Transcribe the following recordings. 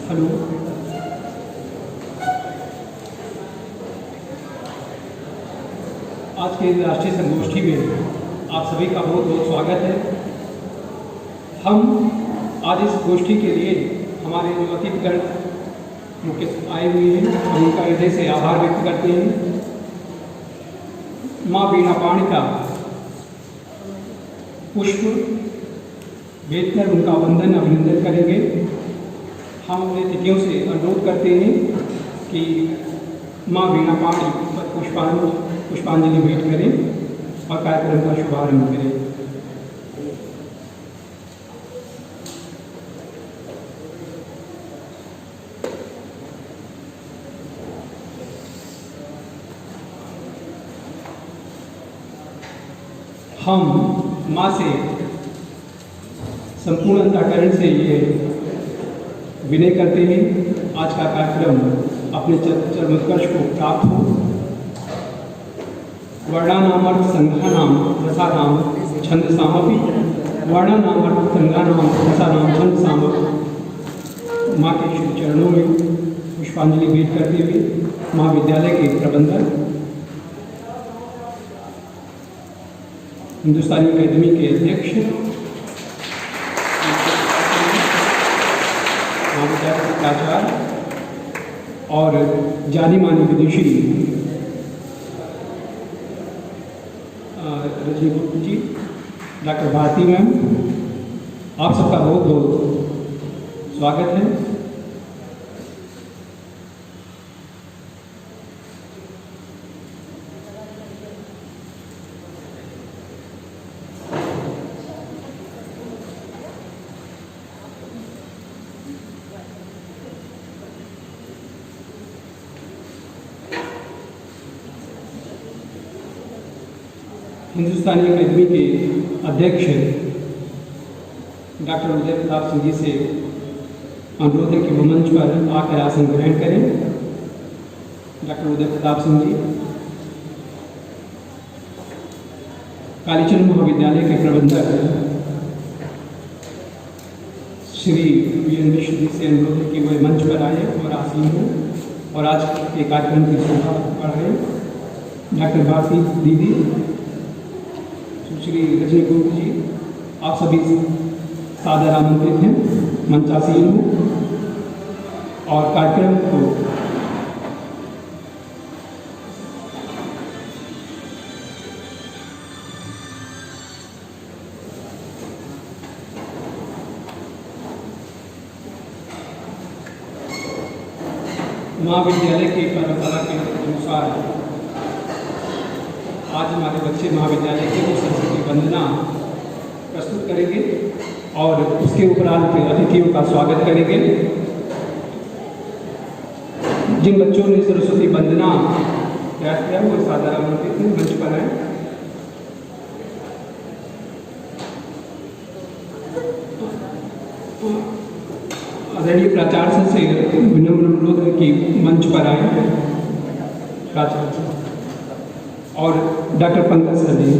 Hello. आज के राष्ट्रीय संगोष्ठी में आप सभी का बहुत बहुत स्वागत है। हम आज इस गोष्ठी के लिए हमारे जो अतिथिगण मुख्य आए हुए हैं, हम उनका हृदय से आभार व्यक्त करते हैं। माँ वीणा पाणी का पुष्प भेज कर उनका वंदन अभिनंदन करेंगे। हम अपने अतिथियों से अनुरोध करते हैं कि माँ वीणा पाणी पर पुष्पांजलि भेंट करें और कार्यक्रम का शुभारंभ करें। हम माँ से संपूर्ण अंतःकरण से ये विनय करते हैं आज का कार्यक्रम अपने चरमोत्कर्ष को प्राप्त हो। वर्णानामर्थ संघानाम रसानाम छंदसामपि वर्णानामर्थ संघानाम रसानाम छंदसामपि। माँ के श्री चरणों में पुष्पांजलि भेंट करते हुए महाविद्यालय के प्रबंधक, हिंदुस्तानी अकादमी के अध्यक्ष, महाविद्यालय के प्राचार्य और जानी मानी विदुषी रजनी गुप्ता जी, डॉक्टर भारती मैम, आप सबका बहुत बहुत स्वागत है। हिंदुस्तानी अकादमी के अध्यक्ष डॉक्टर उदय प्रताप सिंह जी से अनुरोध है कि वो मंच पर आकर आसन ग्रहण करें। डॉक्टर उदय प्रताप सिंह जी कालीचंद महाविद्यालय के प्रबंधक श्री वी एन मिश्र जी से अनुरोध है कि वह मंच पर आए और आसीन हों और आज के कार्यक्रम की शोभा बढ़ाएं। डॉक्टर भारती दीदी, श्री रजनी गुप्ता जी, आप सभी सादर आमंत्रित हैं, मंचासीन हो और कार्यक्रम को महाविद्यालय की परंपरा के अनुसार आज हमारे बच्चे महाविद्यालय की सरस्वती वंदना प्रस्तुत करेंगे और उसके उपरांत अतिथियों का स्वागत करेंगे। जिन बच्चों ने सरस्वती वंदना प्रयास किया वो सादर आमंत्रित हैं, मंच पर आए। आदरणीय प्राचार्य से विनम्र अनुरोध है कि मंच पर आए प्राचार्य और डॉक्टर पंकज सर जी।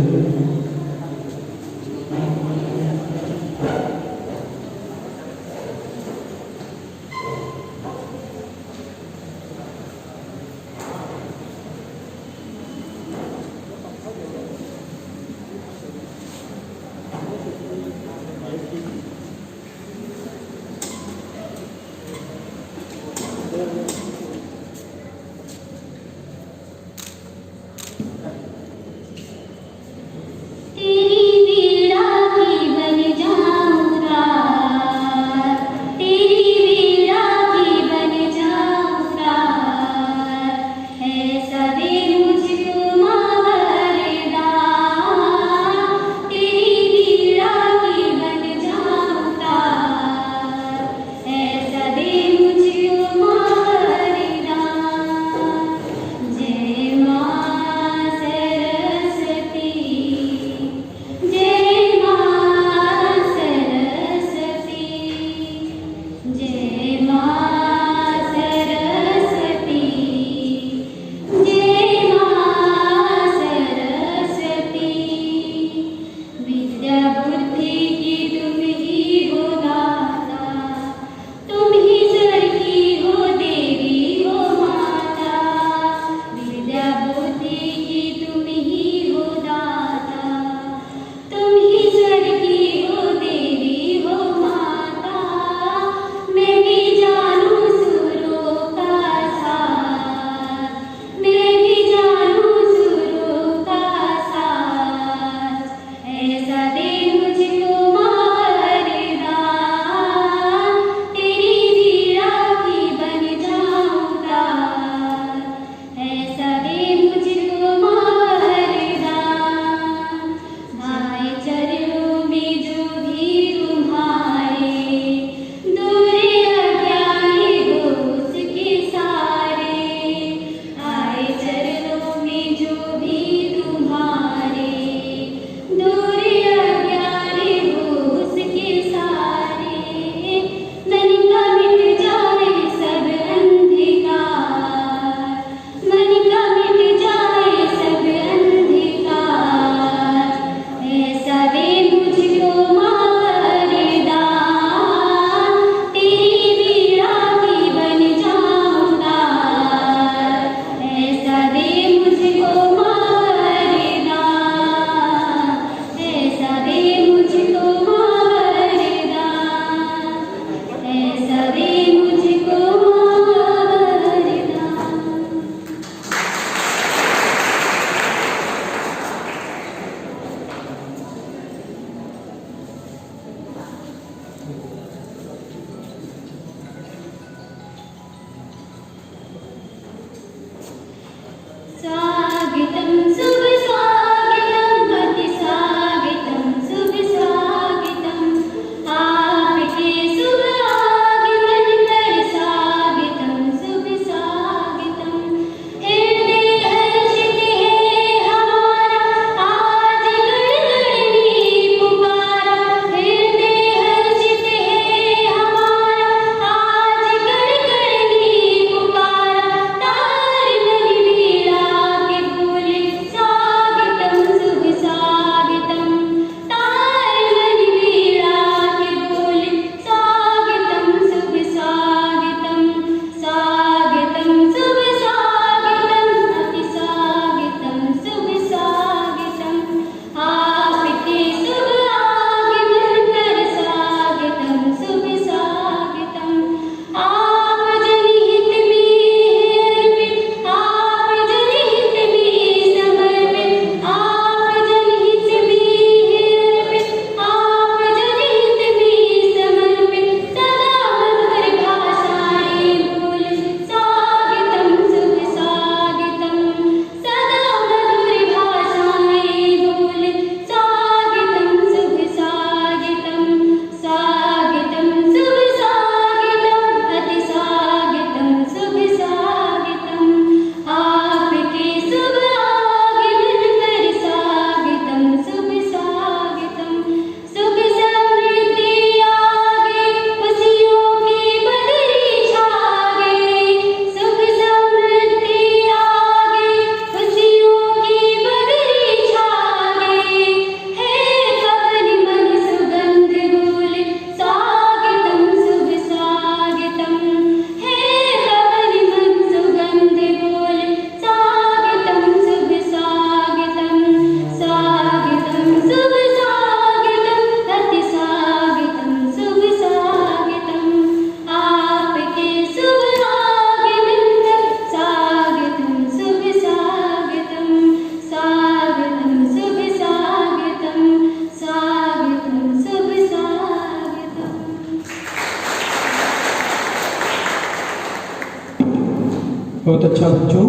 बहुत अच्छा बच्चों,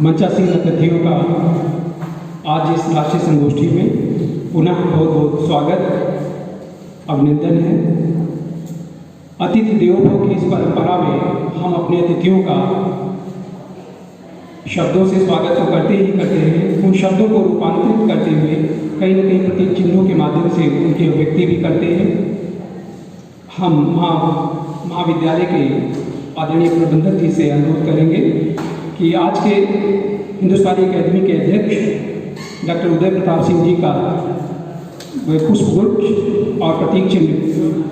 मंचासीन अतिथियों का आज इस राष्ट्रीय संगोष्ठी में पुनः बहुत बहुत स्वागत अभिनंदन है। अतिथि देवो भव की इस परंपरा में हम अपने अतिथियों का शब्दों से स्वागत तो करते ही करते हैं, उन शब्दों को रूपांतरित करते हुए कहीं न कहीं प्रतीक चिन्हों के माध्यम से उनकी अभिव्यक्ति भी करते हैं। हम महाविद्यालय के आदरणीय प्रबंधक जी से अनुरोध करेंगे कि आज के हिंदुस्तानी अकेडमी के अध्यक्ष डॉक्टर उदय प्रताप सिंह जी का पुष्पगुच्छ और प्रतीक चिन्ह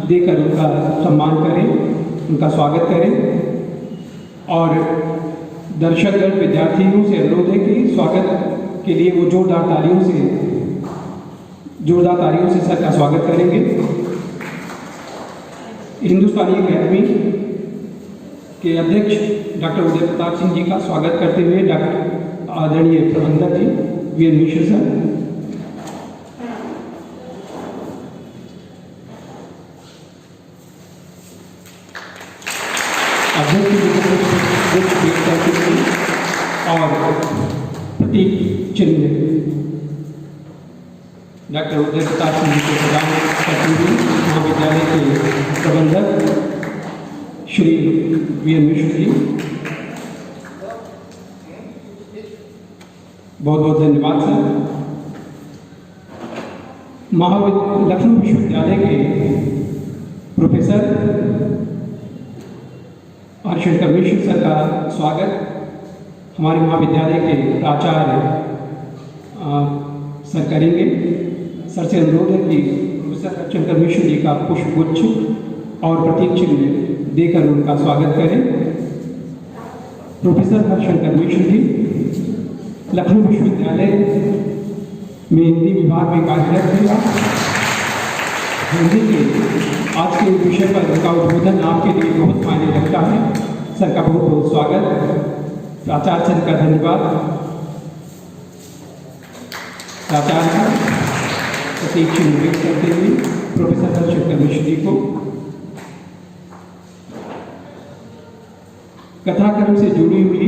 देकर उनका सम्मान करें, उनका स्वागत करें। और दर्शकगण विद्यार्थियों से अनुरोध है कि स्वागत के लिए वो जोरदार तालियों से सर का स्वागत करेंगे। हिंदुस्तानी अकेडमी के अध्यक्ष डॉक्टर उदय प्रताप सिंह जी का स्वागत करते हुए डॉक्टर आदरणीय प्रबंधक जी वी एन मिश्र सर। और प्रतीक चिन्ह डॉक्टर उदय प्रताप सिंह जी को प्रदान करते हुए महाविद्यालय के प्रबंधक श्री वी एन मिश्र जी, बहुत बहुत धन्यवाद सर। लखनऊ विश्वविद्यालय के प्रोफेसर हरशंकर मिश्र सर का स्वागत हमारे महाविद्यालय के प्राचार्य सर करेंगे। सर से अनुरोध है कि प्रोफेसर हरशंकर मिश्र जी का पुष्पगुच्छ और प्रतीक चिन्ह देकर उनका स्वागत करें। प्रोफेसर हरशंकर मिश्र जी लखनऊ विश्वविद्यालय में हिंदी विभाग में कार्यरत थे। हिंदी के आज के विषय पर उनका उद्बोधन आपके लिए बहुत मायने रखता है। सर का बहुत बहुत स्वागत। प्राचार्य सर का धन्यवाद। प्राचार्य का प्रतीक चिन्ह व्यक्त करते हुए प्रोफेसर हरशंकर मिश्र जी को कथाक्रम से जुड़ी हुई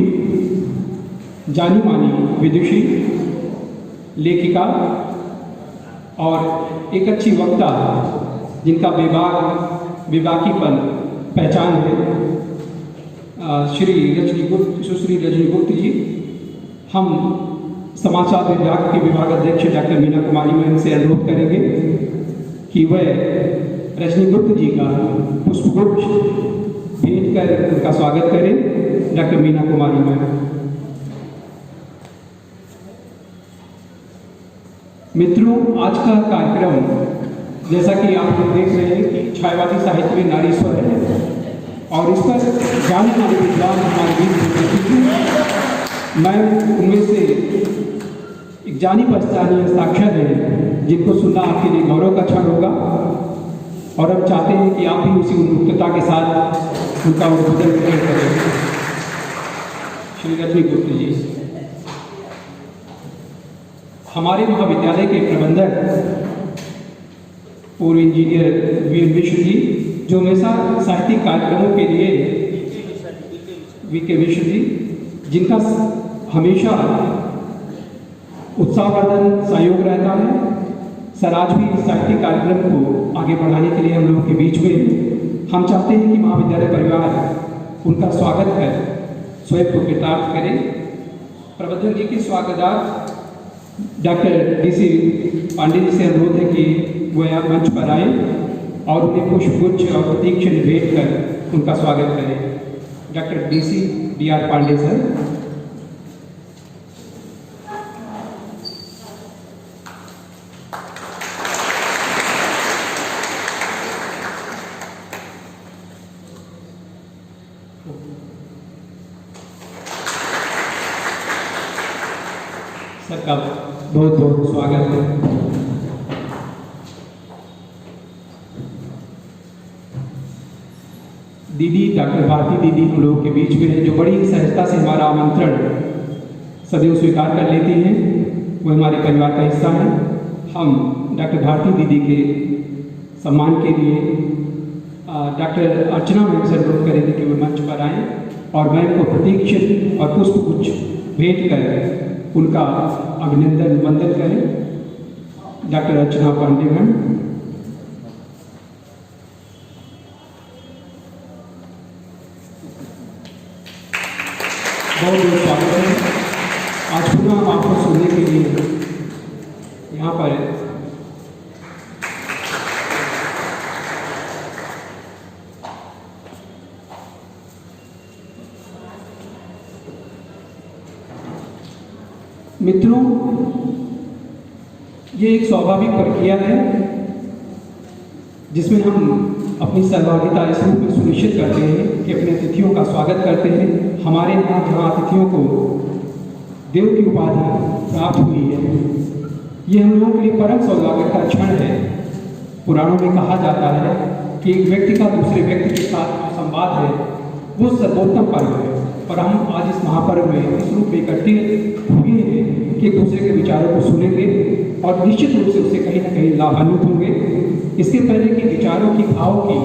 जानी मानी विदुषी, लेखिका और एक अच्छी वक्ता जिनका बेबाकीपन पहचान है, सुश्री रजनी गुप्त जी। हम समाचार विभाग के विभाग अध्यक्ष डॉक्टर मीना कुमारी मैम से अनुरोध करेंगे कि वह रजनी गुप्त जी का पुष्पगुच्छ भेंट कर उनका स्वागत करें। Doctor Meena Kumari ma'am. मित्रों, आज का कार्यक्रम जैसा कि आप लोग देख रहे हैं कि छायावादी साहित्य में नारीश्वर है और इस पर जाने माने विद्वान हमारे बीच उपस्थित हैं। मैं उनमें से एक जानी पहचानी हस्ताक्षर है जिनको सुनना आपके लिए गौरव का क्षण होगा और हम चाहते हैं कि आप भी उसी उन्मुक्तता के साथ उनका उद्बोधन करें। श्री रजनी गुप्त जी हमारे महाविद्यालय के प्रबंधक पूर्व engineer V N Mishra ji, जो हमेशा साहित्यिक कार्यक्रमों के लिए वी.के. मिश्र जी, जिनका हमेशा उत्साहवर्धन सहयोग रहता है। सर आज भी इस साहित्यिक कार्यक्रम को आगे बढ़ाने के लिए हम लोगों के बीच में हम चाहते हैं कि महाविद्यालय परिवार उनका स्वागत कर स्वयं को कृतार्थ करें। प्रबंधक जी के स्वागतार्थ डॉक्टर डी.सी. पांडे जी से अनुरोध है कि वह मंच पर आए और उन्हें पुष्पगुच्छ और प्रतीक चिन्ह भेंट कर उनका स्वागत करें। Doctor D R. Pandey sir. Sir का बहुत बहुत स्वागत है। दीदी डॉक्टर भारती दीदी हम लोगों के बीच में है, जो बड़ी सहजता से हमारा आमंत्रण सदैव स्वीकार कर लेती हैं। वो हमारे परिवार का हिस्सा है। हम डॉक्टर भारती दीदी के सम्मान के लिए डॉक्टर अर्चना मैम से अनुरोध करेंगे कि वो मंच पर आएँ। और मैं उनको प्रतीक चिन्ह और पुष्पगुच्छ भेंट कर उनका अभिनंदन वंदन करें। डॉक्टर अर्चना पांडेगन। बहुत बहुत स्वागत है। आज पुनः आपको सुनने के लिए यहाँ पर मित्रों, ये एक स्वाभाविक प्रक्रिया है जिसमें हम अपनी सहभागिता इस रूप में सुनिश्चित करते हैं कि अपने अतिथियों का स्वागत करते हैं। हमारे यहाँ जहाँ अतिथियों को देव की उपाधि प्राप्त हुई है, ये हम लोगों के लिए परम सौभाग्य का क्षण है। पुराणों में कहा जाता है कि एक व्यक्ति का दूसरे व्यक्ति के साथ जो संवाद है वो सर्वोत्तम पर्व है, और हम आज इस महापर्व में इस रूप में इकट्ठे हुए हैं कि एक दूसरे के विचारों को सुनेंगे और निश्चित रूप से उससे कहीं ना कहीं लाभान्वित होंगे। इसके पहले कि विचारों की भाव की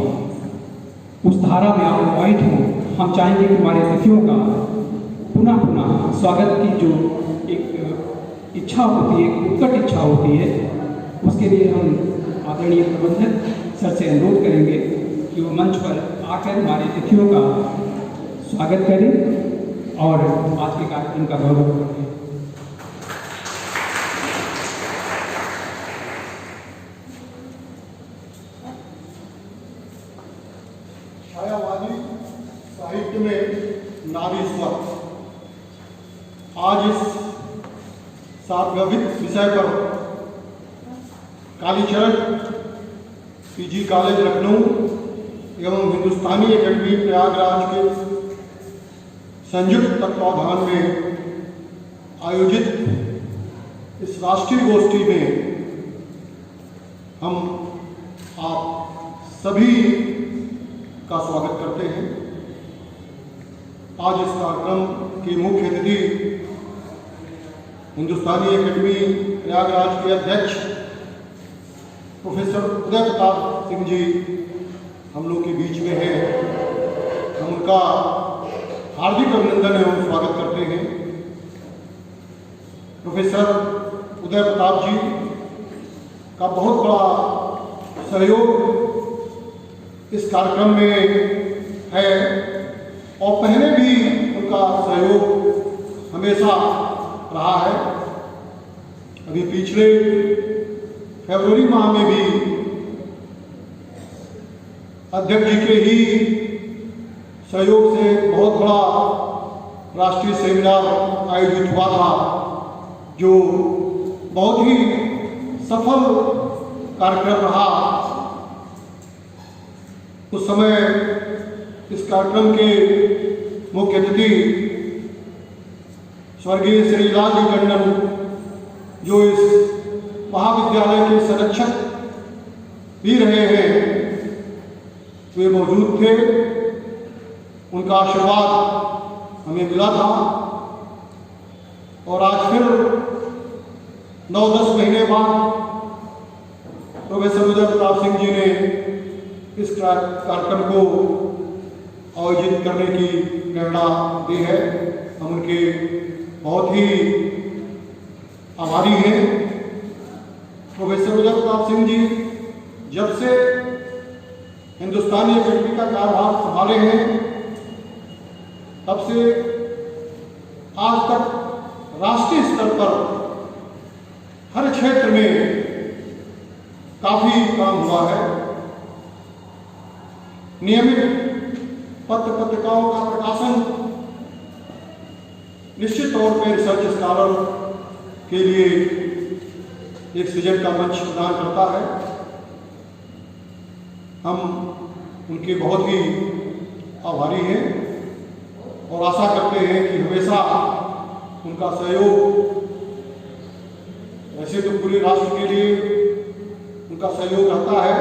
उस धारा में आप पॉइंट हों, हम चाहेंगे कि हमारे अतिथियों का पुनः पुनः स्वागत की जो एक इच्छा होती है, उत्कट इच्छा होती है, उसके लिए हम आदरणीय प्रबंधक सर से अनुरोध करेंगे कि वो मंच पर आकर हमारे अतिथियों का स्वागत करें और आज के कार्यक्रम का गौरव करें। छायावादी साहित्य में नारी स्वर, आज इस सार्वगर्भित विषय पर कालीचरण पीजी कॉलेज लखनऊ एवं हिंदुस्तानी एकेडमी प्रयागराज के संयुक्त तत्वावधान में आयोजित इस राष्ट्रीय गोष्ठी में हम आप सभी का स्वागत करते हैं। आज इस कार्यक्रम के मुख्य अतिथि हिंदुस्तानी एकेडमी प्रयागराज के अध्यक्ष प्रोफेसर उदय प्रताप सिंह जी हम लोग के बीच में हैं। हम उनका हार्दिक अभिनंदन एवं स्वागत करते हैं। प्रोफेसर उदय प्रताप जी का बहुत बड़ा सहयोग इस कार्यक्रम में है और पहले भी उनका सहयोग हमेशा रहा है। अभी पिछले फरवरी माह में भी अध्यक्ष जी के ही सहयोग से बहुत बड़ा राष्ट्रीय सेमिनार आयोजित हुआ था, जो बहुत ही सफल कार्यक्रम रहा। उस समय इस कार्यक्रम के मुख्य अतिथि स्वर्गीय श्री लाल जी टंडन, जो इस महाविद्यालय के संरक्षक भी रहे हैं, वे मौजूद थे। उनका आशीर्वाद हमें मिला था और आज फिर 9-10 महीने बाद प्रोफेसर उदय प्रताप सिंह जी ने इस कार्यक्रम को आयोजित करने की प्रेरणा दी है। हम उनके बहुत ही आभारी हैं। प्रोफेसर उदय प्रताप सिंह जी जब से हिंदुस्तानी एकेडमी का कार्यभार संभाले हैं, तब से आज तक राष्ट्रीय स्तर पर हर क्षेत्र में काफी काम हुआ है। नियमित पत्र पत्रिकाओं का प्रकाशन निश्चित तौर पर रिसर्च स्कॉलर के लिए एक सृजन का मंच प्रदान करता है। हम उनके बहुत ही आभारी हैं और आशा करते हैं कि हमेशा उनका सहयोग, वैसे तो पूरे राष्ट्र के लिए उनका सहयोग रहता है,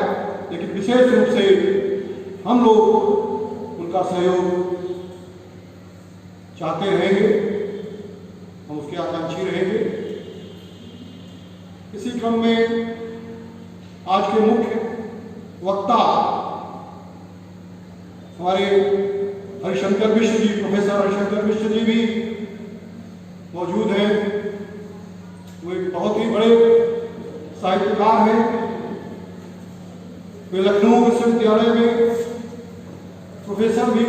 लेकिन विशेष रूप से हम लोग उनका सहयोग चाहते रहेंगे, हम उसके आकांक्षी रहेंगे। इसी क्रम में आज के मुख्य वक्ता हमारे हरिशंकर मिश्र जी, प्रोफेसर हरिशंकर मिश्र जी भी मौजूद हैं। वो एक बहुत ही बड़े साहित्यकार हैं। वे लखनऊ विश्वविद्यालय में प्रोफेसर भी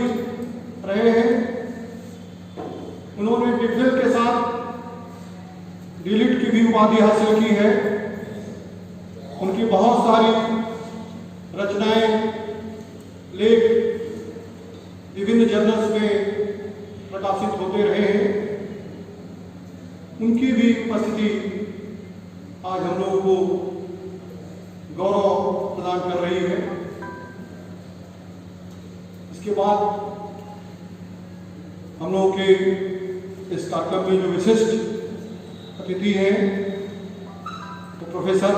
रहे हैं। उन्होंने डिफिल के साथ डीलिट की भी उपाधि हासिल की है। उनकी बहुत सारी रचनाएं, लेख विभिन्न जर्नल्स में प्रकाशित होते रहे हैं। उनकी भी उपस्थिति आज हम लोगों को गौरव प्रदान कर रही है। इसके बाद हम लोगों के इस कार्यक्रम में जो विशिष्ट अतिथि हैं तो प्रोफेसर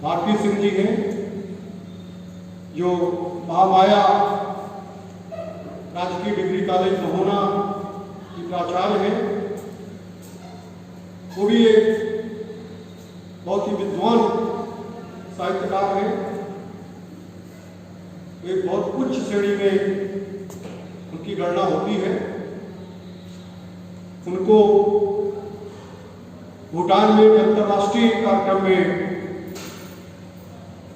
भारती सिंह जी हैं, जो महामाया राजकीय डिग्री कॉलेज महोना की प्राचार्य हैं। वो भी एक बहुत ही विद्वान साहित्यकार हैं। एक बहुत उच्च श्रेणी में उनकी गणना होती है। उनको भूटान में अंतर्राष्ट्रीय कार्यक्रम में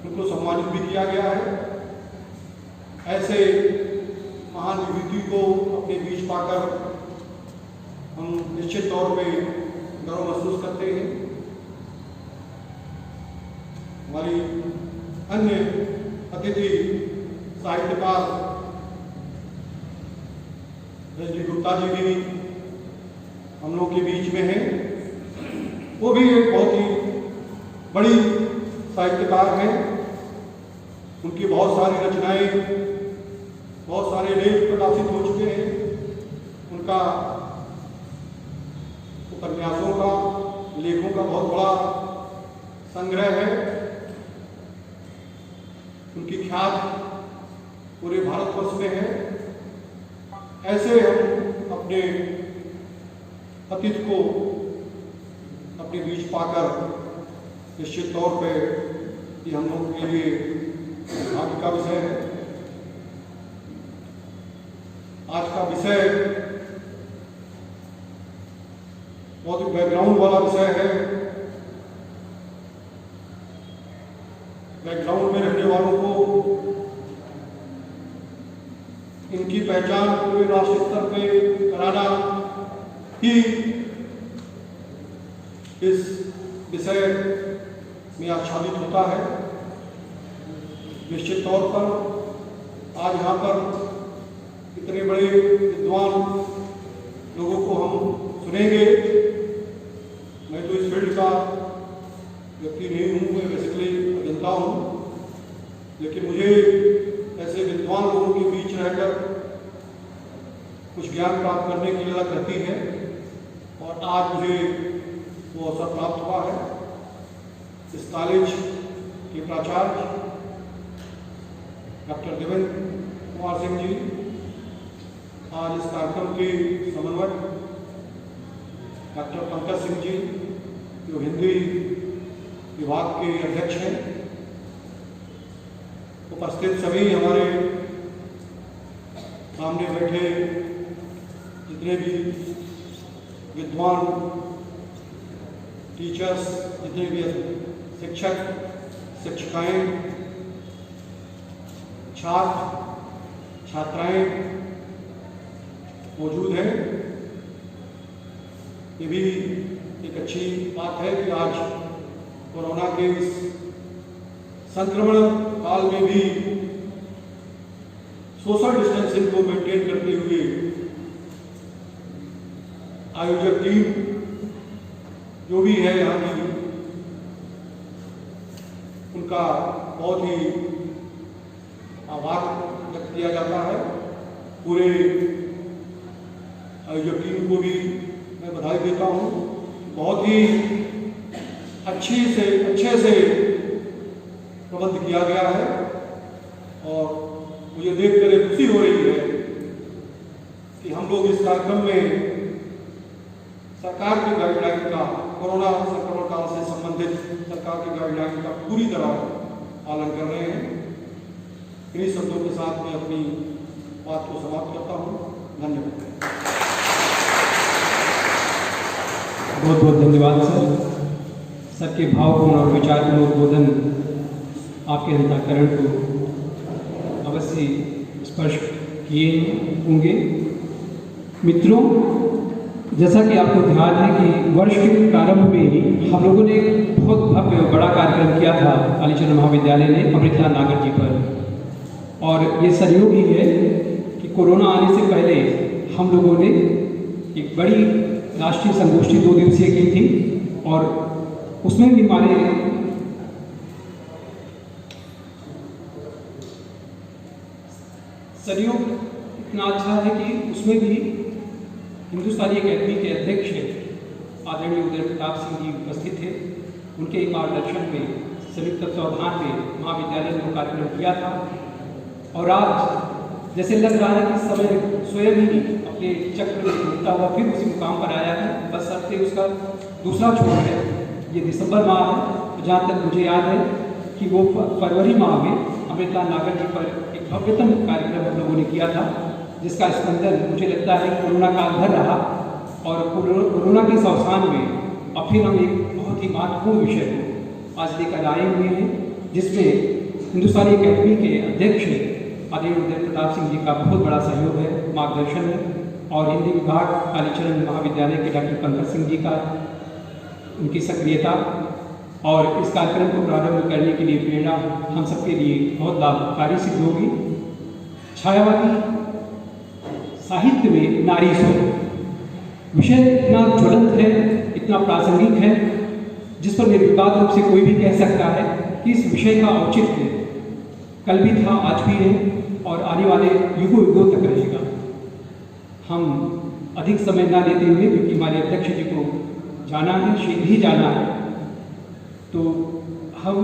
उनको सम्मानित भी किया गया है। ऐसे महान विभूति को अपने बीच पाकर हम निश्चित तौर पे गर्व महसूस करते हैं। हमारी अन्य अतिथि साहित्यकार रजनी गुप्ता जी भी हम लोग के बीच में हैं। वो भी एक बहुत ही बड़ी साहित्यकार हैं। उनकी बहुत सारी रचनाएं, बहुत सारे लेख प्रकाशित हो चुके हैं। उनका उपन्यासों का, लेखों का बहुत बड़ा संग्रह है। उनकी ख्यात पूरे भारतवर्ष में है। ऐसे हम अपने अतिथि को अपने बीच पाकर निश्चित तौर पे ये हम लोग के लिए भाग्य का विषय है। आज का विषय बहुत ही बैकग्राउंड वाला विषय है। बैकग्राउंड में रहने वालों को इनकी पहचान पूरे राष्ट्रीय स्तर पे कराना ही इस विषय में आच्छादित होता है। निश्चित तौर पर आज यहाँ पर इतने बड़े विद्वान लोगों को हम सुनेंगे। मैं तो इस फील्ड का व्यक्ति नहीं हूँ, मैं बेसिकली अभियंता हूँ, लेकिन मुझे ऐसे विद्वान लोगों के बीच रहकर कुछ ज्ञान प्राप्त करने की ललक रहती है और आज मुझे वो अवसर प्राप्त हुआ है। इस कॉलेज के प्राचार्य डॉक्टर देवेंद्र कुमार सिंह जी, आज इस कार्यक्रम के समन्वयक डॉक्टर पंकज सिंह जी, जो हिंदी विभाग के अध्यक्ष हैं, उपस्थित सभी हमारे सामने बैठे जितने भी विद्वान टीचर्स, जितने भी शिक्षक शिक्षिकाएं, छात्र छात्राएं मौजूद हैं। ये भी एक अच्छी बात है कि आज कोरोना के इस संक्रमण काल में भी सोशल डिस्टेंसिंग को मेंटेन करते हुए आयोजक टीम जो भी है यहाँ की, उनका बहुत ही आभार व्यक्त किया जाता है। पूरे आयोजक टीम को भी मैं बधाई देता हूँ। बहुत ही अच्छे से प्रबंध किया गया है और मुझे देखकर खुशी हो रही है कि हम लोग इस कार्यक्रम में सरकार की गाइडलाइन का, कोरोना संक्रमण काल से संबंधित सरकार की गाइडलाइन का पूरी तरह पालन कर रहे हैं। इन्हीं शब्दों के साथ मैं अपनी बात को समाप्त करता हूँ। धन्यवाद। बहुत बहुत धन्यवाद सर के भावपूर्ण और विचारपूर्ण उद्बोधन आपके अंतःकरण को अवश्य स्पर्श किए होंगे। मित्रों, जैसा कि आपको ध्यान है कि वर्ष के प्रारंभ में ही हम लोगों ने एक बहुत भव्य बड़ा कार्यक्रम किया था कालीचरण महाविद्यालय ने अमृतलाल नागर जी पर, और ये संयोग ही है कि कोरोना आने से पहले हम लोगों ने एक बड़ी राष्ट्रीय संगोष्ठी 2 दिवसीय की थी, और उसमें भी हमारे सहयोग इतना अच्छा है कि उसमें भी हिंदुस्तानी अकेडमी के अध्यक्ष आदरणीय उदय प्रताप सिंह जी उपस्थित थे। उनके मार्गदर्शन में संयुक्त तत्वावधान में महाविद्यालय ने कार्यक्रम किया था, और आज जैसे लग रहा है कि समय स्वयं ही अपने चक्र में घूमता हुआ फिर उसी मुकाम पर आया है। बस सबसे उसका दूसरा छोर है, ये दिसंबर माह है। जहाँ तक मुझे याद है कि वो फरवरी माह में अमृतलाल नागर जी पर एक भव्यतम कार्यक्रम हम लोगों ने किया था, जिसका स्पंदन मुझे लगता है कोरोना काल भर रहा, और कोरोना के इस अवसान में अब फिर हम एक बहुत ही महत्वपूर्ण विषय को आज लेकर आए हुए हैं, जिसमें हिंदुस्तानी अकेडमी के अध्यक्ष आदरणीय उदय प्रताप सिंह जी का बहुत बड़ा सहयोग है, मार्गदर्शन है, और हिंदी विभाग कालीचरण महाविद्यालय के डॉक्टर पंकज सिंह जी का उनकी सक्रियता और इस कार्यक्रम को प्रारंभ करने के लिए प्रेरणा हम सबके लिए बहुत लाभकारी सिद्ध होगी। छायावादी साहित्य में नारी स्वरूप विषय इतना ज्वलंत है, इतना प्रासंगिक है, जिस पर निर्विवाद रूप से कोई भी कह सकता है कि इस विषय का औचित्य कल भी था, आज भी है, और आने वाले युगों युगों तक रहेगा। हम अधिक समय ना लेते हुए, क्योंकि हमारे अध्यक्ष जी को जाना है, शीघ्र ही जाना है, तो हम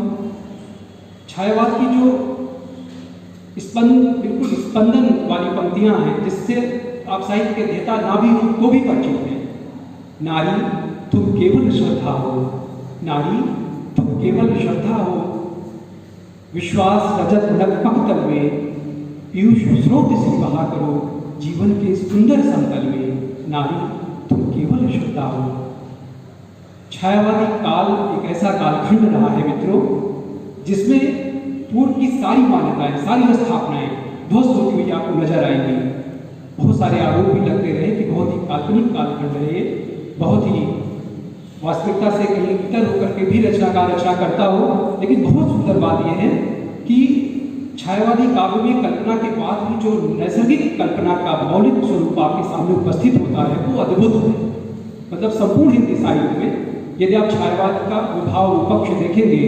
छायावाद की जो बिल्कुल स्पंदन वाली पंक्तियां हैं, जिससे आप साहित्य के देता ना भी हो तो भी परिचित हैं। नारी तुम केवल श्रद्धा हो, नारी तुम केवल श्रद्धा हो, विश्वास रजत नकपक तल में, पीयूष स्रोत से बहा करो जीवन के सुंदर समतल में, नारी तुम केवल श्रद्धा हो। छायावादी काल एक ऐसा कालखंड रहा है मित्रों, जिसमें पूर्व की सारी मान्यताएं, सारी स्थापनाएं ध्वस्त होती हुई आपको नजर आएंगी। बहुत सारे आरोप भी लगते रहे कि बहुत ही काल्पनिक कालखंड रहे, बहुत ही वास्तविकता से कहीं इतर होकर के भी रचनाकार रचना करता हो, लेकिन बहुत सुंदर बात यह है कि छायावादी काव्य में कल्पना के बाद भी जो नैसर्गिक कल्पना का मौलिक स्वरूप आपके सामने उपस्थित होता है वो अद्भुत है। मतलब संपूर्ण हिंदी साहित्य में यदि आप छायावाद का विभाव विपक्ष देखेंगे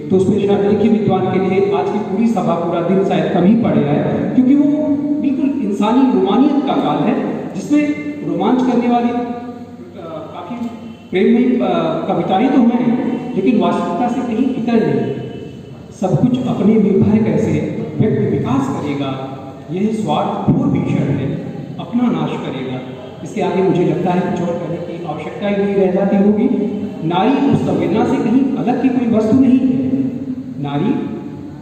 तो उसमें शायद एक ही विद्वान के लिए आज की पूरी सभा पूरा दिन शायद कम ही पड़ेगा, क्योंकि वो बिल्कुल इंसानी रोमानियत का काल है, जिसमें रोमांच करने वाली काफ़ी प्रेममयी कविताएं तो हैं, लेकिन वास्तविकता से कहीं इतर नहीं। सब कुछ अपने निर्भर कैसे व्यक्ति विकास करेगा, यह स्वार्थ घोर भीषण है, अपना नाश करेगा। इसके आगे मुझे लगता है कुछ और करने की आवश्यकता ही नहीं रह जाती होगी। नारी उस संवेदना से कहीं अलग की कोई वस्तु नहीं है। नारी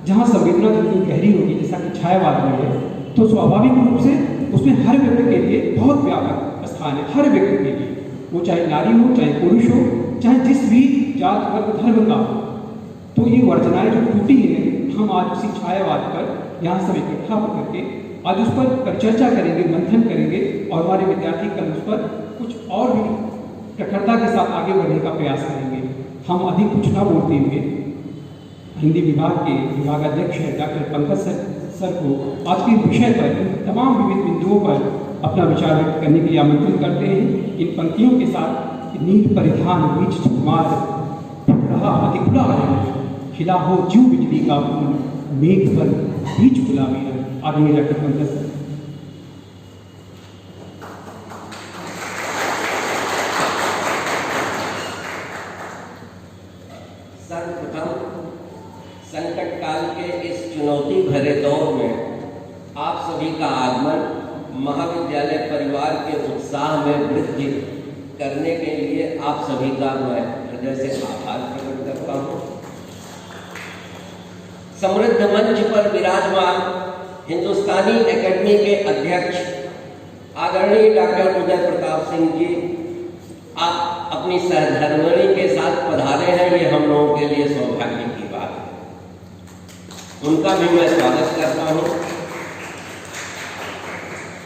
जहाँ संवेदना जितनी गहरी होगी, जैसा कि छायावाद में है, तो स्वाभाविक रूप से उसमें हर व्यक्ति के लिए बहुत व्यापक स्थान है। हर व्यक्ति के लिए, वो चाहे नारी हो, चाहे पुरुष हो, चाहे जिस भी जात वर्ग धर्म का हो। तो ये वर्जनाएं जो टूटी हैं, हम आज उसी छायावाद पर यहाँ सब इकट्ठा होकर के आज उस पर परिचर्चा करेंगे, मंथन करेंगे, और हमारे विद्यार्थी कल उस पर कुछ और भी प्रखरता के साथ आगे बढ़ने का प्रयास करेंगे। हम अधिक कुछ ना बोलते हुए हिंदी विभाग के विभागाध्यक्ष डॉक्टर पंकज सर को आज के विषय पर, तमाम विविध बिंदुओं पर अपना विचार व्यक्त करने के लिए आमंत्रित करते हैं। इन पंक्तियों के साथ नील परिधान बीच सुकुमार रहा अति खुला है, खिला हो जीव बिजली का फूल, मेघ पर बीच गुलाबी है। आदरणीय डॉक्टर पंकज सर। सर्वप्रथम संकट काल के इस चुनौती भरे दौर में आप सभी का आगमन महाविद्यालय परिवार के उत्साह में वृद्धि करने के लिए आप सभी का मैं हृदय से आभार प्रकट करता हूँ। समृद्ध मंच पर विराजमान हिंदुस्तानी एकेडमी के अध्यक्ष आदरणीय डॉक्टर उदय प्रताप सिंह जी, आप अपनी सहधर्मिणी के साथ पधारे हैं, ये हम लोगों के लिए सौभाग्य की बात है। उनका भी मैं स्वागत करता हूँ।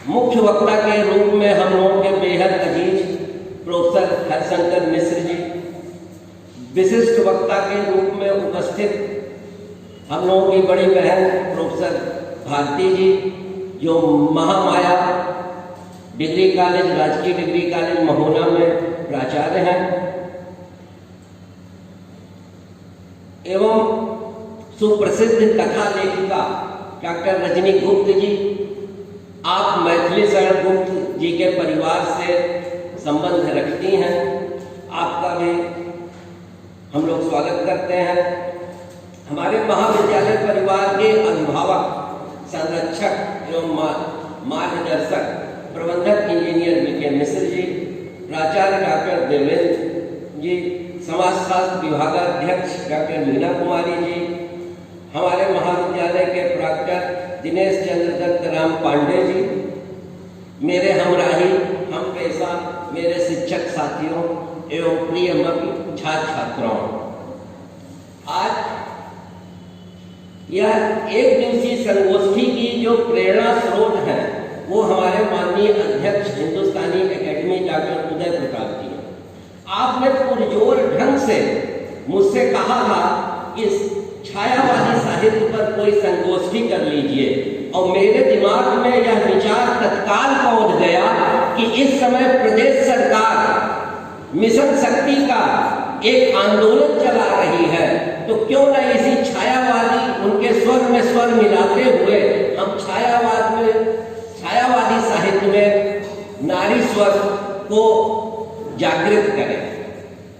मुख्य वक्ता के रूप में हम लोगों के बेहद अजीज प्रोफेसर हरशंकर मिश्र जी, विशिष्ट वक्ता के रूप में उपस्थित हम लोगों की बड़ी बहन प्रोफेसर भारती जी, जो महामाया डिग्री कॉलेज, राजकीय डिग्री कॉलेज महोना में प्राचार्य हैं, एवं सुप्रसिद्ध कथा लेखिका डॉक्टर रजनी गुप्त जी, आप मैथिली शरण गुप्त जी के परिवार से संबंध रखती हैं, आपका भी हम लोग स्वागत करते हैं। हमारे महाविद्यालय परिवार के अभिभावक, संरक्षक एवं मार्गदर्शक प्रबंधक इंजीनियर वी.के. मिश्र जी, प्राचार्य डॉक्टर देवेंद्र जी, समाजशास्त्र विभागाध्यक्ष डॉक्टर मीना कुमारी जी, हमारे महाविद्यालय के प्राचार्य दिनेश चंद्र दत्त राम पांडे जी, मेरे हमराही हम पेशा मेरे शिक्षक साथियों एवं प्रिय छात्र छात्राओं, आज यह एक दिवसीय संगोष्ठी की जो प्रेरणा स्रोत है वो हमारे माननीय अध्यक्ष हिंदुस्तानी एकेडमी डॉक्टर उदय प्रताप जी। आपने पुरजोर ढंग से मुझसे कहा था कि छायावादी साहित्य पर कोई संगोष्ठी कर लीजिए, और मेरे दिमाग में यह विचार तत्काल पहुंच गया कि इस समय प्रदेश सरकार मिशन शक्ति का एक आंदोलन चला रही है, तो क्यों न इसी छायावादी, उनके स्वर में स्वर मिलाते हुए हम छायावादी साहित्य में नारी स्वर को जागृत करें।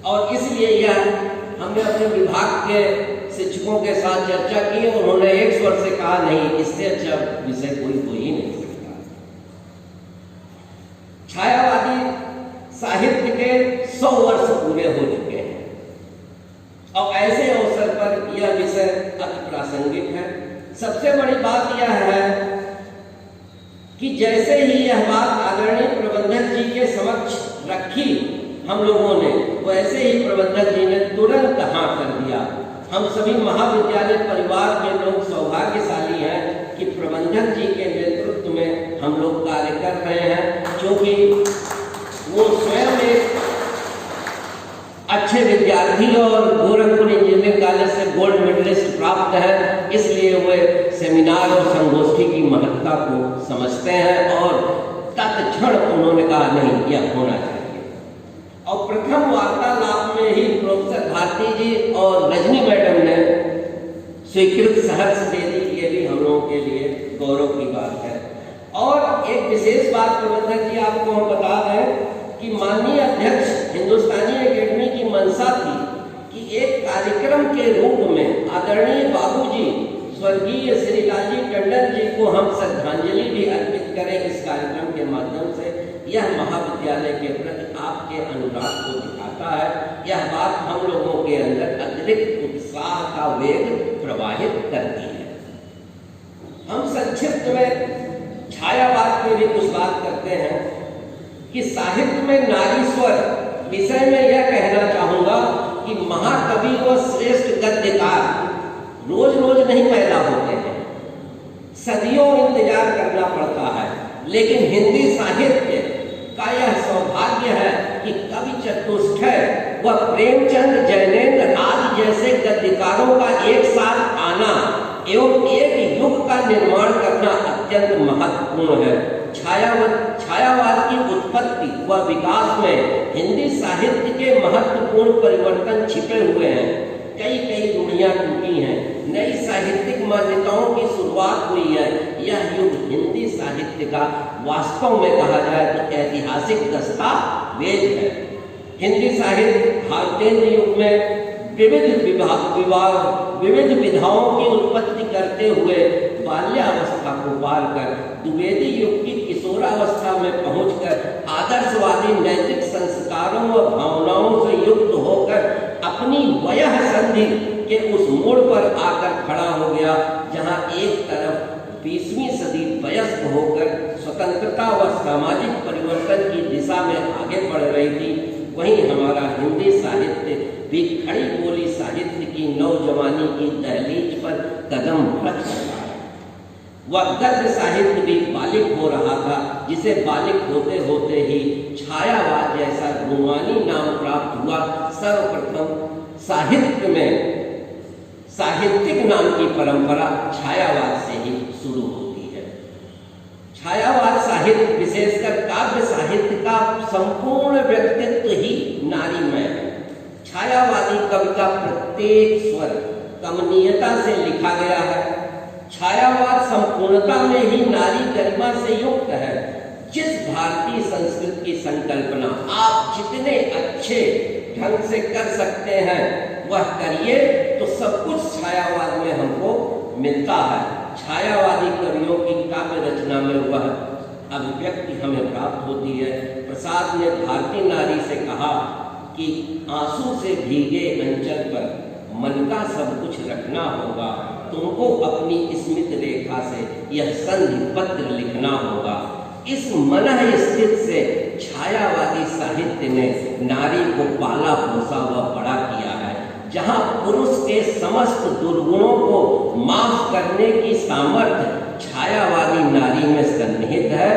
और इसलिए यह हमने अपने विभाग के शिक्षकों के साथ चर्चा की, उन्होंने एक स्वर से कहा, नहीं, इससे अच्छा विषय कोई हो ही नहीं सकता। छायावादी साहित्य के 100 वर्ष पूरे हो चुके हैं और ऐसे अवसर पर यह विषय अति प्रासंगिक है। सबसे बड़ी बात यह है कि जैसे ही यह बात आदरणीय प्रबंधक जी के समक्ष रखी हम लोगों ने, वैसे ही प्रबंधक जी ने तुरंत हाँ कर दिया। हम सभी महाविद्यालय परिवार के लोग सौभाग्यशाली हैं कि प्रबंधक जी के नेतृत्व में हम लोग कार्य कर रहे हैं, क्योंकि वो स्वयं एक अच्छे विद्यार्थी और गोरखपुर इंजीनियरिंग कॉलेज से गोल्ड मेडलिस्ट प्राप्त है, इसलिए वे सेमिनार और संगोष्ठी की महत्ता को समझते हैं और तत्क्षण उन्होंने कहा, नहीं, यह होना चाहिए। और प्रथम वार्तालाप में ही प्रोफेसर भारती जी और रजनी मैडम ने स्वीकृत सहर्ष दे दी, ये भी हम लोगों के लिए गौरव की बात है। और एक विशेष बात प्रबंधक जी आपको हम बता दें कि माननीय अध्यक्ष हिंदुस्तानी एकेडमी की मंशा थी कि एक कार्यक्रम के रूप में आदरणीय बाबूजी स्वर्गीय श्री लालजी टंडन जी को हम श्रद्धांजलि भी अर्पित करें इस कार्यक्रम के माध्यम से। यह महाविद्यालय के प्रति आपके अनुराग को दिखाता है। यह बात हम लोगों के अंदर अतिरिक्त उत्साह का वेग प्रवाहित करती है। हम संक्षिप्त में छायावाद में भी कुछ बात करते हैं कि साहित्य में नारी स्वर विषय में यह कहना चाहूंगा कि महाकवि व श्रेष्ठ गद्यकार रोज रोज नहीं पैदा होते हैं, सदियों इंतजार करना पड़ता है, लेकिन हिंदी साहित्य का यह सौभाग्य है कि कवि चतुष्टय व प्रेमचंद, जैनेन्द्र आदि जैसे गद्यकारों का एक साथ आना एवं एक युग का निर्माण करना अत्यंत महत्वपूर्ण है। छायावाद की उत्पत्ति व विकास में हिंदी साहित्य के महत्वपूर्ण परिवर्तन छिपे हुए हैं। कई रूढ़ियां टूटी हैं, नई साहित्यिक मान्यताओं की शुरुआत हुई है। यह युग हिंदी साहित्य का वास्तव में कहा जाए तो ऐतिहासिक दस्तावेज है। हिंदी साहित्य भारतेंद्र युग में विविध विधाओं की उत्पत्ति करते हुए बाल्यावस्था को पार कर द्विवेदी युग की किशोरावस्था में पहुंचकर आदर्शवादी नैतिक संस्कारों व भावनाओं से युक्त होकर अपनी वयः संधि के उस मोड़ पर आकर खड़ा हो गया, जहां एक तरफ 20वीं सदी वयस्क होकर स्वतंत्रता व सामाजिक परिवर्तन की दिशा में आगे बढ़ रही थी, वहीं हमारा हिंदी साहित्य भी खड़ी बोली साहित्य की नौजवानी की दहलीज पर कदम रख रहा है। वह गद्य साहित्य भी बालिक हो रहा था, जिसे बालिक होते होते ही छायावाद जैसा रूमानी नाम प्राप्त हुआ। सर्वप्रथम साहित्य में साहित्यिक नाम की परंपरा छायावाद से ही शुरू होती है। छायावाद साहित्य, विशेषकर काव्य साहित्य का संपूर्ण व्यक्तित्व ही नारीमय है। छायावादी कवि का प्रत्येक स्वर कमनीयता से लिखा गया है। छायावाद संपूर्णता में ही नारी गरिमा से युक्त है। जिस भारतीय संस्कृति की संकल्पना आप जितने अच्छे ढंग से कर सकते हैं वह करिए, तो सब कुछ छायावाद में हमको मिलता है। छायावादी कवियों की काव्य रचना में वह अभिव्यक्ति हमें प्राप्त होती है। प्रसाद ने भारतीय नारी से कहा कि आंसू से भीगे अंचल पर मन का सब कुछ रखना होगा, तुमको अपनी स्मित रेखा से यह संधि पत्र लिखना होगा। इस मनः स्थित से छायावादी साहित्य ने नारी को पाला पोसा व बड़ा किया है। जहाँ पुरुष के समस्त दुर्गुणों को माफ करने की सामर्थ्य छायावादी नारी में सन्निहित है,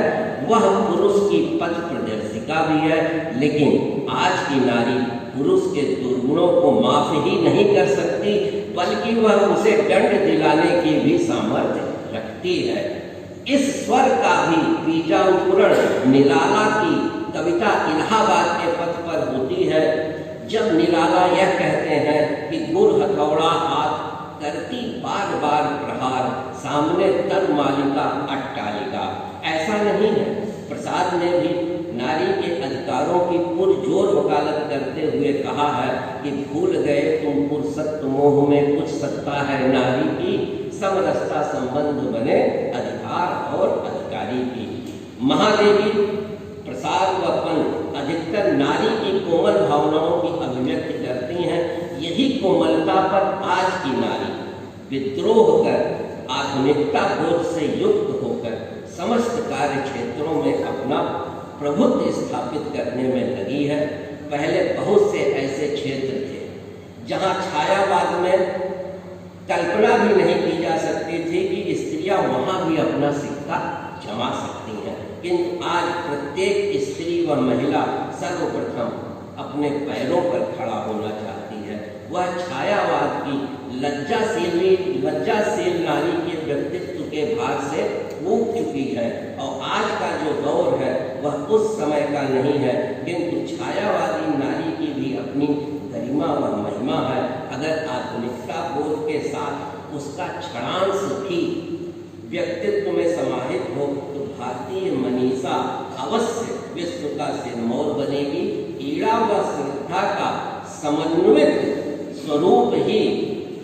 वह पुरुष की पथ प्रदर्शिका भी है। लेकिन आज की नारी पुरुष के दुर्गुणों को माफ ही नहीं कर सकती, बल्कि वह उसे दंड दिलाने की भी सामर्थ्य रखती है। इस स्वर का भी बीजांकुरण निराला की कविता इलाहाबाद के पथ पर होती है, जब निराला यह कहते हैं कि गुर हथौड़ा हाथ करती बार बार प्रहार, सामने तर मालिका अट्टालिका। ऐसा नहीं है। प्रसाद ने भी नारी के अधिकारों की पुरजोर वकालत करते हुए कहा है कि भूल गए तुम पुरुषत्व मोह में कुछ सत्ता है नारी की, समरसता संबंध बने अधिकार और अधिकारी की। महादेवी प्रसाद व पंत अधिकतर नारी की कोमल भावनाओं की अभिव्यक्ति करती हैं। यही कोमलता पर आज की नारी विद्रोह कर आधुनिकता बोध से युक्त होकर समस्त कार्य क्षेत्रों में अपना प्रभुत्व स्थापित करने में लगी है। पहले बहुत से ऐसे क्षेत्र थे जहां छायावाद में कल्पना भी नहीं की जा सकती थी कि स्त्रियां वहां भी अपना सिक्का जमा सकती हैं, किंतु आज प्रत्येक स्त्री व महिला सर्वप्रथम अपने पैरों पर खड़ा होना चाहती है। वह छायावाद की लज्जाशील नारी के व्यक्तित्व के भार से ऊब चुकी है और आज का जो दौर है वह उस समय का नहीं है, किंतु छायावादी नारी की भी अपनी गरिमा व महिमा है। अगर आधुनिकता बोध के साथ उसका क्षणांश भी व्यक्तित्व में समाहित हो तो भारतीय मनीषा अवश्य विश्व का सिरमौर बनेगी। ईड़ा व श्रद्धा का समन्वित स्वरूप ही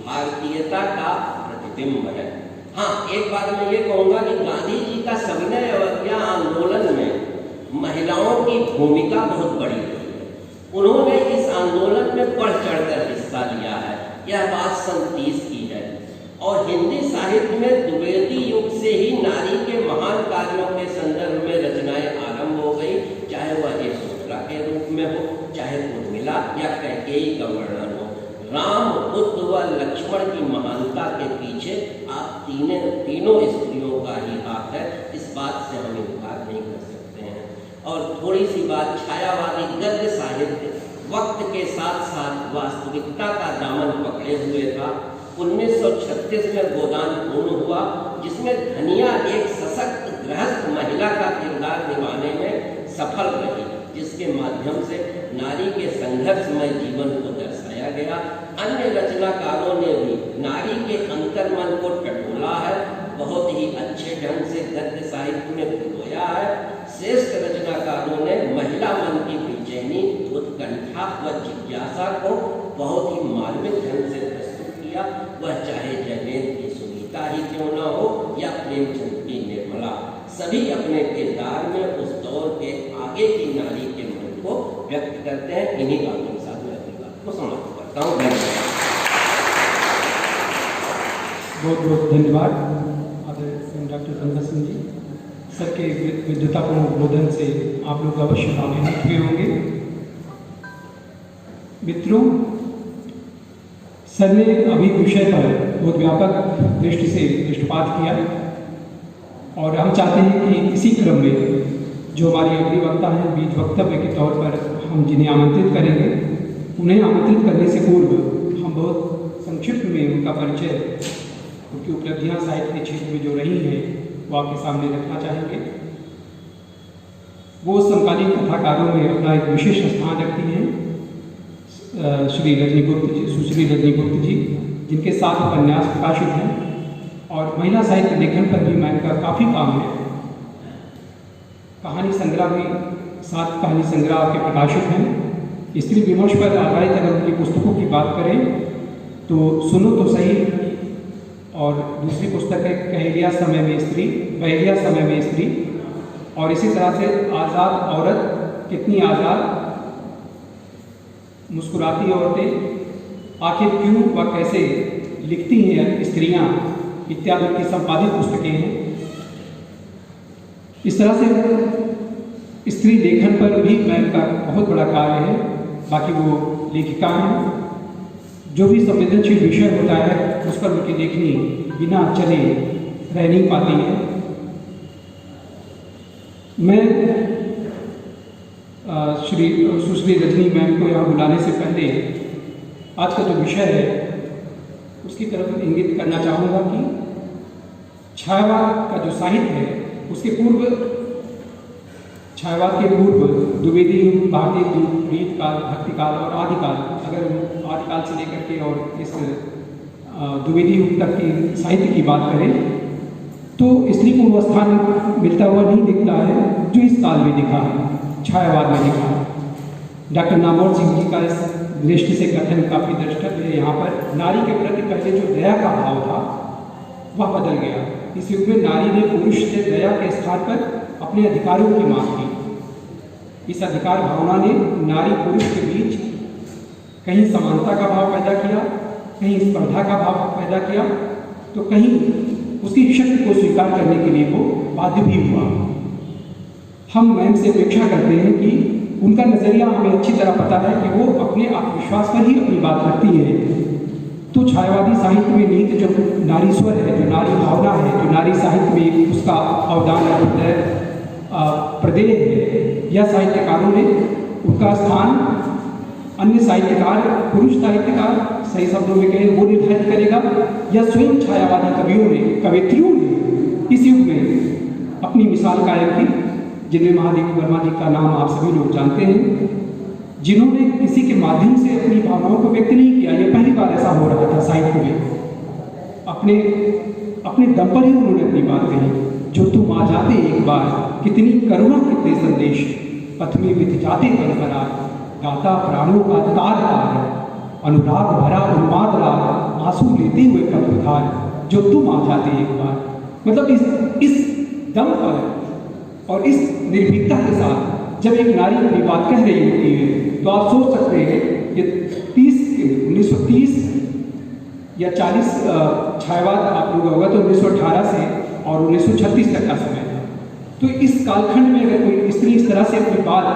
भारतीयता का प्रतिबिंब है। हाँ, एक बात मैं ये कहूँगा कि गांधी जी का सविनय अवज्ञा आंदोलन में महिलाओं की भूमिका बहुत बड़ी रही है। उन्होंने इस आंदोलन में बढ़ चढ़कर हिस्सा लिया है। यह बात सन 30 की है और हिंदी साहित्य में द्विवेदी युग से ही नारी के महान कार्यों के संदर्भ में रचनाएं आरंभ हो गई, चाहे वह यशोधरा के रूप में हो, चाहे उर्मिला या कैकेयी का वर्णन हो। राम, बुद्ध व लक्ष्मण की महानता के पीछे आप तीनों स्त्रियों का ही हाथ है, इस बात से हम इनकार नहीं कर सकते हैं। और थोड़ी सी बात, छायावादी गद्य साहित्य वक्त के साथ साथ वास्तविकता का दामन पकड़े हुए था। 1936 में गोदान पूर्ण हुआ, जिसमें धनिया एक सशक्त गृहस्थ महिला का किरदार निभाने में सफल रही, जिसके माध्यम से नारी के संघर्षमय जीवन को दर्शाया गया। अन्य रचनाकारों ने भी नारी के अंतर्मन को टटोला है, बहुत ही अच्छे ढंग से गद्य साहित्य में पिरोया है। श्रेष्ठ रचनाकारों ने महिला मन की बेचैनी, उत्कंठा व जिज्ञासा को बहुत ही मार्मिक ढंग से प्रस्तुत किया। वह चाहे जयवेंद्र की सुनीता ही क्यों न हो या प्रेमचंद की निर्मला, सभी अपने किरदार में उस दौर के आगे की नारी के मन को व्यक्त करते हैं। इन्हीं बातों के साथ मैं अपनी बात को समाप्त करता हूँ। बहुत बहुत धन्यवाद। एवं डॉक्टर पंकज सिंह जी, सर के विद्वतापूर्ण उद्बोधन से आप लोग अवश्य लाभान्वित हुए होंगे। मित्रों, सर ने अभी विषय पर बहुत व्यापक दृष्टि से दृष्टिपात किया और हम चाहते हैं कि इसी क्रम में जो हमारी अगली वक्ता हैं बीज वक्तव्य के तौर पर हम जिन्हें आमंत्रित करेंगे, उन्हें आमंत्रित करने से पूर्व हम बहुत संक्षिप्त में उनका परिचय, उनकी उपलब्धियां साहित्य के क्षेत्र में जो रही हैं वो आपके सामने रखना चाहेंगे। वो समकालीन कथाकारों में अपना एक विशेष स्थान रखती हैं। श्री रजनी गुप्त जी, सुश्री रजनी गुप्त जी, जिनके 7 उपन्यास प्रकाशित हैं और महिला साहित्य लेखन पर भी मैम का काफ़ी काम है। कहानी संग्रह में 7 कहानी संग्रह आपके प्रकाशित हैं। स्त्री विमर्श पर आधारित अगर उनकी पुस्तकों की बात करें तो सुनो तो सही, और दूसरी पुस्तक है पहेलिया समय में स्त्री, पहेलिया समय में स्त्री, और इसी तरह से आज़ाद औरत, कितनी आज़ाद, मुस्कुराती औरतें, आखिर क्यों व कैसे लिखती हैं स्त्रियां, इत्यादि की संपादित पुस्तकें हैं। इस तरह से स्त्री लेखन पर भी मैम का बहुत बड़ा कार्य है। बाकी वो लेखिका हैं, जो भी संवेदनशील विषय होता है उस पर उनकी लेखनी बिना चले रह नहीं पाती है। मैं सुश्री रजनी मैम को यहाँ बुलाने से पहले आज का जो विषय है उसकी तरफ इंगित करना चाहूँगा कि छायावाद का जो साहित्य है उसके पूर्व, छायावाद के पूर्व द्विवेदी, भारतीय रीत काल, भक्ति काल और आदिकाल, अगर आदिकाल से लेकर के और इस द्विवेदी युग तक की साहित्य की बात करें तो स्त्री को वो स्थान मिलता हुआ नहीं दिखता है जो इस काल में दिखा है, छायावाद में दिखा है। डॉक्टर नामवर सिंह जी का इस दृष्टि से कथन काफ़ी दृष्टव्य है। यहाँ पर नारी के प्रति पहले जो दया का भाव था वह बदल गया। इस युग में नारी ने पुरुष से दया के स्थान पर अपने अधिकारों की मांग की। इस अधिकार भावना ने नारी पुरुष के बीच कहीं समानता का भाव पैदा किया, कहीं स्पर्धा का भाव पैदा किया, तो कहीं उसकी शक्ति को स्वीकार करने के लिए वो बाध्य भी हुआ। हम मैम से अपेक्षा करते हैं कि उनका नज़रिया हमें अच्छी तरह पता है कि वो अपने आत्मविश्वास पर ही अपनी बात करती है। तो छायावादी साहित्य में नीति जो नारी स्वर है, जो नारी भावना है, जो नारी साहित्य में उसका अवदान प्रदेय है, या साहित्यकारों ने उनका स्थान अन्य साहित्यकार, पुरुष साहित्यकार सही शब्दों में कहें वो निर्धारित करेगा, या स्वयं छायावादी कवियों ने, कवित्रियों ने इस युग में अपनी मिसाल कायम की, जिनमें महादेवी वर्मा जी का नाम आप सभी लोग जानते हैं, जिन्होंने किसी के माध्यम से अपनी भावनाओं को व्यक्त नहीं किया। ये पहली बार ऐसा हो रहा था साहित्य में। अपने दम पर ही उन्होंने अपनी बात कही। जो तुम आ जाते एक बार, कितनी करुणा, कितने संदेश, पथ में बित जाते पल भरा, गाता प्राणों का तार तार, अनुराग भरा उन्माद राग, आंसू लेते हुए कल्पधार, जो तुम आ जाते एक बार। मतलब इस दम पर और इस निर्भीकता के साथ जब एक नारी अपनी बात कह रही होती है तो आप सोच सकते हैं कि 1930 या 40 छायावाद आप लोग होगा तो 1918 से और 1936 तक का समय था। तो इस कालखंड में अगर कोई स्त्री इस तरह से अपनी बात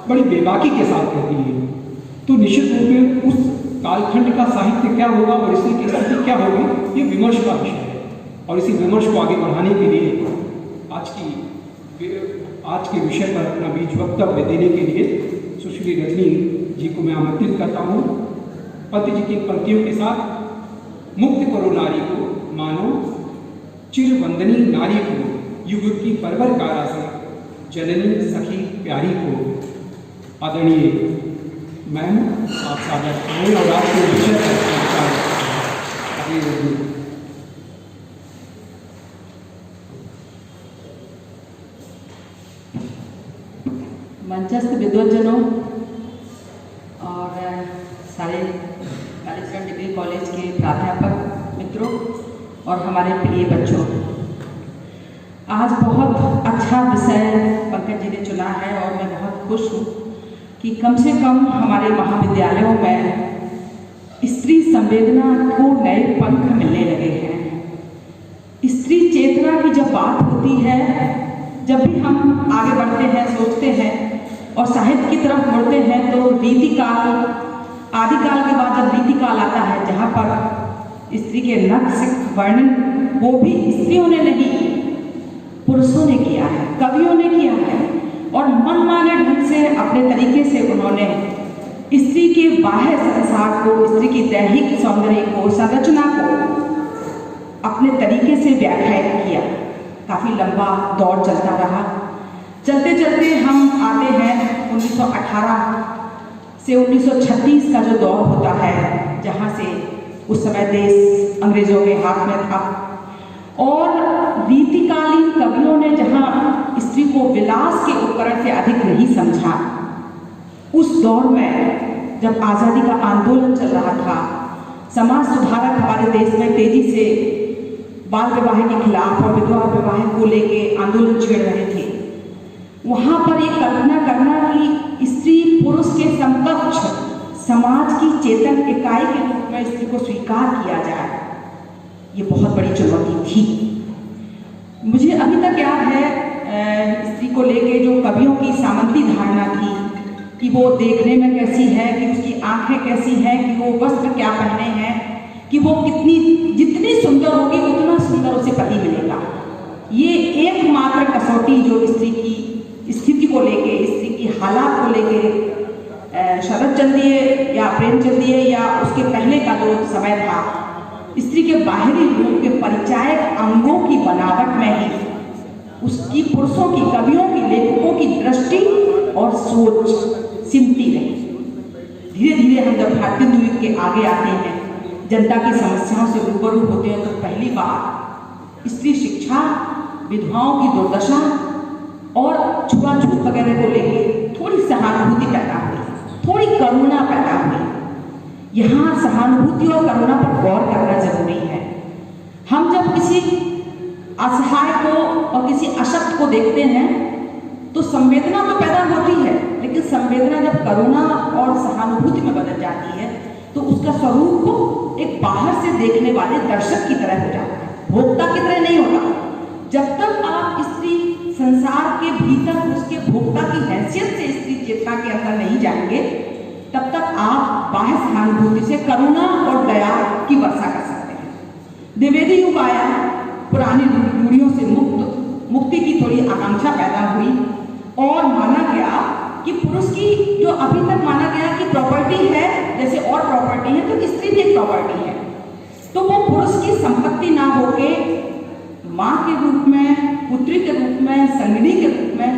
बड़ी बेबाकी के साथ कहती है तो निश्चित रूप में उस कालखंड का साहित्य क्या होगा और स्त्री की स्थिति क्या होगी, ये विमर्श का विषय है। और इसी विमर्श को आगे बढ़ाने के लिए आज के विषय पर अपना बीज वक्तव्य देने के लिए सुश्री रजनी जी को मैं आमंत्रित करता हूँ। पति जी की पंक्तियों के साथ, मुक्त करो नारी को, मानो चिरवंदनी नारी को, युग की परवर कारा से, जननी सखी प्यारी को। आदरणीय मैम, आप सादर करें और आपके विषय पर मंचस्थ विद्वज्जनों और सारे कालीचरण डिग्री कॉलेज के प्राध्यापक मित्रों और हमारे प्रिय बच्चों, आज बहुत अच्छा विषय पंकज जी ने चुना है और मैं बहुत खुश हूँ कि कम से कम हमारे महाविद्यालयों में स्त्री संवेदना को नए पंख मिलने लगे हैं। स्त्री चेतना की जब बात होती है, जब भी हम आगे बढ़ते हैं, सोचते हैं और साहित्य की तरफ बढ़ते हैं, तो रीतिकाल, आदिकाल के बाद जब रीतिकाल आता है, जहाँ पर स्त्री के नक्श वर्णन वो भी स्त्रियों ने नहीं, पुरुषों ने किया है, कवियों ने किया है, और मनमाने ढंग से अपने तरीके से उन्होंने स्त्री के बाह्य संसार को, स्त्री की दैहिक सौंदर्य को, संरचना को अपने तरीके से व्याख्यायित किया। काफ़ी लंबा दौर चलता रहा। चलते चलते हम आते हैं 1918 से 1936 का जो दौर होता है, जहाँ से उस समय देश अंग्रेजों के हाथ में था, और रीतिकालीन कवियों ने जहाँ स्त्री को विलास के उपकरण से अधिक नहीं समझा, उस दौर में जब आज़ादी का आंदोलन चल रहा था, समाज सुधारक हमारे देश में तेजी से बाल विवाह के खिलाफ और विधवा विवाह को लेके आंदोलन छेड़ रहे थे, वहाँ पर एक कल्पना करना कि स्त्री पुरुष के समकक्ष समाज की चेतन इकाई के रूप में स्त्री को स्वीकार किया जाए, ये बहुत बड़ी चुनौती थी। मुझे अभी तक याद है स्त्री को लेके जो कवियों की सामंती धारणा थी कि वो देखने में कैसी है, कि उसकी आंखें कैसी हैं, कि वो वस्त्र क्या पहने हैं, कि वो जितनी सुंदर होगी उतना सुंदर उसे पति मिलेगा। ये एकमात्र कसौटी जो स्त्री की स्थिति को लेके, स्त्री की हालात को लेके शरदचंद्रीय या प्रेमचंद्रीय या उसके पहले का जो समय था, स्त्री के बाहरी रूप के परिचायक अंगों की बनावट में ही उसकी पुरुषों की, कवियों की, लेखकों की दृष्टि और सोच सिमटी रही। धीरे धीरे हम जब भारतीय द्वीप के आगे आते हैं, जनता की समस्याओं से रूबरू होते हैं, तो पहली बार स्त्री शिक्षा, विधवाओं की दुर्दशा और छुआछूत वगैरह को लेके थोड़ी सहानुभूति पैदा हुई, थोड़ी करुणा पैदा हुई। यहाँ सहानुभूति और करुणा पर गौर करना जरूरी है। हम जब किसी असहाय को और किसी अशक्त को देखते हैं तो संवेदना तो पैदा होती है, लेकिन संवेदना जब करुणा और सहानुभूति में बदल जाती है तो उसका स्वरूप एक बाहर से देखने वाले दर्शक की तरह हो जाता है, भोक्ता की तरह नहीं होता। जब तक आप स्त्री संसार के भीतर उसके भोक्ता की हैसियत से स्त्री चेतना के अंदर नहीं जाएंगे, तब तक आप बाह्य सहानुभूति से करुणा और दया की वर्षा कर सकते हैं। द्विवेदी युग आया, पुरानी रूढ़ियों से मुक्ति की थोड़ी आकांक्षा पैदा हुई और माना गया कि पुरुष की जो अभी तक माना गया कि प्रॉपर्टी है, जैसे और प्रॉपर्टी है तो स्त्री भी एक प्रॉपर्टी है, तो वो पुरुष की संपत्ति ना होके माँ के रूप में, पुत्री के रूप में, संगिनी के रूप में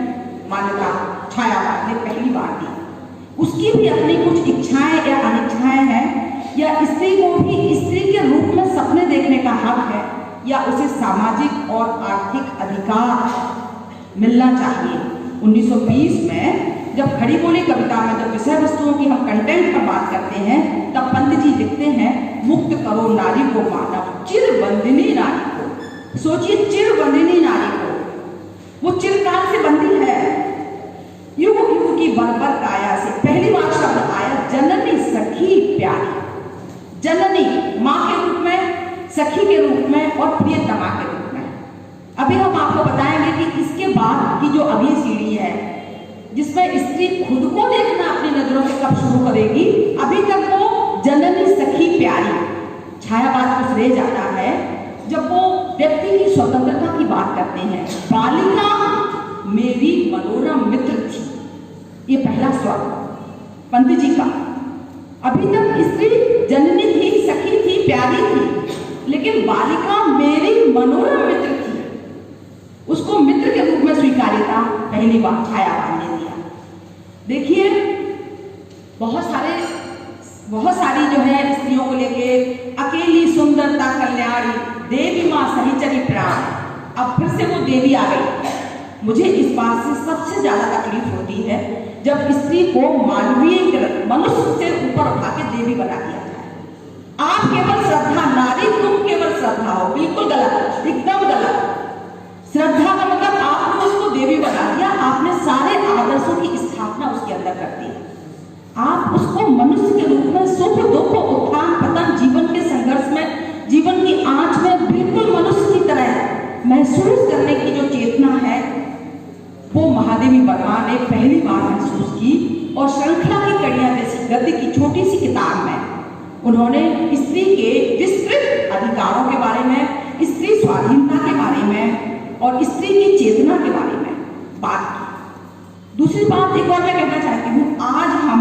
मान्यता छायावाद ने पहली बार दी। उसकी भी अपनी कुछ इच्छाएं या अनिच्छाएं हैं, या स्त्री को भी स्त्री के रूप में सपने देखने का हक है, या उसे सामाजिक और आर्थिक अधिकार मिलना चाहिए। 1920 में जब खड़ी बोली कविता में जब विषय वस्तुओं की हम कंटेंट पर बात करते हैं, तब पंत जी लिखते हैं, मुक्त करो नारी को मानव, चिरबंदिनी नारी को। सोचिए, चिरबंदिनी नारी को, वो चिरकाल से बंदी है, युग युग की बर्बर काया से। पहली बार शब्द आया जननी सखी प्यारी, जननी माँ के रूप में, सखी के रूप में और प्रियतमा के रूप में। अभी हम आपको बताएंगे कि इसके बाद की जो अभी सीढ़ी है, जिसमें स्त्री खुद को देखना अपनी नजरों से कब शुरू करेगी, अभी तक वो जननी सखी प्यारी छायावाद को श्रेय जाता है। जब वो व्यक्ति की स्वतंत्रता की बात करते हैं, बालिका मेरी मनोरम मित्र थी, ये पहला स्वर पंत जी का। अभी तक स्त्री जननी थी, सखी थी, प्यारी थी, लेकिन बालिका मेरी मनोरम मित्र थी, उसको मित्र के रूप में स्वीकार्यता पहली बार छायावाद ने दिया। देखिए, बहुत सारी जो है स्त्रियों को लेके, अकेली सुंदरता कल्याणी देवी माँ सहिचरी प्राण, अब फिर से वो देवी आ गई। मुझे इस बात से सबसे ज्यादा तकलीफ होती है जब स्त्री को मानवीय मनुष्य से ऊपर उठा के देवी बना दिया जाए। आप केवल श्रद्धा, नारी तुम केवल श्रद्धा हो, बिल्कुल गलत, एकदम गलत। श्रद्धा का मतलब आपने उसको देवी बना दिया, आपने सारे आदर्शों की स्थापना उसके अंदर कर दी। आप उसको मनुष्य के रूप में सुख दुख उत्थान पतन जीवन के संघर्ष में, जीवन की आंच में बिल्कुल मनुष्य की तरह महसूस करने की जो चेतना है वो महादेवी वर्मा ने पहली बार महसूस की और श्रृंखला की कड़ियां जैसी गद्य की छोटी सी किताब में उन्होंने स्त्री के विस्तृत अधिकारों के बारे में, स्त्री स्वाधीनता के बारे में और स्त्री की चेतना के बारे में बात की। दूसरी बात एक और मैं कहना चाहती हूँ, आज हम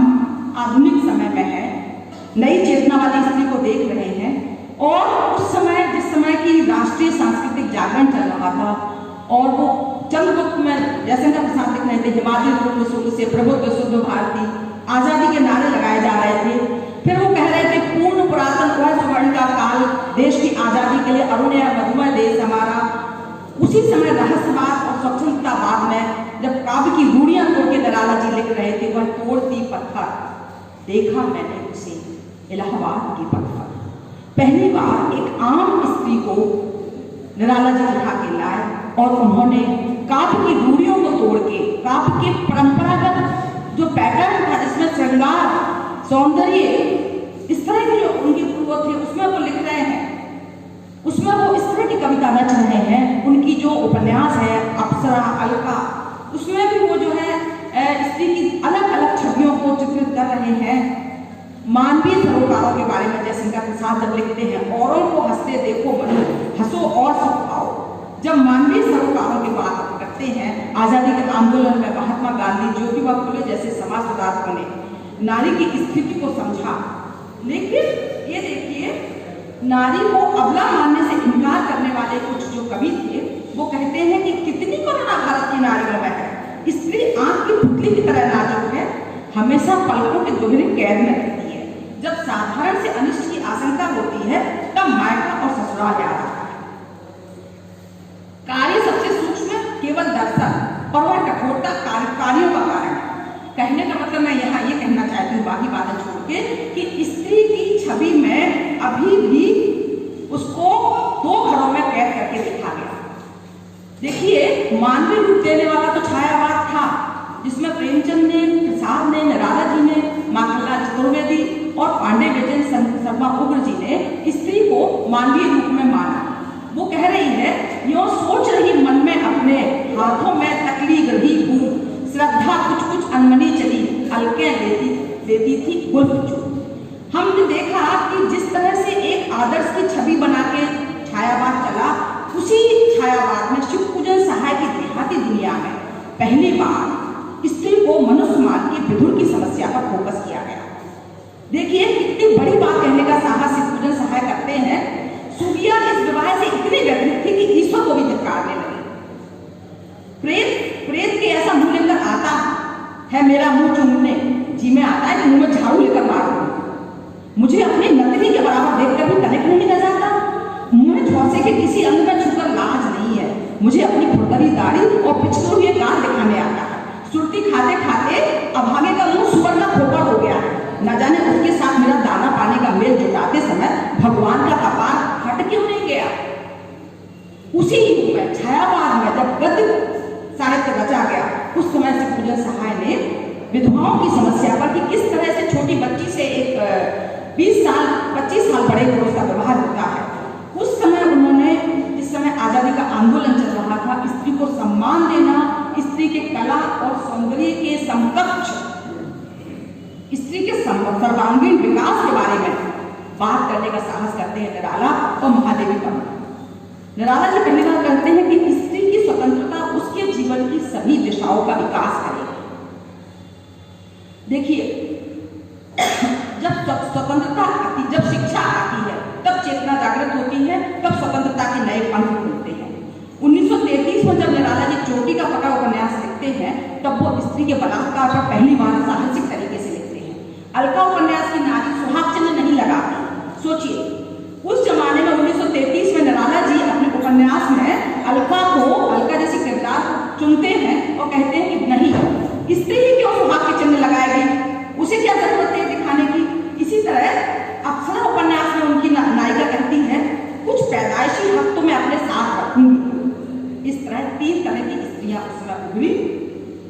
आधुनिक समय में हैं, नई चेतना वाली स्त्री को देख रहे हैं और उस समय जिस समय की राष्ट्रीय सांस्कृतिक जागरण चल रहा था और वो चंद्रगुप्त में जयशंकर प्रसाद लिख रहे थे, हिमालय पूर्व सुख से प्रबुद्ध शुद्ध भारती, आजादी के नारे लगाए जा रहे थे। फिर वो कह रहे थे पूर्ण पुरातन वह सुवर्ण का काल, देश की आजादी के लिए अरुणय मधुमय देश हमारा। उसी समय रहस्यवाद और स्वतंत्रतावाद में जब काव्य की रूढ़ियां तोड़ के निराला जी लिख रहे थे, वह तोड़ती पत्थर देखा मैंने उसे इलाहाबाद की पत्थर। पहली बार एक आम स्त्री को निराला जी उठा के लाए और उन्होंने काव्य की रूढ़ियों को तोड़ के काव्य के परंपरागत जो पैटर्न था जिसमें श्रृंगार, सौंदर्य, इस तरह के जो उनके पूर्व थे उसमें वो लिख रहे हैं, उसमें वो इस तरह की कविता रच रहे हैं। उनकी जो उपन्यास है अप्सरा, अलका, उसमें भी वो जो है स्त्री की अलग अलग छवियों को चित्रित कर रहे हैं। मानवीय सरोकारों के बारे में जयशंकर प्रसाद जब लिखते हैं, औरों को हंसते देखो मनु, हंसो और सुख पाओ। जब मानवीय सरोकारों की बात करते हैं, आजादी के आंदोलन में महात्मा गांधी, ज्योतिबा फुले जैसे समाज सुधारकों ने नारी की स्थिति को समझा। लेकिन ये देखिए, नारी को अबला मानने से इनकार करने वाले कुछ जो कवि थे वो कहते हैं कि कितनी करुणा भारत की नारियों में है, स्त्री आंख की पुतली की तरह नाजुक है, हमेशा पलकों के दोहरे कैद में रहती है। जब साधारण से अनिष्ट की आशंका होती है तब मायका और ससुराल याद आता है। कार्य सबसे सूक्ष्म केवल दर्शन और वह कठोरता कार्यों का कारण है। कहने का मतलब मैं यहाँ ये कहना चाहती हूँ, बाकी बातें छोड़ के, कि स्त्री की छवि में अभी भी उसको दो घरों में कैद करके देखा गया। देखिए, मानवीय रूप देने वाला तो छायावाद था जिसमें प्रेमचंद ने, प्रसाद ने, निराला जी ने, माखनलाल चतुर्वेदी और पांडे विजय शर्मा उग्र जी ने स्त्री को मानवीय रूप में माना। वो कह रही है, यो सोच रही मन में अपने, हाथों में तकली गढ़ी बूंद, श्रद्धा कुछ कुछ अनमनी चली, हल्के देती थी गुल्फ। हमने देखा कि जिस तरह से एक आदर्श की छवि बना के छायावाद चला, उसी छायावाद में शिव पूजन सहाय की देहाती दुनिया में पहली बार स्त्री को मनुष्य मान की विधुर की समस्या पर फोकस किया गया। देखिए, कितनी बड़ी बात कहने का साहस शिव पूजन सहाय करते हैं। सूफिया इस विवाह से इतनी व्यथित थी कि ईश्वर को भी धिक्कारने लगे। प्रेत के ऐसा मुंह लेकर आता है मेरा मुंह चूमने, जी में आता है कि मुंह में झाड़ू लेकर मारूं। मुझे अपनी नतनी के बराबर देखकर भी कनेक्ट नहीं कर जाता। मुंह झौसे के किसी अंग में छूकर लाज नहीं है। मुझे अपनी खुरदरी दाढ़ी और पिछले हुए गाल दिखाने आता है। सुरती खाते खाते अभागे का मुंह सुअर का खोपड़ हो गया है। न जाने उसके साथ मेरा दाना पानी का मेल जुटाते समय भगवान का कपार हट क्यों नहीं गया। उसी युग में छायावाद में जब गद्य साहित्य रचा गया, उस समय से पूजन सहाय ने विधवाओं की समस्या पर कि किस तरह से छोटी बच्ची से एक 20 साल 25 साल बड़े पुरुष का व्यवहार होता है, उस समय उन्होंने, जिस समय आजादी का आंदोलन चल रहा था, स्त्री को सम्मान देना, स्त्री के कला और सौंदर्य के समकक्ष, स्त्री के सर्वांगीण विकास के बारे में बात करने का साहस करते हैं निराला और महादेवी वर्मा। निराला जी पहली बार कहते हैं कि स्त्री की स्वतंत्रता उसके जीवन की सभी दिशाओं का विकास करेगी। देखिए, जब स्वतंत्रता आती, जब शिक्षा आती है, तब चेतना जागृत होती है, तब स्वतंत्रता के नए पंथ खुलते हैं। 1933 में जब निराला जी चोटी का फटा उपन्यास लिखते हैं, तब वो स्त्री के बलात्कार पर पहली बार साहसिक तरीके से लिखते हैं। अलका उपन्यास की नारी सुहाग चिन्ह नहीं लगाती। सोचिए, उस जमाने में 1933 में निराला जी अपने उपन्यास में अलका जैसी किरदार चुनते हैं और कहते हैं कि नहीं, स्त्री ही क्यों सुहाग के चिन्ह लगाएगी, उसे क्या जरूरत है दिखाने की। इसी तरह अप्सरा उपन्यास में उनकी नायिका कहती है, कुछ पैदाइशी हक तो मैं अपने साथ रखूंगी। इस तरह 3 तरह की स्त्रियां उसमें उभरी।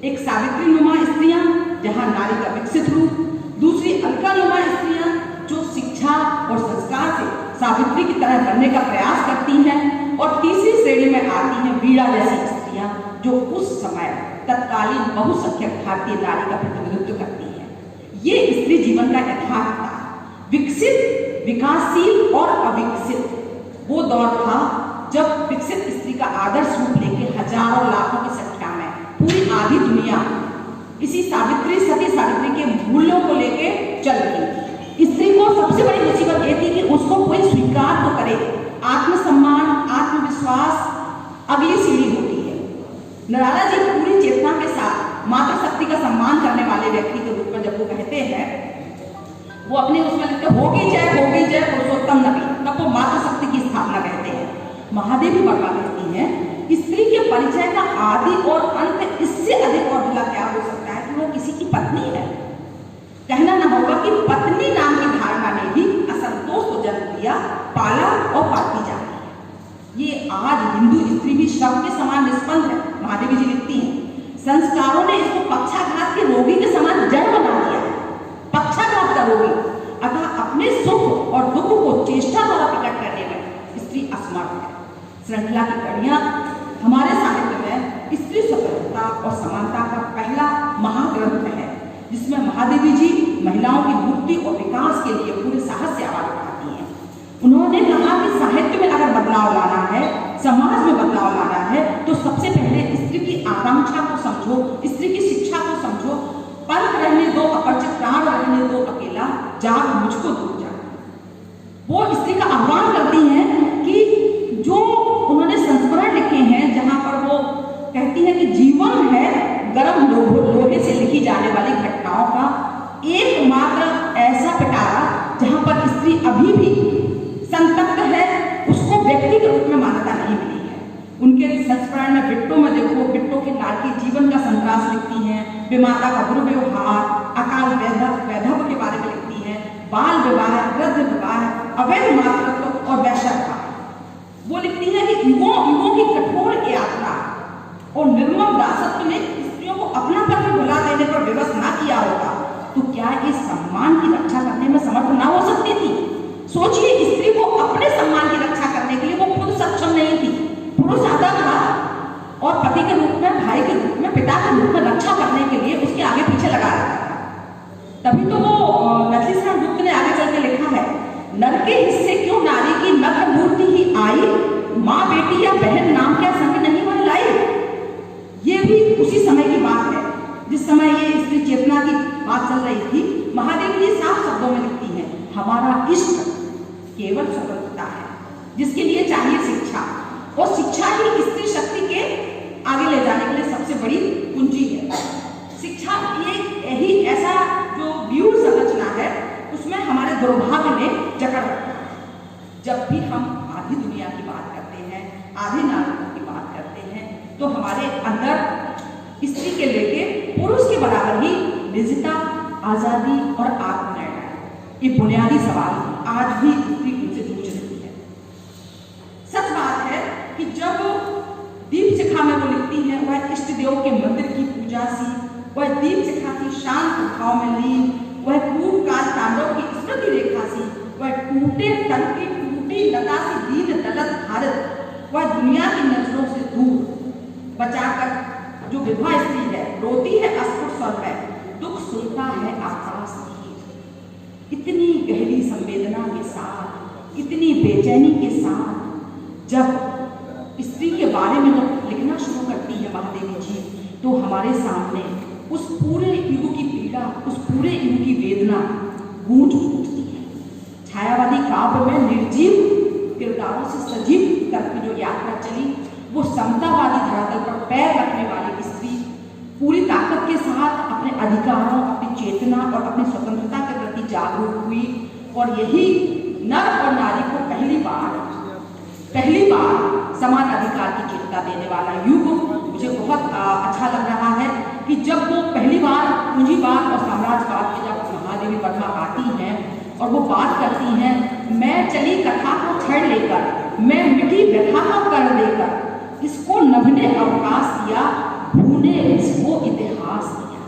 एक सावित्री नुमा स्त्रियां, जहां नारी का विकसित रूप, दूसरी अलका नुमा स्त्रियां जो शिक्षा और संस्कार से सावित्री की तरह बनने का प्रयास करती हैं, और तीसरी श्रेणी में आती हैं वीणा जैसी स्त्रियां, जो उस समय तत्कालीन बहुसंख्यक भारतीय नारी का प्रतिनिधित्व करती हैं। ये स्त्री जीवन का यथार्थ था, विकसित, विकासशील और अविकसित। वो दौर था जब विकसित स्त्री का आदर्श रूप लेके हजारों लाखों की संख्या में पूरी आधी दुनिया इसी सावित्री, सती सावित्री के मूल्यों को लेके चल रही। स्त्री को सबसे बड़ी मुसीबत ये थी कि उसको कोई स्वीकार तो करे। आत्मसम्मान, आत्मविश्वास अगली सीढ़ी होती है। नराला जी पूरी चेतना के साथ मातृशक्ति का सम्मान करने वाले व्यक्ति के रूप में जब वो कहते हैं, वो अपने उसमें लिखते होगी जय पुरुषोत्तम नबी, तब वो मातृशक्ति की स्थापना कहते हैं। महादेवी वर्मा कहती हैं, स्त्री के परिचय का आदि और अंत इससे अधिक और भला क्या हो सकता है कि वो किसी की पत्नी है। कहना न होगा कि पत्नी नाम की धारणा ने भी असंतोष को जन्म दिया, पाला और पालती जा रही है। ये आज हिंदू स्त्री भी शव के समान निष्पन्द है। महादेवी जी लिखती हैं, संस्कारों ने इसको पक्षाघात के रोगी के समान जड़ बना दिया है। पक्षाघात का रोगी, अतः अपने सुख और दुख को चेष्टा द्वारा प्रकट करने में स्त्री असमर्थ है। श्रृंखला की कड़ियां हमारे साहित्य में स्त्री स्वतंत्रता और समानता का पहला महाग्रंथ है, जिसमें महादेवी जी महिलाओं की मुक्ति और विकास के लिए पूरे साहस से आवाज उठाती हैं। उन्होंने कहा कि साहित्य में अगर बदलाव लाना है, समाज में बदलाव लाना है, तो सबसे पहले स्त्री की आकांक्षा को समझो, स्त्री की शिक्षा को समझो। पंथ रहने दो, अपरिचित प्राण रहने दो, अकेला जाग मुझको दूर जा। वो स्त्री का आह्वान करती हैं कि जो उन्होंने संस्मरण लिखे हैं, जहां पर वो कहती है कि जीवन है गर्म लोहे से लिखी जाने वाली घटनाओं का एकमात्र ऐसा पिटारा जहां पर स्त्री अभी भी संतप्त है, उसको व्यक्ति के रूप में मान्यता नहीं मिली है। उनके संस्मरण में बिट्टो में देखो, बिट्टो के लाड़की जीवन का संतरास लिखती हैं, विमाता का दुर्व्यवहार, अकाल वैधव के बारे में लिखती हैं, बाल विवाह, वृद्ध विवाह, अवैध मातृत्व और वैश्यता। वो लिखती है कि युगों की कठोर यात्रा और निर्मम दासत्व ने स्त्रियों को अपना पति भुला देने पर विवश ना किया होगा, तो क्या इस सम्मान की रक्षा करने में समर्थ ना हो सकती थी? सोचिए, स्त्री को अपने सम्मान की रक्षा करने के लिए वो खुद सक्षम नहीं थी। पुरुष आता था और पति के रूप में, भाई के रूप में, पिता के रूप में रक्षा करने के लिए उसके आगे पीछे लगा रहता था। तभी तो वो नथलीशरण गुप्त ने आगे चल के लिखा है, नर के हिस्से क्यों नारी की नग्न मूर्ति ही आई, माँ बेटी या बहन नाम क्या संग नहीं वह लाई। ये भी उसी समय की बात है जिस समय ये स्त्री चेतना की बात चल रही थी। महादेवी जी साफ शब्दों में लिखती हैं, हमारा इष्ट केवल स्वतंत्रता है, जिसके लिए चाहिए शिक्षा, और शिक्षा ही स्त्री शक्ति के आगे ले जाने के लिए सबसे बड़ी कुंजी है। शिक्षा यही ऐसा जो व्यूह संरचना है, उसमें हमारे दुर्भाग्य ने जकड़ रखा है। जब भी हम आधी दुनिया की बात करते हैं, आधे नागरिकों की बात करते हैं, तो हमारे अंदर स्त्री के लेके पुरुष के बराबर ही निजता, आजादी और आत्मनिर्णय, ये बुनियादी सवाल आज भी स्त्री उनसे जूझ रही है। सच बात है कि जब दीप शिखा में वो लिखती है, वह इष्ट देव के मंदिर की पूजा सी, वह दीप शिखा की शांत भाव में लीन, वह पूर्व काल तांडव की स्मृति रेखा सी, वह टूटे तन की टूटी लता सी दीन दलत भारत, वह दुनिया की नजरों से दूर बचाकर जो विधवा स्त्री है, रोती है अस्फुट स्वर में, दुख सुनता है आकाश धीर। इतनी गहरी संवेदना के साथ, इतनी बेचैनी के साथ जब स्त्री के बारे में जब लिखना शुरू करती है महादेवी जी, तो हमारे सामने उस पूरे युग की पीड़ा, उस पूरे युग की वेदना गूंज उठती है। छायावादी काव्य में निर्जीव किरदारों से सजीव करके जो यात्रा चली, वो समतावादी धरातल पर पैर रखने वाली स्त्री पूरी ताकत के साथ अपने अधिकारों, अपनी चेतना और अपनी स्वतंत्रता के प्रति जागरूक हुई। और यही नर और नारी को पहली बार समान अधिकार की चेतना देने वाला युग मुझे बहुत अच्छा लग रहा है कि जब वो पहली बार पूंजीवाद और साम्राज्यवाद के जब महादेवी वर्मा आती हैं और वो बात करती हैं, मैं चली कथा को छड़ लेकर, मैं मिठी व्यथा का कर देकर, इसको नभने अवकाश दिया, भूने इसको इतिहास दिया।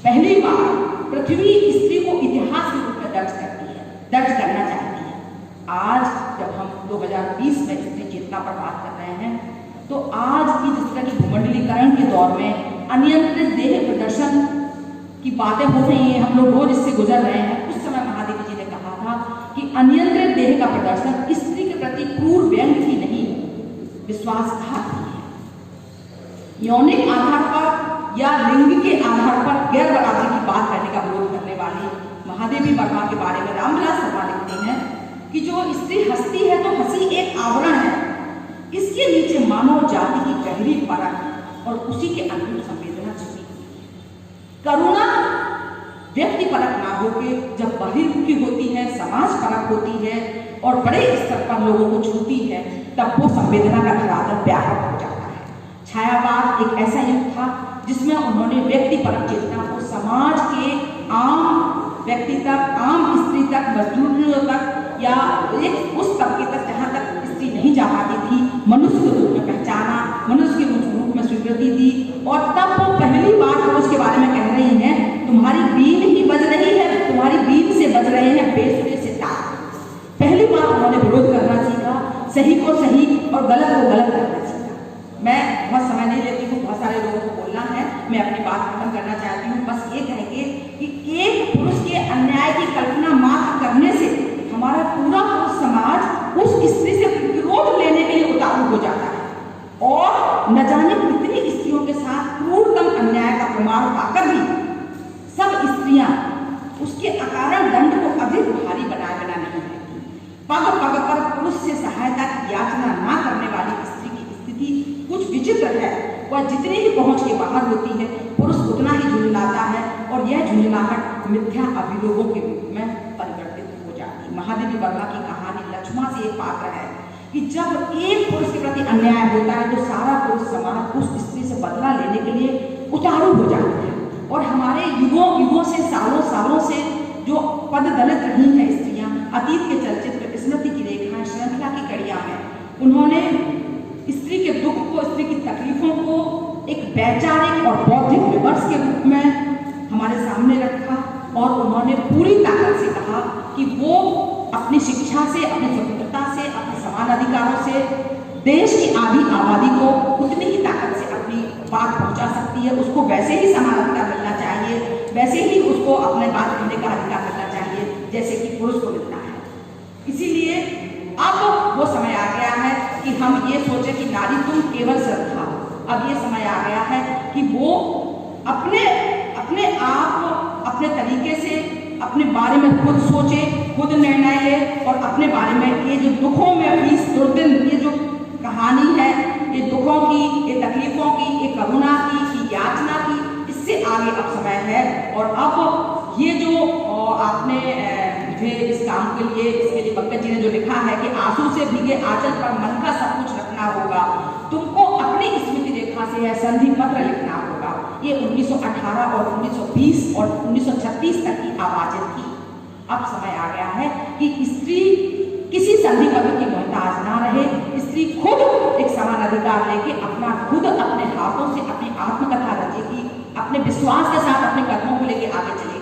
पहली बार पृथ्वी स्त्री को इतिहास के रूप में दर्ज करती है, दर्ज करना चाहती है। आज जब हम 2020 में स्त्री चेतना चेतना पर बात कर रहे हैं, तो आज की जिस तरह की भूमंडलीकरण के दौर में अनियंत्रित देह प्रदर्शन की बातें हो रही हैं, हम लोग रोज इससे गुजर रहे हैं। उस समय महादेवी जी ने कहा था कि अनियंत्रित देह का प्रदर्शन स्त्री के प्रति क्रूर व्यंग ही नहीं, विश्वासघात ही है। यौनिक आधार पर या लिंग के आधार पर गैर बराबरी की बात करने का विरोध करने वाली महादेवी वर्मा के बारे में रामविलास शर्मा लिखते हैं कि जो स्त्री हंसती है तो हंसी एक आवरण है, इसके नीचे मानव जाति की गहरी परख और उसी के अनुरूप संवेदना छिपी हुई है। करुणा व्यक्ति परख ना होके जब बहिर्मुखी होती है, समाज परख होती है और बड़े स्तर पर लोगों को छूती है, तब वो संवेदना का धरातल व्यापक हो जाता है। छायावाद एक ऐसा युग था जिसमें उन्होंने व्यक्ति परक चेतना को समाज के आम व्यक्ति तक, आम स्त्री तक, मजदूरियों तक या एक उस तबके तक जहाँ तक स्त्री नहीं जा पाती थी, मनुष्य के रूप में पहचाना, मनुष्य के रूप में स्वीकृति दी। और तब वो पहली बार उसके बारे में कह रही हैं, तुम्हारी बीन ही बज रही है, तुम्हारी बीन से बज रहे हैं बेसुरे से तार। पहली बार उन्होंने विरोध करना सीखा, सही को सही और गलत को गलत करना सीखा। मैं बहुत समय नहीं लेती हूँ, बहुत सारे लोगों को बोलना है, मैं अपनी बात खत्म करना चाहती हूँ। बस ये कहेंगे कि एक पुरुष के अन्याय की कल्पना मात्र करने से हमारा पूरा समाज उस स्त्री से प्रतिरोध लेने के लिए उतारू हो जाता है और न जाने कितनी स्त्रियों के साथ क्रूरतम अन्याय का प्रमाण पाकर भी सब स्त्रियां उसके अकारण दंड को अधिक भारी बनाए बिना नहीं रहती। पग पग पर पुरुष से सहायता की याचना न करने वाली स्त्री की स्थिति कुछ विचित्र है। वह जितनी ही पहुंच के बाहर होती है, पुरुष उतना ही झुंझलाता है और यह झुंझलाहट मिथ्या अभियोगों के रूप में परिवर्तित हो जाती है। महादेवी वर्मा की कहानी लक्ष्मा से एक पात्र है कि जब एक पुरुष के प्रति अन्याय होता है तो सारा पुरुष समाज उस स्त्री से बदला लेने के लिए उतारू हो जाता है। और हमारे युगों युगों से, सालों सालों से जो पद दलित रही हैं स्त्रियां, अतीत के चलचित्र, स्मृति की रेखाएं, श्रृंखला की कड़ियां में उन्होंने स्त्री के दुख को, स्त्री की तकलीफों को एक वैचारिक और बौद्धिक विमर्श के रूप में हमारे सामने रखा और उन्होंने पूरी ताकत से कहा कि वो अपनी शिक्षा से, अपनी स्वतंत्रता से, अपने समान अधिकारों से देश की आधी आबादी को उतनी ही ताकत से अपनी बात पहुंचा सकती है। उसको वैसे ही समान अधिकार मिलना चाहिए, वैसे ही उसको अपने बात कहने का अधिकार मिलना चाहिए जैसे कि पुरुष को मिलता है। इसीलिए अब वो समय आ गया है कि हम ये सोचें कि नारी तुम केवल श्रद्धा। अब ये समय आ गया है कि वो अपने आप अपने तरीके से अपने बारे में खुद सोचे, खुद निर्णय ले और अपने बारे में ये जो दुखों में इस दुर्दिन ये जो कहानी है, ये दुखों की, ये तकलीफों की, ये करुणा की याचना की, इससे आगे अब समय है। और अब ये जो आपने मुझे इस काम के लिए, इसके लिए पंकज जी ने जो लिखा है कि आंसू से भीगे आंचल पर मन का सब कुछ रखना होगा, तुमको अपनी स्मृति रेखा से यह संधि पत्र लिखना होगा। ये 1918 और 1920 और 1936 तक की आवाजें थी। अब समय आ गया है कि स्त्री किसी संधि पत्र की मोहताज ना रहे, स्त्री खुद एक समान अधिकार लेके अपना खुद अपने हाथों से अपनी आत्मकथा रचेगी, अपने विश्वास के साथ अपने कदमों को लेके आगे चलेगी।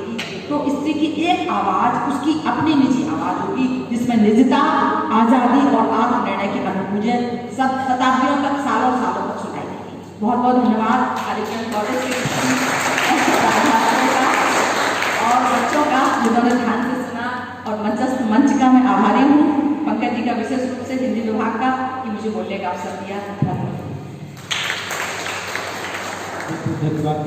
तो स्त्री की एक आवाज उसकी अपनी निजी आवाज होगी जिसमें निजता, आजादी और आत्मनिर्णय की अनुभूजन सब शताब्दियों तक, सालों सालों तक सुनाई देगी। बहुत बहुत धन्यवाद कार्यक्रम कॉलेज और बच्चों का जिन्होंने ध्यान से सुना और मंचस्थ मंच का मैं आभारी हूँ। पंकज जी का विशेष रूप से हिंदी विभाग का कि मुझे बोलने का अवसर दिया। धन्यवाद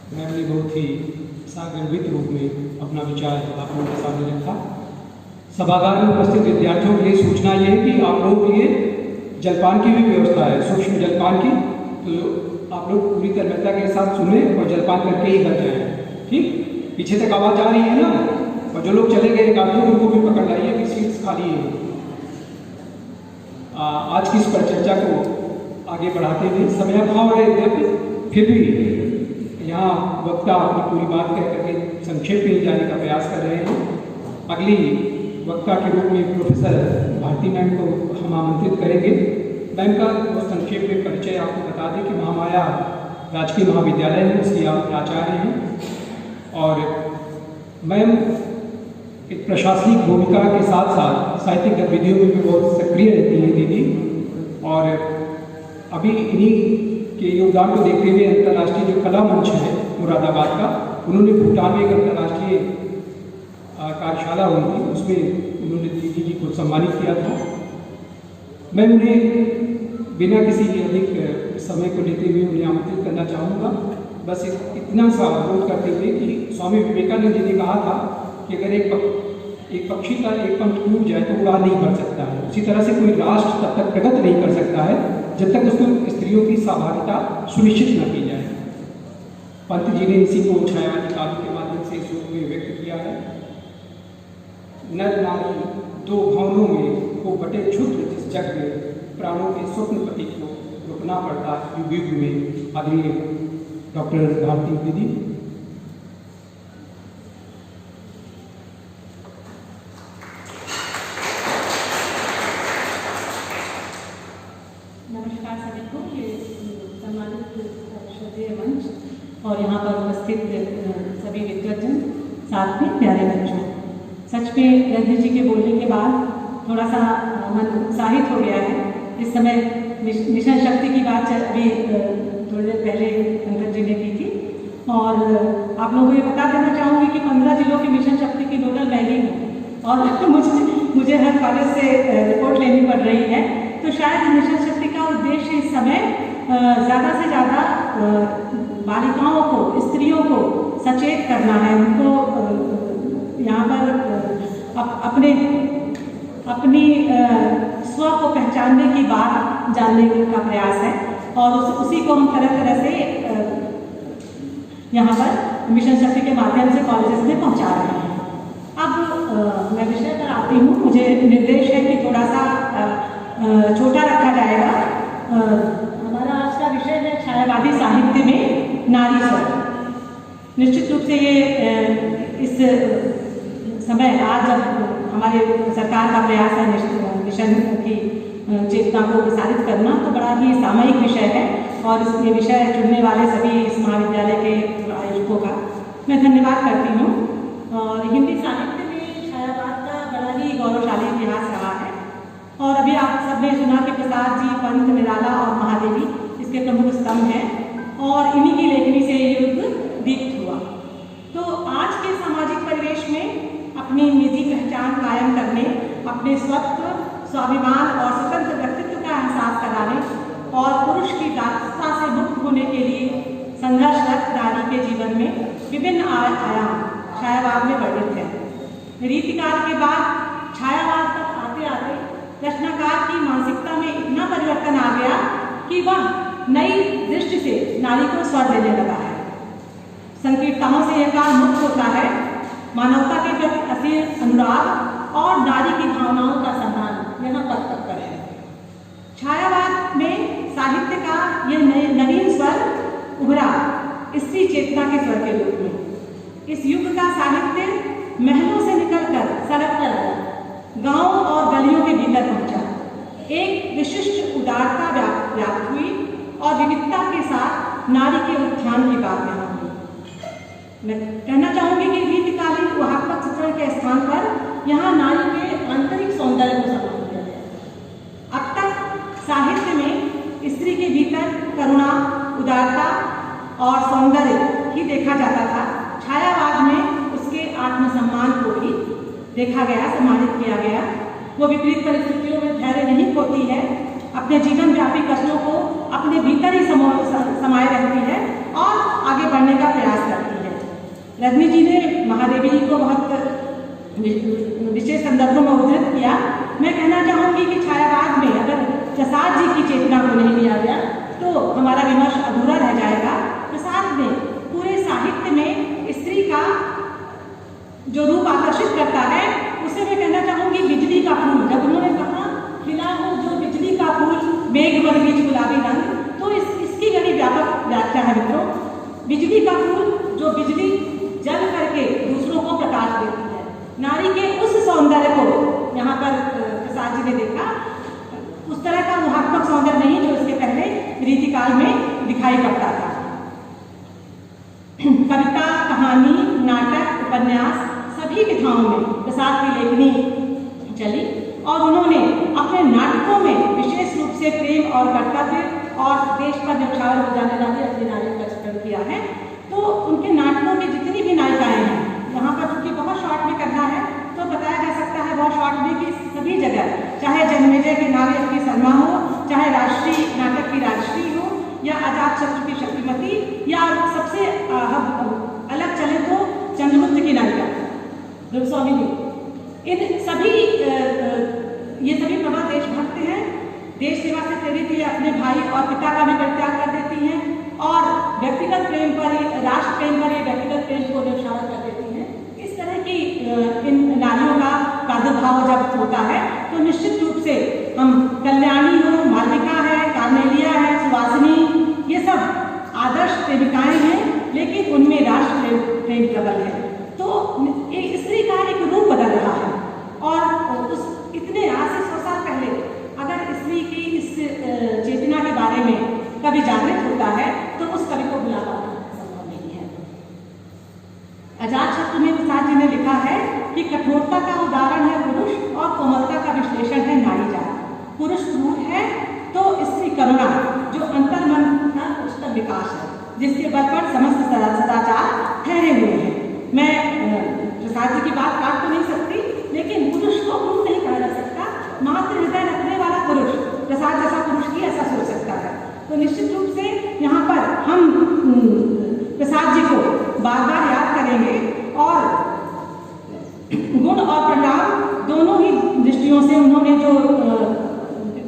मैम ने बहुत ही सागर्भित रूप में अपना विचार आप लोगों के सामने रखा। सभागार में उपस्थित विद्यार्थियों के लिए सूचना ये है कि आप लोगों के लिए जलपान की भी व्यवस्था है, सूक्ष्म जलपान की, तो आप लोग पूरी तन्मयता के साथ सुने और जलपान करके ही घर जाएं। ठीक, पीछे तक आवाज़ आ रही है ना, और जो लोग चले गए काफी उनको भी पकड़ लाइए कि सीट्स खाली है। आज की इस परिचर्चा को आगे बढ़ाते हुए समय अभाव है, फिर भी यहाँ वक्ता अपनी पूरी बात कह करके संक्षेप में जाने का प्रयास कर रहे हैं। अगली वक्ता के रूप में प्रोफेसर भारती मैम को हम आमंत्रित करेंगे। मैम का संक्षेप में परिचय आपको बता दें कि महामाया राजकीय महाविद्यालय में उसकी आप प्राचार्य हैं और मैम एक प्रशासनिक भूमिका के साथ साथ साहित्यिक गतिविधियों में भी बहुत सक्रिय रहती हैं दीदी। और अभी इन्हीं के योगदान को देखते हुए अंतर्राष्ट्रीय जो कला मंच है मुरादाबाद का, उन्होंने भूटान में एक अंतर्राष्ट्रीय कार्यशाला हुई थी, उसमें उन्होंने दीदी जी को सम्मानित किया था। मैं उन्हें बिना किसी अधिक समय को लेते हुए उन्हें आमंत्रित करना चाहूँगा। बस इतना सा अनुरोध करते हुए कि स्वामी विवेकानंद जी ने कहा था कि अगर एक पक्षी का एक पंख टूट जाए तो उड़ान नहीं भर सकता है, उसी तरह से कोई राष्ट्र तब तक प्रगत नहीं कर सकता है जब तक उसमें स्त्रियों की सहभागिता सुनिश्चित न की जाए। पंत जी ने इसी को छायावादी काव्य के माध्यम से इस रूप में व्यक्त किया है। नर नारी दो भवनों में को बटे क्षुद्र जिस जग में, प्राणों के स्वप्न पति को रुकना पड़ता युग युग में। आदरणीय डॉक्टर भारती दीदी। नमस्कार सभी को। ये सम्मानित श्रद्धेय मंच और यहाँ पर उपस्थित सभी विद्वज्जन, साथ में प्यारे बच्चों, सच में रजनी जी के बोलने के बाद थोड़ा सा मन उत्साहित हो गया है। इस समय मिशन शक्ति की बात अभी थोड़ी देर पहले पंकज जी ने की थी, और आप लोगों को ये बता देना चाहूँगी कि 15 जिलों की मिशन शक्ति की नोडल मैं ही हूँ, और मुझे हर कॉलेज से रिपोर्ट लेनी पड़ रही है। तो शायद मिशन शक्ति का उद्देश्य इस समय ज़्यादा से ज़्यादा बालिकाओं को, स्त्रियों को सचेत करना है, उनको यहाँ पर अपनी स्व को पहचानने की बात जानने का प्रयास है, और उसी को हम तरह तरह से यहाँ पर मिशन शक्ति के माध्यम से कॉलेजेस में पहुँचा रहे हैं। अब मैं विषय पर आती हूँ। मुझे निर्देश है कि थोड़ा सा छोटा रखा जाएगा। हमारा आज का विषय है छायावादी साहित्य में नारी स्वर। निश्चित रूप से ये इस समय आज जब हमारे सरकार का प्रयास है मिशन की चेतना को विस्तारित करना, तो बड़ा ही सामयिक विषय है, और ये विषय चुनने वाले सभी इस महाविद्यालय के आयोजकों का मैं धन्यवाद करती हूँ। और हिंदी साहित्य में छायावाद का बड़ा ही गौरवशाली इतिहास रहा है, और अभी आप सबने सुना कि प्रसाद जी, पंत, निराला और महादेवी इसके प्रमुख स्तंभ हैं, और इन्हीं की लेखनी से ये युग दीप्त हुआ। तो आज के सामाजिक परिवेश में अपनी निजी पहचान कायम करने, अपने स्वत्व, स्वाभिमान और स्वतंत्र व्यक्तित्व का एहसास कराने और पुरुष की दासता से मुक्त होने के लिए संघर्षरत नारी के जीवन में विभिन्न आयाम छायावाद में वर्णित है। रीतिकाल के बाद छायावाद तक आते आते रचनाकार की मानसिकता में इतना परिवर्तन आ गया कि वह नई दृष्टि से नारी को स्वर देने लगा है। संकीर्णताओं से यह काल मुक्त होता है, मानवता के प्रति असीम अनुराग और नारी की भावनाओं का सम्मान यहाँ तत्पर है। छायावाद में साहित्य का यह नवीन स्वर उभरा स्त्री चेतना के स्वर के रूप में। इस युग का साहित्य महलों से निकलकर सड़क पर आया, गांवों और गलियों के भीतर पहुंचा। एक विशिष्ट उदारता व्याप्त हुई और विविधता के साथ नारी के उत्थान की बात यहाँ हुई। मैं कहना चाहूँगी कि रीतिकालीन ऊहात्मक चित्रण के स्थान पर यहाँ नारी के आंतरिक सौंदर्य को सम्मान किया गया। अब तक साहित्य में स्त्री के भीतर करुणा, उदारता और सौंदर्य ही देखा जाता था। छायावाद में उसके आत्मसम्मान को भी देखा गया, सम्मानित किया गया। वो विपरीत परिस्थितियों में धैर्य नहीं खोती है, अपने जीवन व्यापी कष्टों को अपने भीतर ही समाये रहती है और आगे बढ़ने का प्रयास करती है। रजनी जी ने महादेवी जी को बहुत विशेष संदर्भों में उद्धृत किया। मैं कहना चाहूँगी कि छायावाद में अगर प्रसाद जी की चेतना को नहीं लिया गया तो हमारा विमर्श अधूरा रह जाएगा। प्रसाद ने पूरे साहित्य में स्त्री का जो रूप आकर्षित करता है, उसे मैं कहना चाहूँगी बिजली का फूल। जब उन्होंने कहा खिला हो जो बिजली का फूल मेघ बन बीच गुलाबी रंग, तो इसकी बड़ी व्यापक व्याख्या है मित्रों। बिजली का फूल जो बिजली जल करके दूसरों को प्रकाश देती है। नारी के उस सौंदर्य को यहाँ पर प्रसाद जी ने देखा, उस तरह का ऊहात्मक सौंदर्य नहीं जो इसके पहले रीतिकाल में दिखाई पड़ता था। कविता, कहानी, नाटक, उपन्यास सभी सभी कथाओं में प्रसाद की लेखनी चली और उन्होंने अपने नाटकों में विशेष रूप से प्रेम और कर्तव्य और देश पर न्यौछावर हो जाने वाली अपनी नारियों का चित्रण किया है। तो उनके नाटकों में जितनी भी नायिकाएं हैं, यहाँ पर चूंकि बहुत शॉर्ट में करना है तो बताया जा सकता है बहुत शॉर्ट में कि सभी जगह, चाहे जन्मेजय की नारी की सलमा हो, चाहे राष्ट्रीय नाटक की राजश्री हो, या अजात शत्रु की शक्तिमती, या सबसे अलग चले तो चंद्रगुप्त की नायिका रुक्मिणी, इन सभी ये सभी प्रभा देशभक्त हैं, देश सेवा से प्रेरित ये अपने भाई और पिता का भी परित्याग कर देती हैं और व्यक्तिगत प्रेम पर, राष्ट्र प्रेम पर, व्यक्तिगत प्रेम को न्यौछावर कर देती हैं। इस तरह की इन नारियों का प्रादुर्भाव जब होता है तो निश्चित रूप से हम कल्याणी हो, मालविका है, कार्नेलिया है, सुवासिनी, ये सब आदर्श प्रेमिकाएं हैं, लेकिन उनमें राष्ट्र प्रेम प्रबल है। तो स्त्री का एक रूप बदल रहा है और उस इतने आज से 100 साल पहले अगर स्त्री की इस चेतना के बारे में कभी जागृत होता है तो उस कवि को भुला पाना संभव नहीं है। अजातशत्रु में प्रसाद जी ने लिखा है कि कठोरता का उदाहरण है पुरुष और कोमलता का विश्लेषण है नारी जात। पुरुष क्रूर है तो स्त्री करुणा, जो अंतर्मन का उच्चतम विकास है, जिसके बल पर समस्त सदाचार ठहरे हुए हैं। मैं प्रसाद जी की बात काट तो नहीं सकती, लेकिन पुरुष को क्रूर नहीं कहा जा सकता, मात्र हृदय रखने वाला पुरुष प्रसाद जैसा पुरुष ही ऐसा सोच सकता है। तो निश्चित रूप से यहाँ पर हम प्रसाद जी को बार बार याद करेंगे और गुण और परिणाम दोनों ही दृष्टियों से उन्होंने जो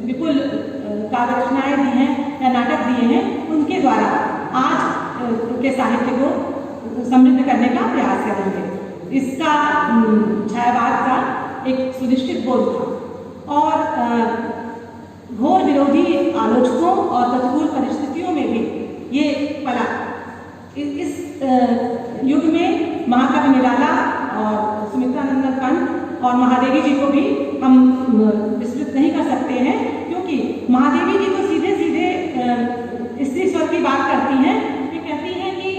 विपुल काव्य रचनाएं दी हैं या नाटक दिए हैं, उनके द्वारा आज के साहित्य को समृद्ध करने का प्रयास करेंगे। इसका छायावाद का एक सुनिश्चित बोध था और घोर विरोधी आलोचकों और प्रतिकूल परिस्थितियों में भी ये पला। इस युग में महाकवि निराला और सुमित्रा नंदन पंत और महादेवी जी को भी हम विस्मृत नहीं कर सकते हैं, क्योंकि महादेवी जी तो सीधे सीधे स्त्री स्वर की बात करती हैं। वे कहती हैं कि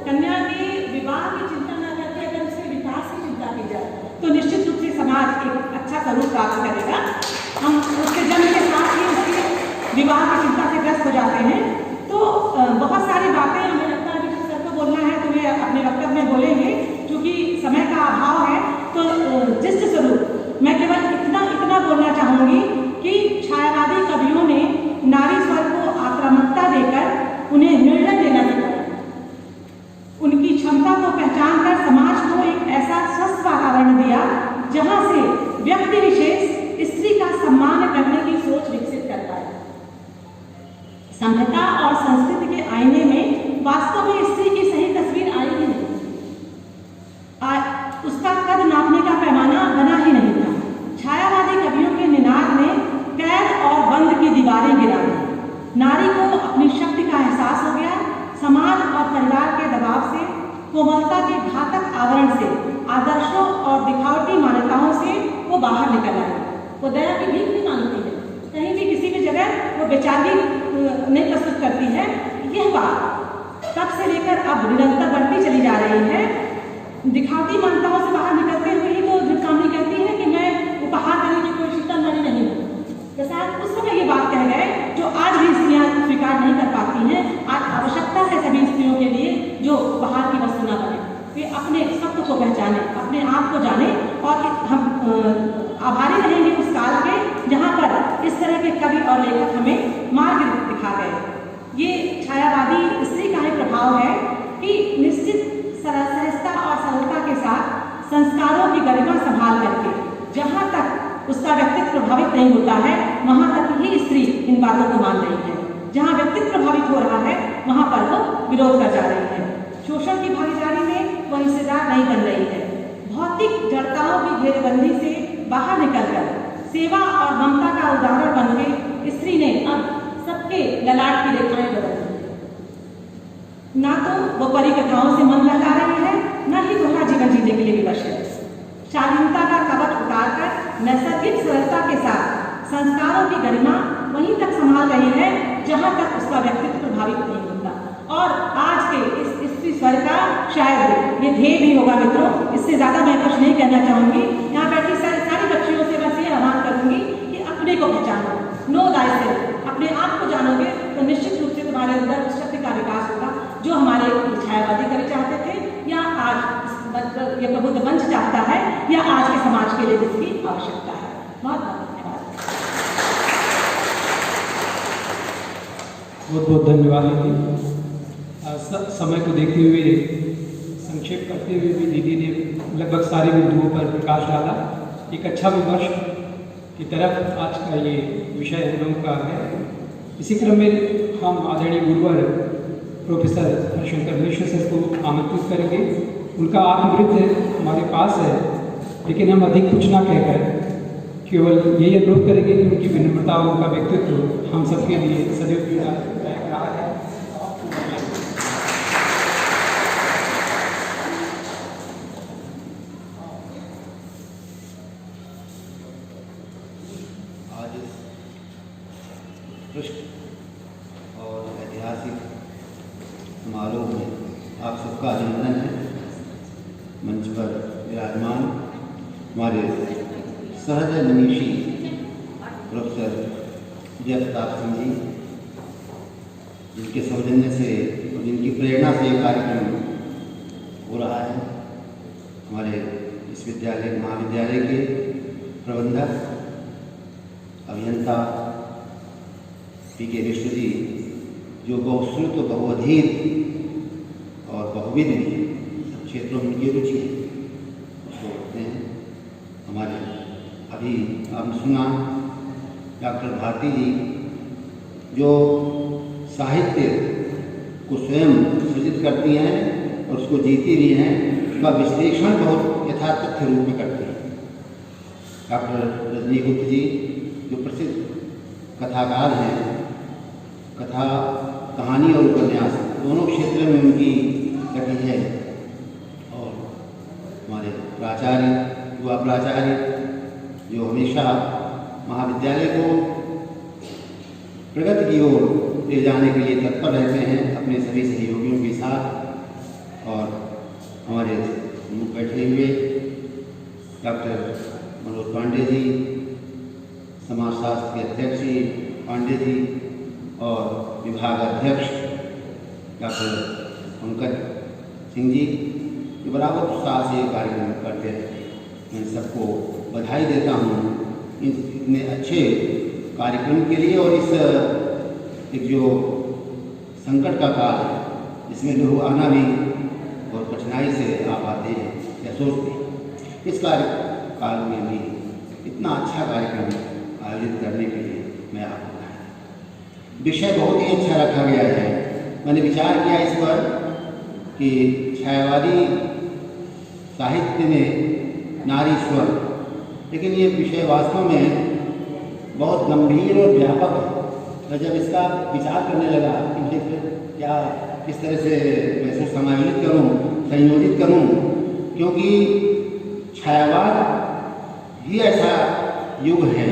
कन्या के विवाह की चिंता न करके अगर उसके विकास की चिंता की जाए तो निश्चित रूप से समाज एक अच्छा स्वरूप प्राप्त करेगा। हम उसके जन्म के साथ ही उसके विवाह की चिंता से ग्रस्त हो जाते हैं। तो बहुत सारी बातें हमें लगता है कि सर को बोलना है तो वे अपने वक्तव्य में बोलेंगे, क्योंकि समय का अभाव है। तो जिस स्वरूप मैं केवल इतना बोलना चाहूँगी कि छायावादी कवियों ने नारी स्वर को आक्रामकता देकर उन्हें निर्णय लेना सिखाया। उनकी क्षमता को पहचान कर समाज को एक ऐसा स्वस्थ वातावरण दिया जहाँ से व्यक्ति विशेष स्त्री का सम्मान करने की सोच विकसित कर पाए। सभ्यता और संस्कृति के आईने में वास्तव में स्त्री की सही तस्वीर आई ही नहीं, उसका कद नापने का पैमाना बना ही नहीं था। छायावादी कवियों के निनाद ने कैद और बंद की दीवारें गिरा दी। नारी को अपनी शक्ति का एहसास हो गया। समाज और परिवार के दबाव से, कोमलता के घातक आवरण से, आदर्शों और दिखावटी मान्यताओं से वो बाहर निकल आई। वो दया की भीख नहीं मांगती है, कहीं भी किसी भी जगह वो बेचारी नहीं प्रस्तुत करती है। यह बात तब से लेकर अब निरंतर बढ़ती चली जा रही है। दिखावटी मान्यताओं से बाहर निकलते हुए ही तो धृतकामनी कहती है कि मैं उपहार देने की कोई शीतल मणि नहीं हूँ। प्रसाद उस समय ये बात कह गए जो आज भी स्त्रियाँ स्वीकार नहीं कर पाती हैं। आज आवश्यकता है सभी स्त्रियों के लिए जो बाहर की वस्तु न बने, वे अपने सत्य को पहचाने, अपने आप को जाने। और हम आभारी रहेंगे उस काल के जहाँ पर इस तरह के कवि और लेखक हमें मार्ग दिखा गए। ये छायावादी स्त्री का ही प्रभाव है कि निश्चित सहजता और सरलता के साथ संस्कारों की गरिमा संभाल करके जहाँ तक उसका व्यक्तित्व प्रभावित नहीं होता है, वहाँ तक ही स्त्री इन बातों को मान रही है। जहाँ व्यक्तित्व प्रभावित हो रहा है वहाँ पर वो विरोध कर जा रही है। शोषण की भागीदारी में वो हिस्सेदार नहीं बन रही है। भौतिक जड़ताओं की घेरबंदी से बाहर निकलकर सेवा और ममता का उदाहरण बनके स्त्री ने अब सबके ललाट की रेखाएं बदल दी। ना तो वो परी कथाओं से मन बहला रही है, न ही दोहरा जीवन जीने के लिए विवश है। शालीनता का कवच उतारकर नैसर्गिक सरलता के साथ संस्कारों की गरिमा वहीं तक संभाल रही है जहां तक उसका व्यक्तित्व प्रभावित नहीं होता। और आज के इस स्त्री स्वर का शायद ये ध्येय भी होगा मित्रों। इससे ज़्यादा मैं कुछ नहीं कहना चाहूँगी। यहाँ बैठी सारी बच्चियों से बस ये आह्वान करूँगी कि अपने को पहचानो, नो दायसेल्फ। अपने आप को जानोगे तो निश्चित रूप से तुम्हारे अंदर उस शक्ति का विकास होगा जो हमारे छायावादी कवि चाहते थे, या आज ये प्रबुद्ध मंच चाहता है, या आज के समाज के लिए जिसकी आवश्यकता है। बहुत बहुत धन्यवाद। बहुत बहुत धन्यवाद दीदी। समय को देखते हुए संक्षेप करते हुए भी दीदी ने लगभग सारे बिंदुओं पर प्रकाश डाला। एक अच्छा विमर्श की तरफ आज का ये विषय हम लोगों का है। इसी क्रम में हम आदरणीय गुरुवर प्रोफेसर हरिशंकर मिश्र सर को आमंत्रित करेंगे। उनका आत्मवृत्त हमारे पास है, लेकिन हम अधिक कुछ ना कहकर केवल यही अनुरोध करेंगे कि उनकी विनम्रता और उनका व्यक्तित्व हम सबके लिए सदैव प्रेरणादायक रहा है। आज इस उत्कृष्ट और ऐतिहासिक समारोह में आप सबका अभिनंदन है। मंच पर विराजमान हमारे सहज मनीषी प्रोफेसर जयप्रताप सिंह जी, जिनके सौजन्य से और जिनकी प्रेरणा से ये कार्यक्रम हो रहा है। हमारे इस विद्यालय महाविद्यालय के प्रबंधक अभियंता पी.के. मिश्र जी, जो बहुश्रुत तो बहुअधीर और बहुविध भी सब क्षेत्रों में उनकी रुचि है, उसको रखते हैं। हमारे अभी आपने सुना डॉक्टर भारती जी, जो साहित्य को स्वयं सृजित करती हैं और उसको जीती भी हैं, उसका विश्लेषण बहुत यथातथ्य रूप में करती हैं। डॉक्टर रजनी गुप्त जी, जो प्रसिद्ध कथाकार हैं, कथा, कहानी और उपन्यास दोनों क्षेत्र में उनकी गति है। और हमारे प्राचार्य, युवा प्राचार्य, जो हमेशा महाविद्यालय को प्रगति की ओर ले जाने के लिए तत्पर रहते हैं अपने सभी सहयोगियों के साथ। और हमारे मुख बैठे हुए डॉक्टर मनोज पांडे जी, समाजशास्त्र के अध्यक्ष जी पांडे जी, और विभाग अध्यक्ष डॉक्टर पंकज सिंह जी, ये बराबर उत्साह से कार्यक्रम करते हैं। मैं सबको बधाई देता हूँ इतने अच्छे कार्यक्रम के लिए। और इस एक जो संकट का काल है, इसमें लोग आना भी और कठिनाई से आ पाते हैं या सोचते हैं, इस काल में भी इतना अच्छा कार्यक्रम आयोजित करने के लिए मैं आपको विषय बहुत ही अच्छा रखा गया है। मैंने विचार किया इस पर कि छायावादी साहित्य में नारी स्वर, लेकिन ये विषय वास्तव में बहुत गंभीर और व्यापक है। मैं जब इसका विचार करने लगा कि मुझे फिर क्या किस तरह से मैं इसे समायोजित करूं, संयोजित करूं, क्योंकि छायावाद ही ऐसा युग है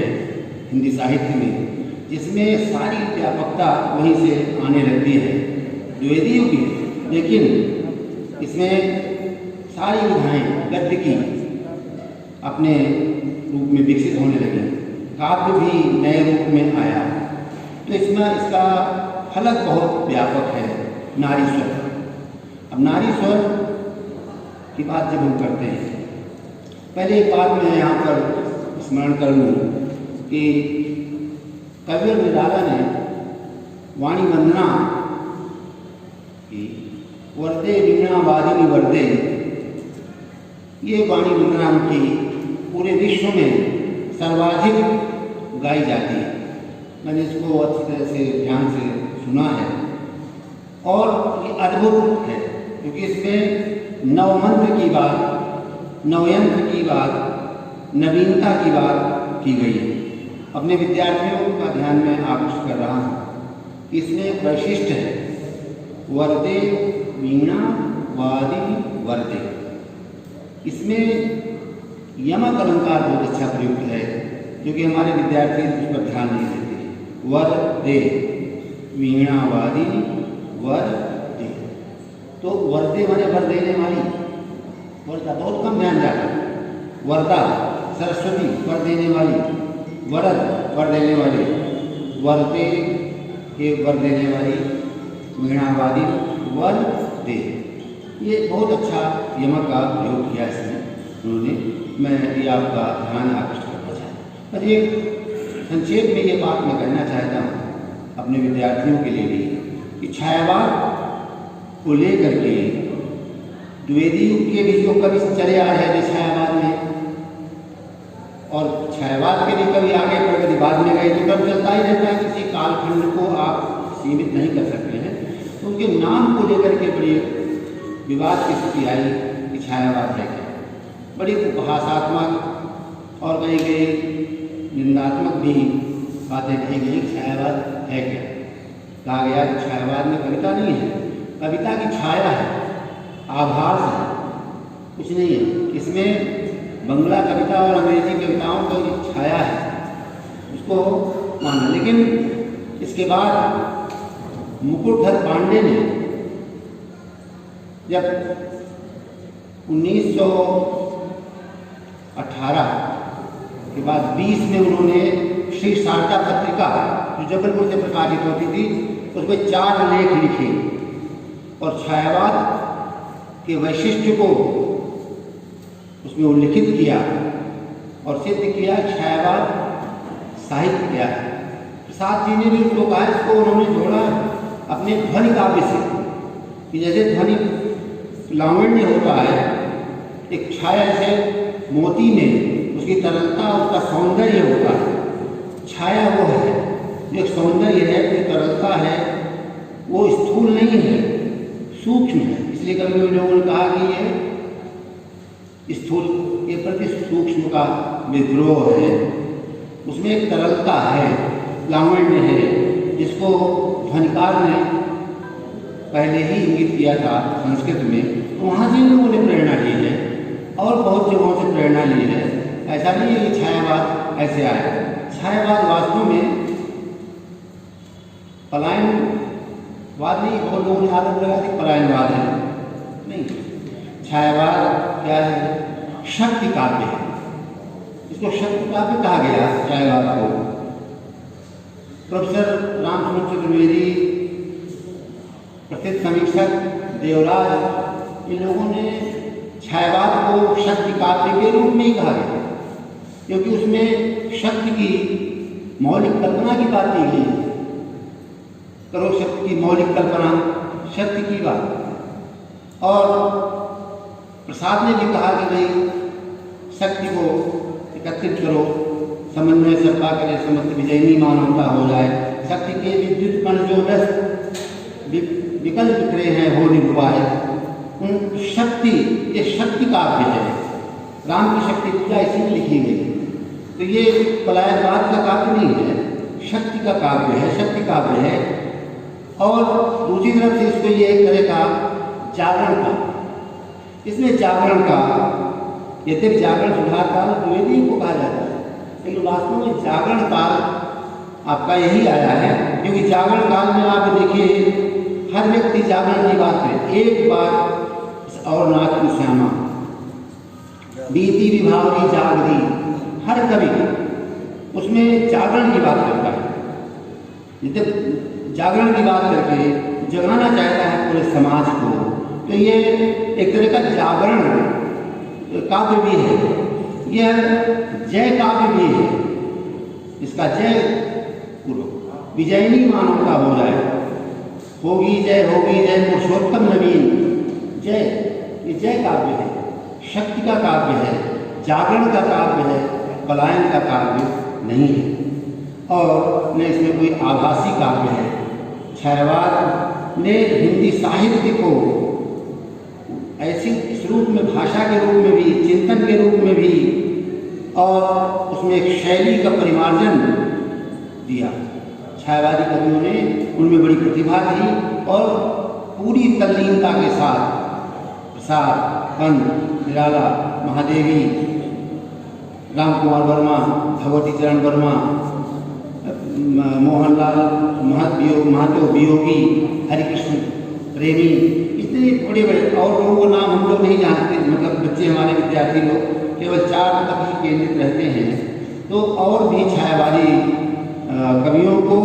हिंदी साहित्य में जिसमें सारी व्यापकता वहीं से आने लगती है, जो यदि युग है, लेकिन इसमें सारी विधाएँ गद्य की अपने रूप में विकसित होने लगी, काव्य भी नए रूप में आया। तो इसमें इसका फलक बहुत व्यापक है। नारी स्वर, अब नारी स्वर की बात जब हम करते हैं, पहले एक बात मैं यहाँ पर स्मरण कर लूँ कि कवि निराला ने वाणी वंदना की, वर्दे वीणा वादिनी वर्दे, ये वाणी वंदना उनकी पूरे विश्व में सर्वाधिक गाई जाती है। मैंने इसको अच्छी तरह से ध्यान से सुना है और ये अद्भुत है, क्योंकि इसमें नवमंत्र की बात, नवयंत्र की बात, नवीनता की बात की गई है। अपने विद्यार्थियों का ध्यान में आकृष्ट कर रहा हूँ। इसमें एक वैशिष्ट है, वर्दे वीणा वादिनी वर्दे। इसमें यमक अलंकार बहुत अच्छा प्रयुक्त है, क्योंकि हमारे विद्यार्थी उस पर ध्यान नहीं देते। वर्दे वीणा वादिनी वर्दे, तो वर्दे माने वर देने वाली, वर्दा बहुत कम ध्यान जाता है। वर्दा सरस्वती वर देने वाली, वरद वर देने वाली, वर्दे के वर देने वाली, वीणावादी वर दे। ये बहुत अच्छा यमक का प्रयोग किया इसमें उन्होंने। मैं ये आपका ध्यान आकृष्ट करना चाहता हूँ। ये संक्षेप में ये बात मैं कहना चाहता हूँ अपने विद्यार्थियों के लिए भी कि छायावाद को लेकर के द्विवेदी युग के भी जो कवि चले आ रहे थे छायावाद में, और छायावाद के भी कभी आगे प्रगतिवाद में गए, तो कब चलता ही रहता है। किसी कालखंड को आप सीमित नहीं कर सकते हैं। तो उनके नाम को लेकर के बड़ी विवाद की स्थिति आई कि छायावाद है क्या। बड़ी उपहासात्मक और कही गई निंदात्मक भी बातें कही गई। छायावाद है क्या? कहा गया कि छायावाद में कविता नहीं है, कविता की छाया है, आभास है, कुछ नहीं है। इसमें बंगला कविता और अंग्रेजी कविताओं की छाया है, उसको माना। लेकिन इसके बाद मुकुटधर पांडे ने जब 1918 के बाद 20 में उन्होंने श्री शारदा पत्रिका जो जबलपुर से प्रकाशित होती थी उसमें 4 लेख लिखे और छायावाद के वैशिष्ट्य को उसमें उल्लिखित किया और सिद्ध किया। छायावाद साहित्य क्या है। प्रसाद जी ने भी उसको कहा, इसको उन्होंने जोड़ा अपने ध्वनि काव्य से कि जैसे ध्वनि लावण्य होता है, एक छाया से मोती में उसकी तरलता, उसका सौंदर्य होता है। छाया वो है जो सौंदर्य है, जो तरलता है, वो स्थूल नहीं है, सूक्ष्म है। इसलिए कभी कभी लोगों ने कहा कि ये स्थूल के प्रति सूक्ष्म का विद्रोह है। उसमें एक तरलता है, लावण्य है, जिसको ध्वनिकार ने पहले ही इंगित किया था संस्कृत में। तो वहाँ से इन लोगों ने प्रेरणा ली है और बहुत जगहों से प्रेरणा ली है। ऐसा नहीं है कि छायावाद ऐसे आया। छायावाद वास्तव में पलायनवाद नहीं। बहुत लोगों ने आरोप लगाया कि पलायनवाद है, नहीं। छायावाद क्या है? शक्ति काव्य है। इसको शक्ति काव्य कहा गया छायावाद को। प्रोफेसर रामचंद्र चतुर्वेदी, प्रसिद्ध समीक्षक देवराज, इन लोगों ने छायावाद को शक्ति काव्य के रूप में ही कहा गया, क्योंकि उसमें शक्ति की मौलिक कल्पना की बात की गई है। करो शक्ति की मौलिक कल्पना, शक्ति की बात। और प्रसाद ने भी कहा कि भाई शक्ति को एकत्रित करो, समन्वय सत्ता करे, समस्त विजयनी मानवता हो जाए। शक्ति के विद्युत कण जो विकल्प बिखरे हैं हो निभाए। उन शक्ति, ये शक्ति काव्य है। राम की शक्ति पूजा इसी में लिखी गई। तो ये पलायनवाद का काव्य नहीं है, शक्ति का काव्य है, शक्ति काव्य है। और दूसरी तरफ से इसको ये एक तरह का जागरण का, इसमें जागरण का, यद्यपि जागरण सुधार काल द्विवेदी को कहा जाता है, लेकिन वास्तव में जागरण काल आपका यही आया है। क्योंकि जागरण काल में आप देखिए हर व्यक्ति जागरण की बात करे। एक बार और नाथ की श्यामा, बीती विभावरी जागरी, हर कवि उसमें जागरण की बात करता है। यद्यपि जागरण की बात करके जगाना चाहता है पूरे समाज को, तो ये एक तरह का जागरण काव्य भी है। यह जय काव्य भी है। इसका जय पूर्व विजयनी मानवता हो जाए, होगी जय पुरुषोत्तम नवीन जय। ये जय काव्य है, शक्ति का काव्य है, जागरण का काव्य है, पलायन का काव्य नहीं है। और न इसमें कोई आभासी काव्य है। छायावाद ने हिंदी साहित्य को ऐसी इस रूप में, भाषा के रूप में भी, चिंतन के रूप में भी, और उसमें एक शैली का परिमार्जन दिया। छायावादी कवियों ने, उनमें बड़ी प्रतिभा थी और पूरी तल्लीनता के साथ प्रसाद, पंत, निराला, महादेवी, राम कुमार वर्मा, भगवती चरण वर्मा, मोहनलाल महतो वियोगी, हरिकृष्ण प्रेमी, इतने बड़े बड़े और लोगों को नाम हम लोग नहीं जानते, मतलब बच्चे हमारे विद्यार्थी लोग केवल 4 तक ही केंद्रित रहते हैं। तो और भी छायावादी कवियों को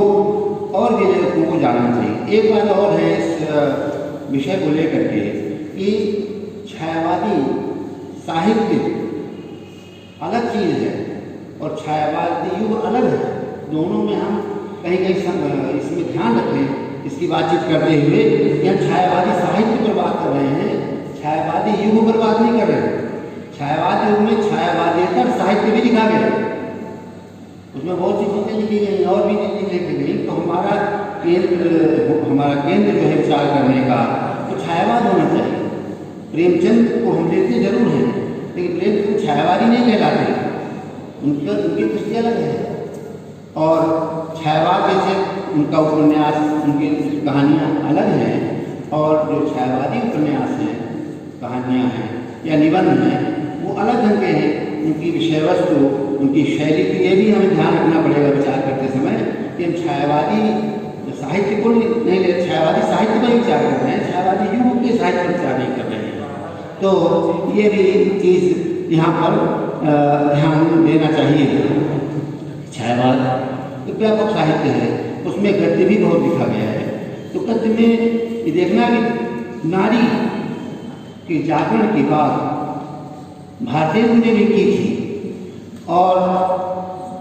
और भी लोगों को जानना चाहिए। एक बात और है इस विषय को लेकर के कि छायावादी साहित्य अलग चीज़ है और छायावादी युग अलग है। दोनों में हम कहीं कहीं इसमें ध्यान रखें इसकी बातचीत करते हुए कि हम छायावादी साहित्य पर बात कर रहे हैं, छायावादी युग पर बात नहीं कर रहे हैं। छायावादी युग में छायावादेतर साहित्य भी लिखा गया, उसमें बहुत सी चीज़ें लिखी गई और भी चीज़ें लिखी गई। तो हमारा केंद्र जो है विचार करने का तो छायावाद होना चाहिए। प्रेमचंद को हम लेते जरूर हैं, लेकिन प्रेमचंद छायावादी नहीं कहलाते, उनकी दृष्टि अलग है। और छायावाद जैसे उनका उपन्यास, उनकी कहानियाँ अलग हैं, और जो छायावादी उपन्यास हैं, कहानियाँ हैं या निबंध हैं, वो अलग ढंग के हैं। उनकी विषय वस्तु, उनकी शैली की ये भी हमें ध्यान रखना पड़ेगा विचार करते समय कि हम छायावादी साहित्य को नहीं ले, छायावादी साहित्य पर विचार कर रहे हैं, छायावादी युग के साहित्य पर विचार नहीं कर रहे हैं। तो ये भी चीज़ यहाँ पर ध्यान देना चाहिए। छायावाद एक व्यापक साहित्य है, उसमें गद्य भी बहुत लिखा गया है। तो गद्य में ये देखना कि नारी के जागरण की बात भारतेंदु ने भी की थी, और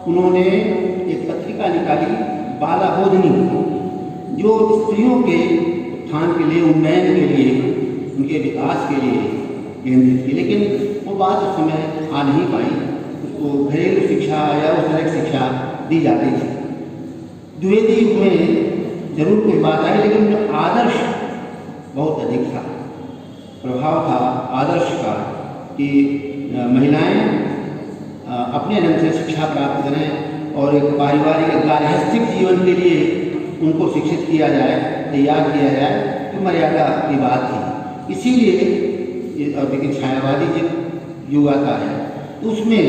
उन्होंने एक पत्रिका निकाली बालाबोधिनी, जो स्त्रियों के उत्थान के लिए, उन्नयन के लिए, उनके विकास के लिए केंद्रित थी। लेकिन वो बात उस समय आ नहीं पाई, उसको घरेलू शिक्षा या उस तरह की शिक्षा दी जाती थी। द्विवेदी युग में जरूर कोई बात आई, लेकिन जो आदर्श बहुत अधिक था, प्रभाव था आदर्श का कि महिलाएं अपने ढंग से शिक्षा प्राप्त करें और एक पारिवारिक गार्हस्थ्यिक जीवन के लिए उनको शिक्षित किया जाए, तैयार किया जाए, तो मर्यादा की बात थी। इसीलिए लेकिन छायावादी जब युग आता है तो उसमें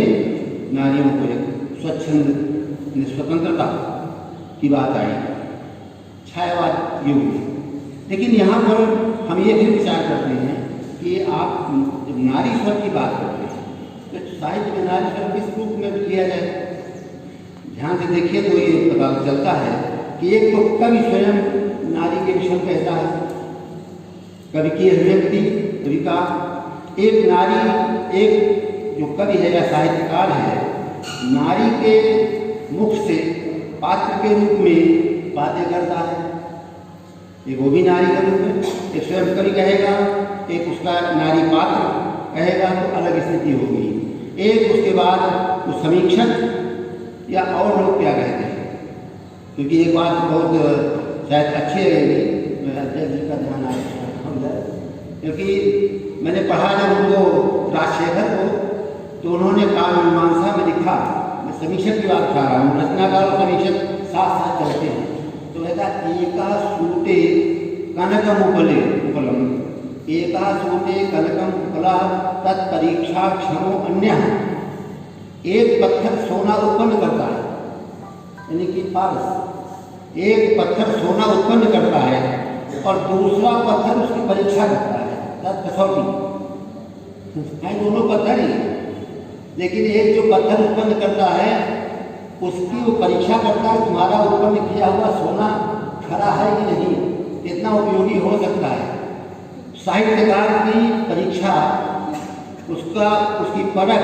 नारियों को एक स्वच्छंद स्वतंत्रता की बात आई छायावाद युग में। लेकिन यहाँ पर हम ये भी विचार करते हैं कि आप जब नारी स्वर की बात करते हैं तो साहित्य में नारी स्वर किस रूप में लिया जाए, ध्यान से देखिए तो ये पता चलता है कि एक तो कवि स्वयं नारी के विषय कहता है, कवि की अभिव्यक्ति, कवि का एक नारी, एक जो कवि है या साहित्यकार है, नारी के मुख से पात्र के रूप में बातें करता है। एक वो भी नारी के रूप में, एक स्वयं कवि कहेगा, एक उसका नारी पात्र कहेगा, तो अलग स्थिति होगी। एक उसके बाद वो समीक्षक या और लोग क्या कहते हैं, क्योंकि एक बात बहुत शायद अच्छी रहेगी, मेरा अध्यक्ष जी का ध्यान आया, क्योंकि मैंने पढ़ा जब उनको राजशेखर को, तो उन्होंने काव्य मीमांसा में लिखा, मैं समीक्षक की बात कर रहा हूँ, रचनाकार और समीक्षक साथ साथ चलते हैं। तो कहता एका सूटे कनकम उपले उपलम, एका सूटे कनकम उपला तत्परीक्षा क्षणों अन्य। एक पत्थर सोना उत्पन्न करता है, यानी कि पारस एक पत्थर सोना उत्पन्न करता है और दूसरा पत्थर उसकी परीक्षा करता है, कसौटी है, दोनों पत्थर ही, लेकिन एक जो पत्थर उत्पन्न करता है उसकी वो परीक्षा करता है तुम्हारा उत्पन्न किया हुआ सोना खरा है कि नहीं, कितना उपयोगी हो सकता है। साहित्यकार की परीक्षा उसकी परख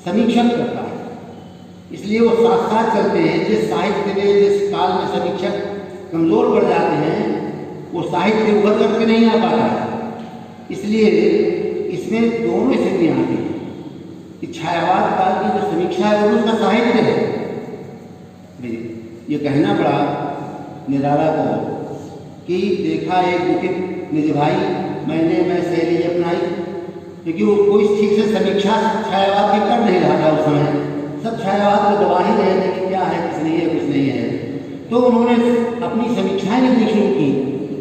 समीक्षक करता है, इसलिए वो साथ साथ चलते हैं। जिस साहित्य में, जिस काल में समीक्षक कमजोर पड़ जाते हैं वो साहित्य उभर करके नहीं आ पाता है। इसलिए इसमें दोनों स्थितियाँ आती हैं कि छायावाद काल की जो समीक्षा है वो उसका साहित्य है। ये कहना बड़ा निराला था कि देखा एक दुखित निज भाई, मैं शैली अपनाई, क्योंकि वो कोई ठीक से समीक्षा छायावाद की कर नहीं रहा था उस समय, सब छायावाद को दबा ही रहे थे कि क्या है, कुछ नहीं है, कुछ नहीं है। तो उन्होंने अपनी समीक्षाएं लिखनी शुरू की,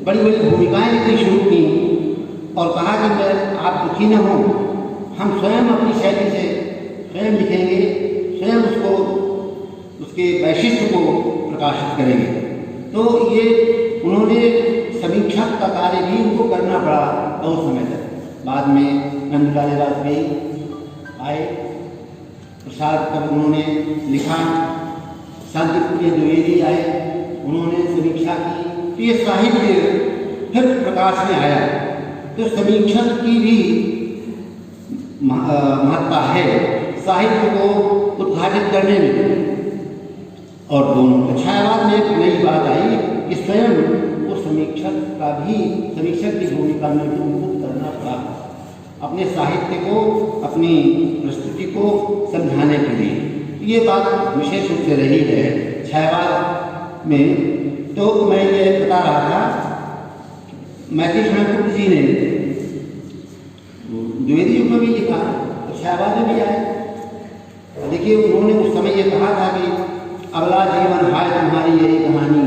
बड़ी बड़ी भूमिकाएं लिखनी शुरू की और कहा कि मैं आप दुखी न हो, हम स्वयं अपनी शैली से स्वयं लिखेंगे, स्वयं उसको उसके वैशिष्ट्य को प्रकाशित करेंगे। तो ये उन्होंने समीक्षा का कार्य भी उनको करना पड़ा बहुत समय तक। बाद में नंदलाल वाजपेयी आए, प्रसाद तब उन्होंने लिखा, शांतिप्रिय द्विवेदी आए, उन्होंने समीक्षा की, तो ये साहित्य फिर प्रकाश में आया। तो समीक्षक की भी महत्ता है साहित्य को उद्घाटित करने में। और दोनों छायावाद में एक नई बात आई कि स्वयं वो समीक्षक की भूमिका में भी उनको करना पड़ा अपने साहित्य को, अपनी प्रस्तुति को समझाने के लिए। ये बात विशेष रूप से रही है छायावाद में। तो मैं ये बता रहा था, मैथिली शरण जी ने द्विवेदी युग में भी लिखा, तो छायावाद में भी आए। देखिए, उन्होंने उस समय ये कहा था कि अगला जीवन हाय तुम्हारी यही कहानी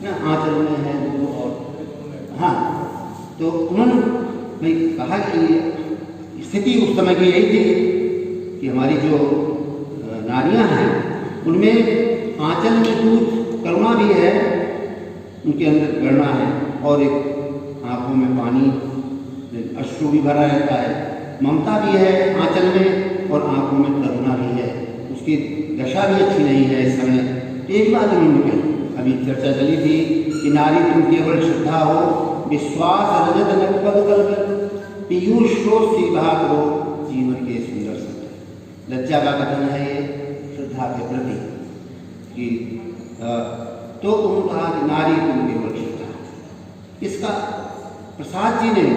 ना, आंचल में है दूर और हाँ। तो उन्होंने कहा कि स्थिति उस समय की यही थी कि हमारी जो नारियां हैं उनमें आंचल में दूध करुणा भी है, उनके अंदर करुणा है, और एक आंखों में पानी अश्रु भी भरा रहता है, ममता भी है आंचल में, और आंखों में करुणा भी है। उसकी दशा भी अच्छी नहीं है इस समय। एक बात उन्होंने कही, अभी चर्चा चली थी कि नारी तुम केवल श्रद्धा हो, विश्वास रजत नगपद कर पीयूष सी बहा करो जीवन के सुंदर सत्य। लज्जा का कथन है ये श्रद्धा के प्रति कि तो उन्होंने कहा कि नारी तुम केवल श्रद्धा। इसका प्रसाद जी ने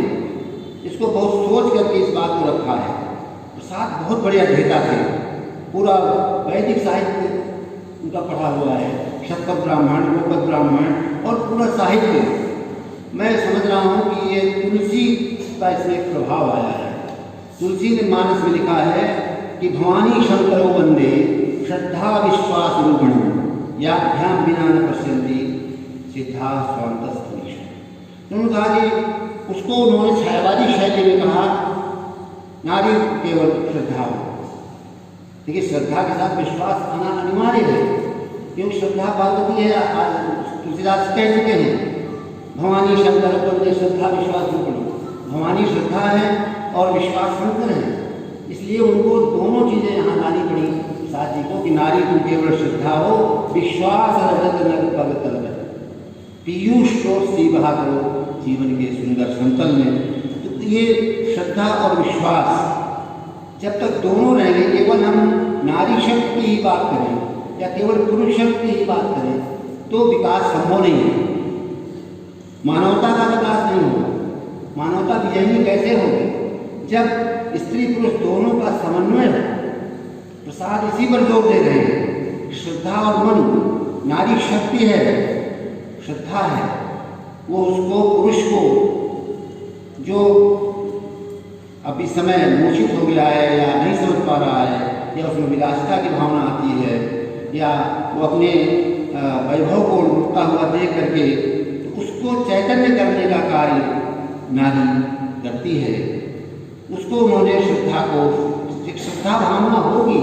इसको बहुत सोच करके इस बात को रखा है। प्रसाद बहुत बड़े अध्येता थे, पूरा वैदिक साहित्य उनका पढ़ा हुआ है, शतपथ ब्राह्मण, गोपद ब्राह्मण और पूरा साहित्य। मैं समझ रहा हूँ कि ये तुलसी का इसमें एक प्रभाव आया है। तुलसी ने मानस में लिखा है कि भवानी शंकरो वंदे श्रद्धा विश्वास रूपिणी याभ्याम बिना न पश्यन्ति सिद्धा स्वांतस्तुष। उन्होंने कहा कि उसको उन्होंने छायावादी शैली में कहा, नारी केवल श्रद्धा हो। देखिए, श्रद्धा के साथ विश्वास आना अनिवार्य है, क्योंकि श्रद्धा पार्वती है। तुलसीदास कह चुके हैं, भवानी शंकर वंदे श्रद्धा विश्वास रूपिणी। भवानी श्रद्धा है और विश्वास शंकर है, इसलिए उनको दोनों चीज़ें यहाँ लानी पड़ी प्रसाद जी को कि नारी तुम केवल श्रद्धा हो, विश्वास रजत नग पग तल पीयूष सी बहा करो जीवन के सुंदर समतल में। तो ये श्रद्धा और विश्वास जब तक दोनों रहेंगे, केवल हम नारी शक्ति की ही बात करें या केवल पुरुष शक्ति की ही बात करें तो विकास संभव नहीं है, मानवता का विकास नहीं होगा। मानवता विजयी कैसे होगी? जब स्त्री पुरुष दोनों का समन्वय हो। प्रसाद इसी पर जोर दे रहे हैं, श्रद्धा और मन, नारी शक्ति है, श्रद्धा है, वो उसको पुरुष को जो अब इस समय मूर्छित हो गया है या नहीं समझ पा रहा है, या उसमें विलासिता की भावना आती है, या वो अपने वैभव को लुटता हुआ देख करके तो उसको चैतन्य करने का कार्य नारी करती है। उसको उन्होंने श्रद्धा को, एक श्रद्धा भावना होगी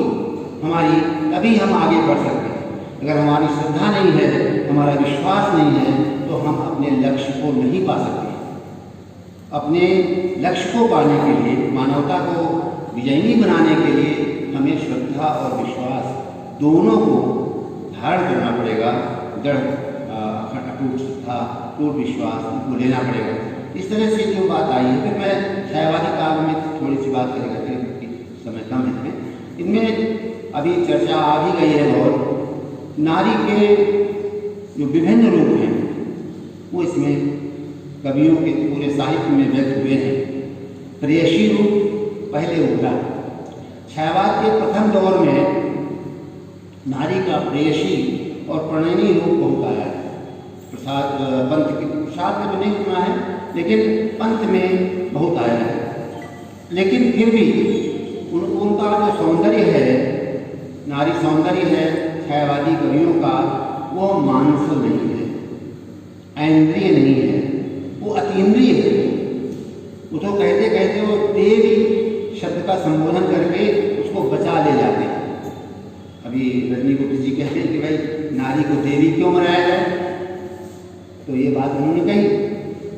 हमारी, तभी हम आगे बढ़ सकते हैं। अगर हमारी श्रद्धा नहीं है, हमारा विश्वास नहीं है, तो हम अपने लक्ष्य को नहीं पा सकते। अपने लक्ष्य को पाने के लिए, मानवता को विजयी बनाने के लिए हमें श्रद्धा और विश्वास दोनों को धारण करना पड़ेगा। अटूट श्रद्धा, अटूट विश्वास को लेना पड़ेगा। इस तरह से जो बात आई है, फिर मैं छायावादी काव्य में थोड़ी सी बात करेगा, समय कम है इनमें, अभी चर्चा आ भी गई है बहुत। नारी के जो विभिन्न रूप हैं वो इसमें कवियों के पूरे साहित्य में व्यक्त हुए हैं। प्रेयसी रूप पहले उभरा। छायावाद के प्रथम दौर में नारी का प्रेयसी और प्रणयनी रूप बहुत आया है। प्रसाद पंथ के प्रसाद में तो नहीं सुना है, लेकिन पंथ में बहुत आया है। लेकिन फिर भी उनका जो सौंदर्य है, नारी सौंदर्य है छायावादी कवियों का, वो मानस नहीं है, ऐन्द्रिय नहीं है, वो अतीन्द्रिय है। वो तो कहते कहते वो देवी शब्द का संबोधन करके उसको बचा ले जाते हैं। अभी रजनी गुप्त जी कहते हैं कि भाई नारी को देवी क्यों बनाया जाए? तो ये बात उन्होंने कही।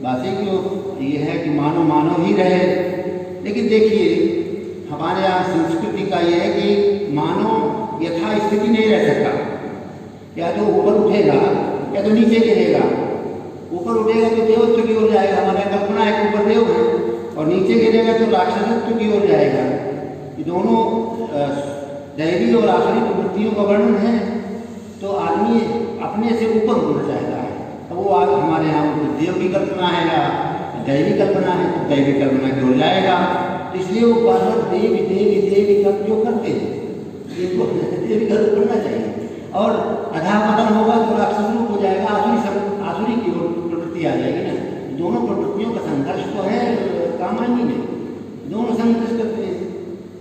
बात है क्यों ये है कि मानव मानव ही रहे। लेकिन देखिए हमारे यहाँ संस्कृति का ये है कि मानव यथा स्थिति नहीं रह सकता, या तो ऊपर उठेगा या तो नीचे गिरेगा। ऊपर उठेगा तो देवत्व की ओर जाएगा, हमारी कल्पना है कि ऊपर देव है, और नीचे गिरेगा तो राक्षसत्व की ओर जाएगा। ये दोनों दैवी और आखिरी प्रवृत्तियों का वर्णन है। तो आदमी अपने से ऊपर उठना चाहता है, तो वो आज हमारे यहाँ देव की कल्पना है या दैवी कल्पना है, तो दैवी कल्पना की ओर जाएगा। तो इसलिए वो बार बार देवी देवी देवी का उपयोग करते हैं, इनको देवी का करना चाहिए। और अधःपतन होगा तो राक्षस रूप हो जाएगा, आसुरी की ओर प्रवृत्ति आ जाएगी ना। दोनों प्रवृत्तियों का संघर्ष तो है कामायनी में, दोनों संघर्ष करते हैं,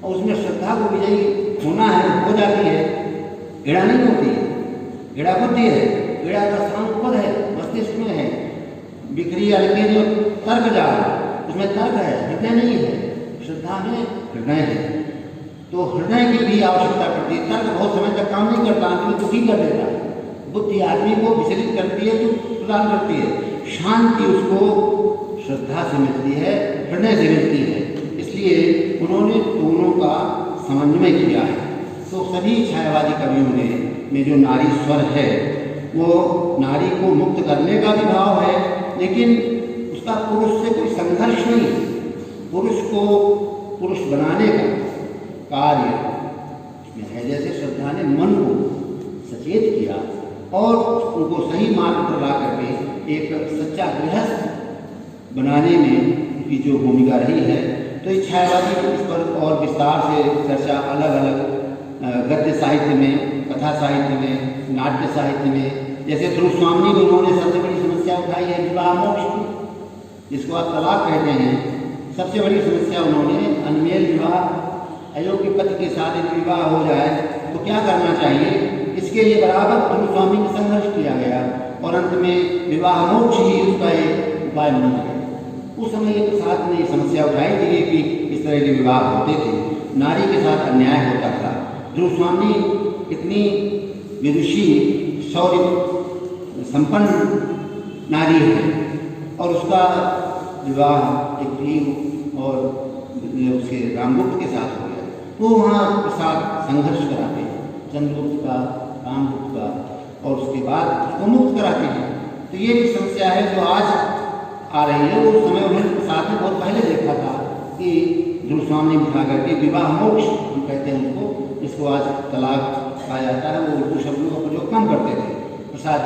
और उसमें श्रद्धा को विजयी होना है, हो जाती है। एड़ा नहीं होती है, एड़ा बुद्धि है, एड़ा का स्थान ऊपर है, मस्तिष्क में है। बिक्री हल्के जो तर्क जा उसमें तर्क है, हृदय नहीं है। श्रद्धा में हृदय है, तो हृदय की भी आवश्यकता पड़ती है। तर्क बहुत समय तक काम नहीं करता, आदमी दुखी कर देता है। बुद्धि आदमी को विचलित करती है, दुख प्रदान करती है। शांति उसको श्रद्धा से मिलती है, हृदय से मिलती है। इसलिए उन्होंने दोनों का समन्वय किया है। तो सभी छायावादी कवियों में जो नारी स्वर है वो नारी को मुक्त करने का भी भाव है, लेकिन उसका पुरुष से कोई संघर्ष नहीं। पुरुष को पुरुष बनाने का कार्य इसमें है। जैसे श्रद्धा ने मन को सचेत किया और उनको सही मार्ग पर ला करके एक सच्चा गृहस्थ बनाने में की जो भूमिका रही है, तो इस छायावादी इस पर और विस्तार से चर्चा अलग अलग गद्य साहित्य में, कथा साहित्य में, नाट्य साहित्य में, जैसे ध्रुव स्वामी में उन्होंने सबसे बड़ी समस्या उठाई है विवाह मोक्ष की, जिसको आप तलाक कहते हैं। सबसे बड़ी समस्या उन्होंने अनमेल विवाह, अयोग्य पति के साथ यदि विवाह हो जाए तो क्या करना चाहिए, इसके लिए बराबर ध्रुव स्वामी में संघर्ष किया गया और अंत में विवाह मोक्ष ही उसका एक उपाय बन गया। उस समय एक साथ ने समस्या उठाई थी कि इस तरह के विवाह होते थे, नारी के साथ अन्याय होता था। ध्रुव स्वामी इतनी विदुषी शौर्य संपन्न नारी है और उसका विवाह एक प्रिय और उसके रामगुप्त के साथ हो गया, तो वहाँ के साथ संघर्ष कराते हैं, चंद्रगुप्त का, रामगुप्त का, और उसके बाद उसको मुक्त कराते हैं। तो ये भी समस्या है जो आज आ रही है। उस समय उन्होंने साथ में बहुत पहले देखा था कि ध्रुव स्वामी बिठा करके विवाह मोक्ष हम कहते हैं उसको, इसको आज तलाक कहा जाता है, वो उर्दू शब्दों का प्रयोग कम करते थे, प्रसाद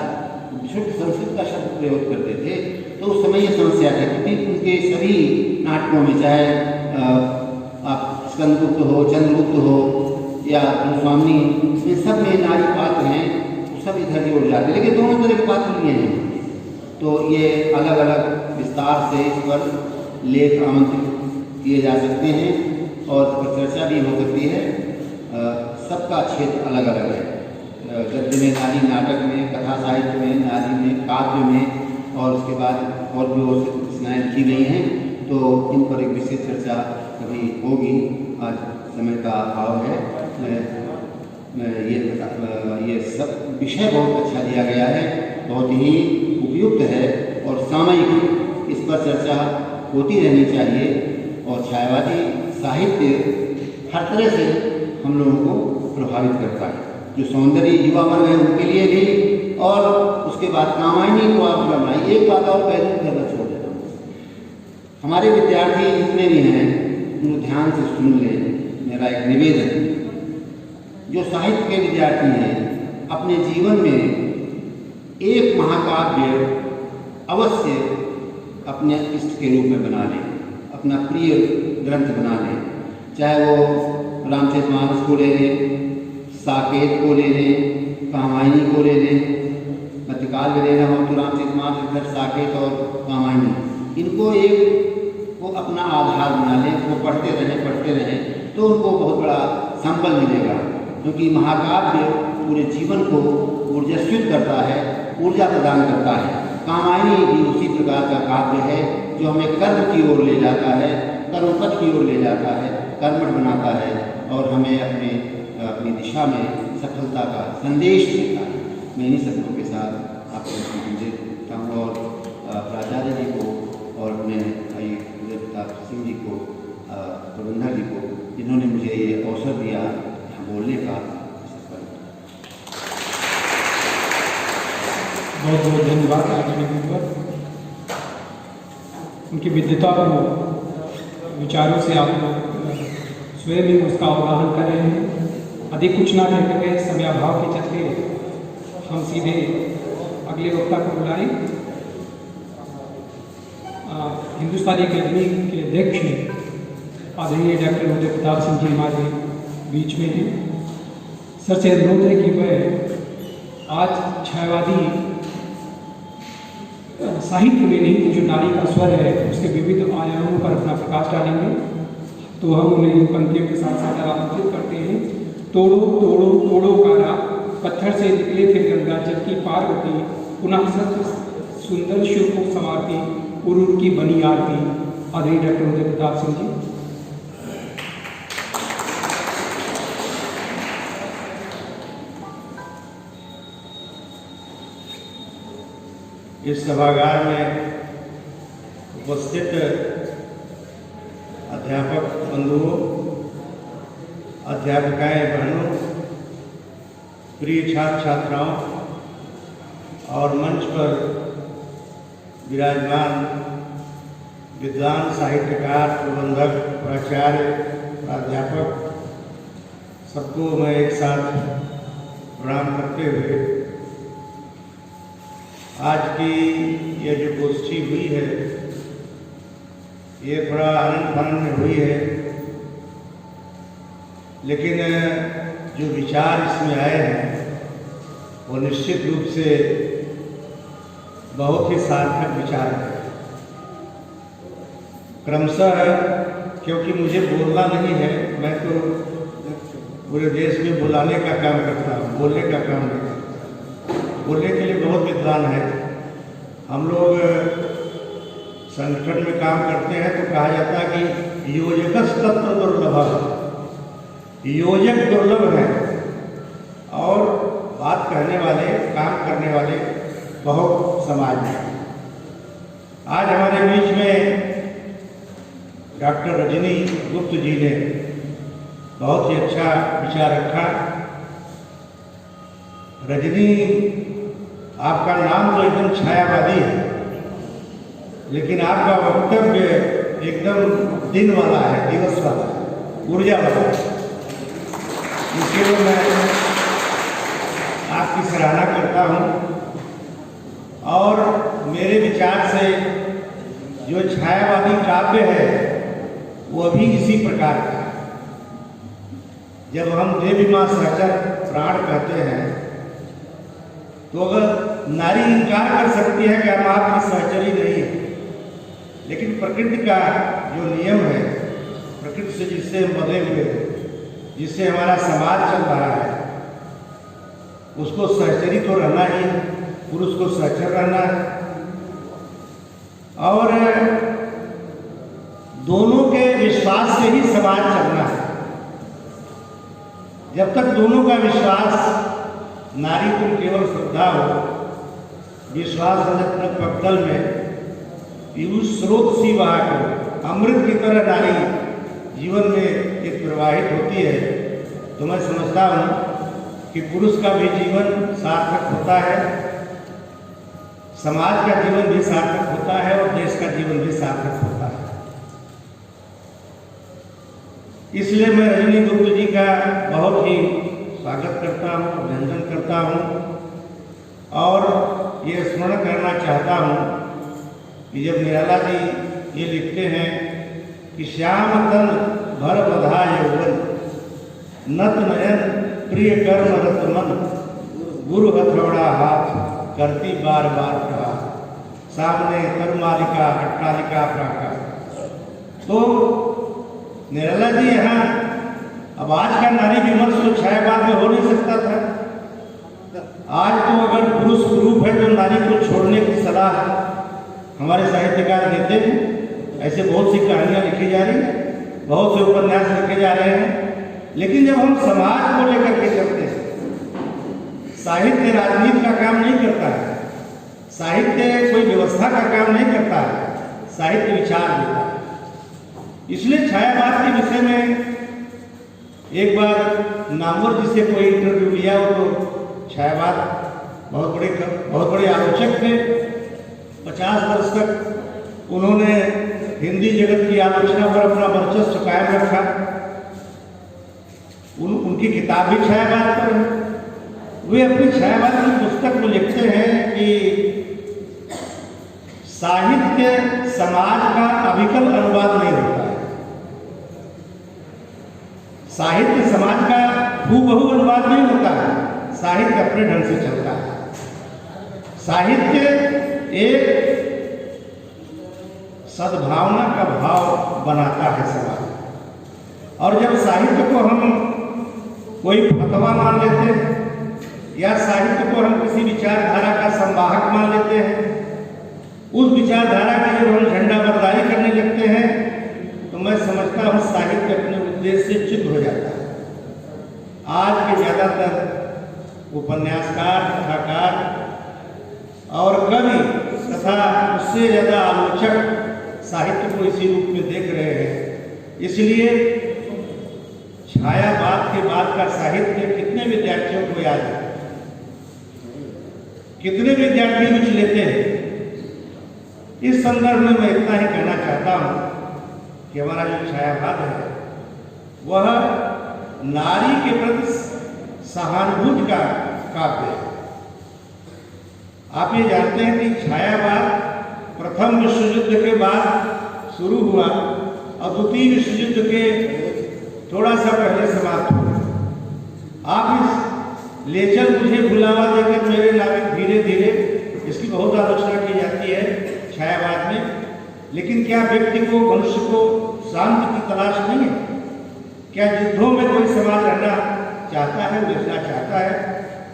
शुद्ध संस्कृत का शब्द प्रयोग करते थे। तो उस समय ये समस्या थी क्योंकि उनके सभी नाटकों में, चाहे आप स्कंदगुप्त हो, चंद्रगुप्त हो या स्वामी, इन सब में नारी पात्र हैं, सब इधर की ओर जाते, लेकिन दोनों तरह के पात्र लिए हैं। तो ये अलग अलग विस्तार से इस पर लेख आमंत्रित किए जा सकते हैं और इस पर चर्चा भी हो सकती है। सबका क्षेत्र अलग अलग है, गद्य में नारी, नाटक में, कथा साहित्य में नारी में, काव्य में, और उसके बाद और भी और रचनाएँ लिखी गई हैं। तो इन पर एक विशेष चर्चा कभी होगी। आज समय का अभाव है। ये सब विषय बहुत अच्छा दिया गया है, बहुत ही उपयुक्त है और सामयिक इस पर चर्चा होती रहनी चाहिए। और छायावादी साहित्य हर तरह से हम लोगों को प्रभावित करता है, जो सौंदर्य युवा वर्ग है उनके लिए भी, और उसके बाद कामायनी को आप बनाइए। एक बात और कह दूँ, फिर छोड़ देता हूँ। हमारे विद्यार्थी जितने भी हैं उनको ध्यान से सुन लें, मेरा एक निवेदन। जो साहित्य के विद्यार्थी हैं अपने जीवन में एक महाकाव्य अवश्य अपने इष्ट के रूप में बना लें, अपना प्रिय ग्रंथ बना लें। चाहे वो रामचरितमानस को ले लें, साकेत को ले लें, कामायनी को ले लें, मध्यकाल में लेना हो तो रामचरितमानस, फिर साकेत और कामायनी, इनको एक को अपना आधार बना लें, वो पढ़ते रहें तो उनको बहुत बड़ा संबल मिलेगा। क्योंकि महाकाव्य पूरे जीवन को ऊर्जास्वित करता है, ऊर्जा प्रदान करता है। कामायनी भी उसी प्रकार का काव्य है जो हमें कर्म की ओर ले जाता है, कर्मपथ की ओर ले जाता है, कर्मठ बनाता है और हमें अपनी दिशा में सफलता का संदेश देता है। मैं इन्हीं शब्दों के साथ आपको देता हूँ और बहुत बहुत धन्यवाद आदरणीय पर उनकी विद्वता को विचारों से आप स्वयं ही उसका अवगाहन कर रहे हैं। अधिक कुछ ना कहते हुए समयाभाव के चलते हम सीधे अगले वक्ता को बुलाएं। हिंदुस्तानी अकेडमी के अध्यक्ष आदरणीय डॉक्टर उदय प्रताप सिंह जी हमारे बीच में हैं। सर से अनुरोध है कि वह आज छायावादी साहित्य में नहीं, जो नारी का स्वर है उसके विविध आयामों पर अपना प्रकाश डालेंगे। तो हम उन्हें पंक्तियों के साथ साथ आमंत्रित करते हैं। तोड़ो तोड़ो तोड़ो कारा, पत्थर से निकले फिर गंगा जल की पार्वती, पुनः सत्य सुंदर शिव को समारती, उरुर की बनी आरती। आदरणीय डॉक्टर उदय प्रताप सिंह जी। इस सभागार में उपस्थित अध्यापक बंधुओं, अध्यापिकाएं बहनों, प्रिय छात्र छात्राओं और मंच पर विराजमान विद्वान, साहित्यकार, प्रबंधक, प्राचार्य, प्राध्यापक, सबको मैं एक साथ प्रणाम करते हुए आज की यह जो गोष्ठी हुई है ये थोड़ा आनंद फानंद में हुई है, लेकिन जो विचार इसमें आए हैं वो निश्चित रूप से बहुत ही सार्थक विचार है। क्रमशः क्योंकि मुझे बोलना नहीं है, मैं तो पूरे देश में बुलाने का काम करता हूँ, बोलने का काम नहीं करता। बोलने के लिए बहुत विद्वान है। हम लोग संगठन में काम करते हैं तो कहा जाता है कि योजकस तत्व दुर्लभ, योजक दुर्लभ है और बात कहने वाले, काम करने वाले बहुत समाज में। आज हमारे बीच में डॉक्टर रजनी गुप्त जी ने बहुत ही अच्छा विचार रखा। रजनी, आपका नाम तो एकदम छायावादी है, लेकिन आपका वक्तव्य एकदम दिन वाला है, दिवस वाला है, ऊर्जा वाला है। इसके लिए मैं आपकी सराहना करता हूँ। और मेरे विचार से जो छायावादी काव्य है वो भी इसी प्रकार का है। जब हम देवी माँ सहचर प्राण कहते हैं तो अगर नारी इनकार कर सकती है कि हम आपकी सहचरी नहीं है, लेकिन प्रकृति का जो नियम है, प्रकृति से जिससे हम बंधे हुए हैं, जिससे हमारा समाज चल रहा है, उसको सहचरी तो रहना ही, पुरुष को सहचर रहना है। और दोनों के विश्वास से ही समाज चलना है। जब तक दोनों का विश्वास, नारी को केवल श्रद्धा हो, विश्वास अपने पक्तल में पीयूष स्रोत सी बहा कर अमृत की तरह नारी जीवन में एक प्रवाहित होती है, तो मैं समझता हूँ कि पुरुष का भी जीवन सार्थक होता है, समाज का जीवन भी सार्थक होता है और देश का जीवन भी सार्थक होता है। इसलिए मैं रजनी गुप्त जी का बहुत ही स्वागत करता हूँ, अभिनंदन करता हूँ और ये स्मरण करना चाहता हूँ कि जब निराला जी ये लिखते हैं कि श्याम तन भर बधा यौवन, नत नयन प्रिय कर्म रत मन, गुरु हथौड़ा हाथ करती बार बार कहा, सामने तरुमालिका अट्टालिका प्राकार। तो निराला जी यहाँ, अब आज का नारी विमर्श तो छायावाद में हो नहीं सकता था। आज तो अगर पुरुष ग्रुप है तो नारी को छोड़ने की सलाह हमारे साहित्यकार देते हैं। ऐसे बहुत सी कहानियाँ लिखी जा रही हैं, बहुत से उपन्यास लिखे जा रहे हैं, लेकिन जब हम समाज को लेकर के चलते हैं, साहित्य राजनीति का काम नहीं करता है, साहित्य कोई व्यवस्था का काम नहीं करता है, साहित्य विचार देता है। इसलिए छायावाद के विषय में एक बार नामवर जी से कोई इंटरव्यू लिया, वो तो छायावाद बहुत बड़े आलोचक थे। 50 वर्ष तक उन्होंने हिंदी जगत की आलोचना पर अपना वर्चस्व कायम रखा। उनकी किताब भी छायावाद पर है। वे अपनी छायावाद की पुस्तक में लिखते हैं कि साहित्य समाज का अविकल अनुवाद नहीं होता है। साहित्य समाज का हूबहू अनुवाद नहीं होता है। साहित्य अपने ढंग से चलता है। साहित्य एक सद्भावना का भाव बनाता है समाज। और जब साहित्य को हम कोई फतवा मान लेते हैं या साहित्य को हम किसी विचारधारा का संवाहक मान लेते हैं, उस विचारधारा की जब हम झंडा बरदारी करने लगते हैं, तो मैं समझता हूँ साहित्य अपने उद्देश्य से च्युत हो जाता है। आज के ज़्यादातर उपन्यासकार, कथाकार और कवि तथा उससे ज़्यादा आलोचक साहित्य को इसी रूप में देख रहे हैं। इसलिए छायावाद के बाद का साहित्य कितने विद्यार्थियों को याद है, कितने विद्यार्थी रुचि लेते हैं। इस संदर्भ में मैं इतना ही कहना चाहता हूं कि हमारा जो छायावाद है वह नारी के प्रति सहानुभूति का काव्य है। आप ये जानते हैं कि छायावाद प्रथम विश्व युद्ध के बाद शुरू हुआ और द्वितीय विश्व युद्ध के थोड़ा सा पहले समाप्त हुआ। आप इस ले चल मुझे बुलावा देकर मेरे नाविक धीरे धीरे, इसकी बहुत आलोचना की जाती है छायावाद में। लेकिन क्या व्यक्ति को, मनुष्य को शांति की तलाश नहीं है? क्या युद्धों में कोई समाज रहना चाहता है, बचना चाहता है?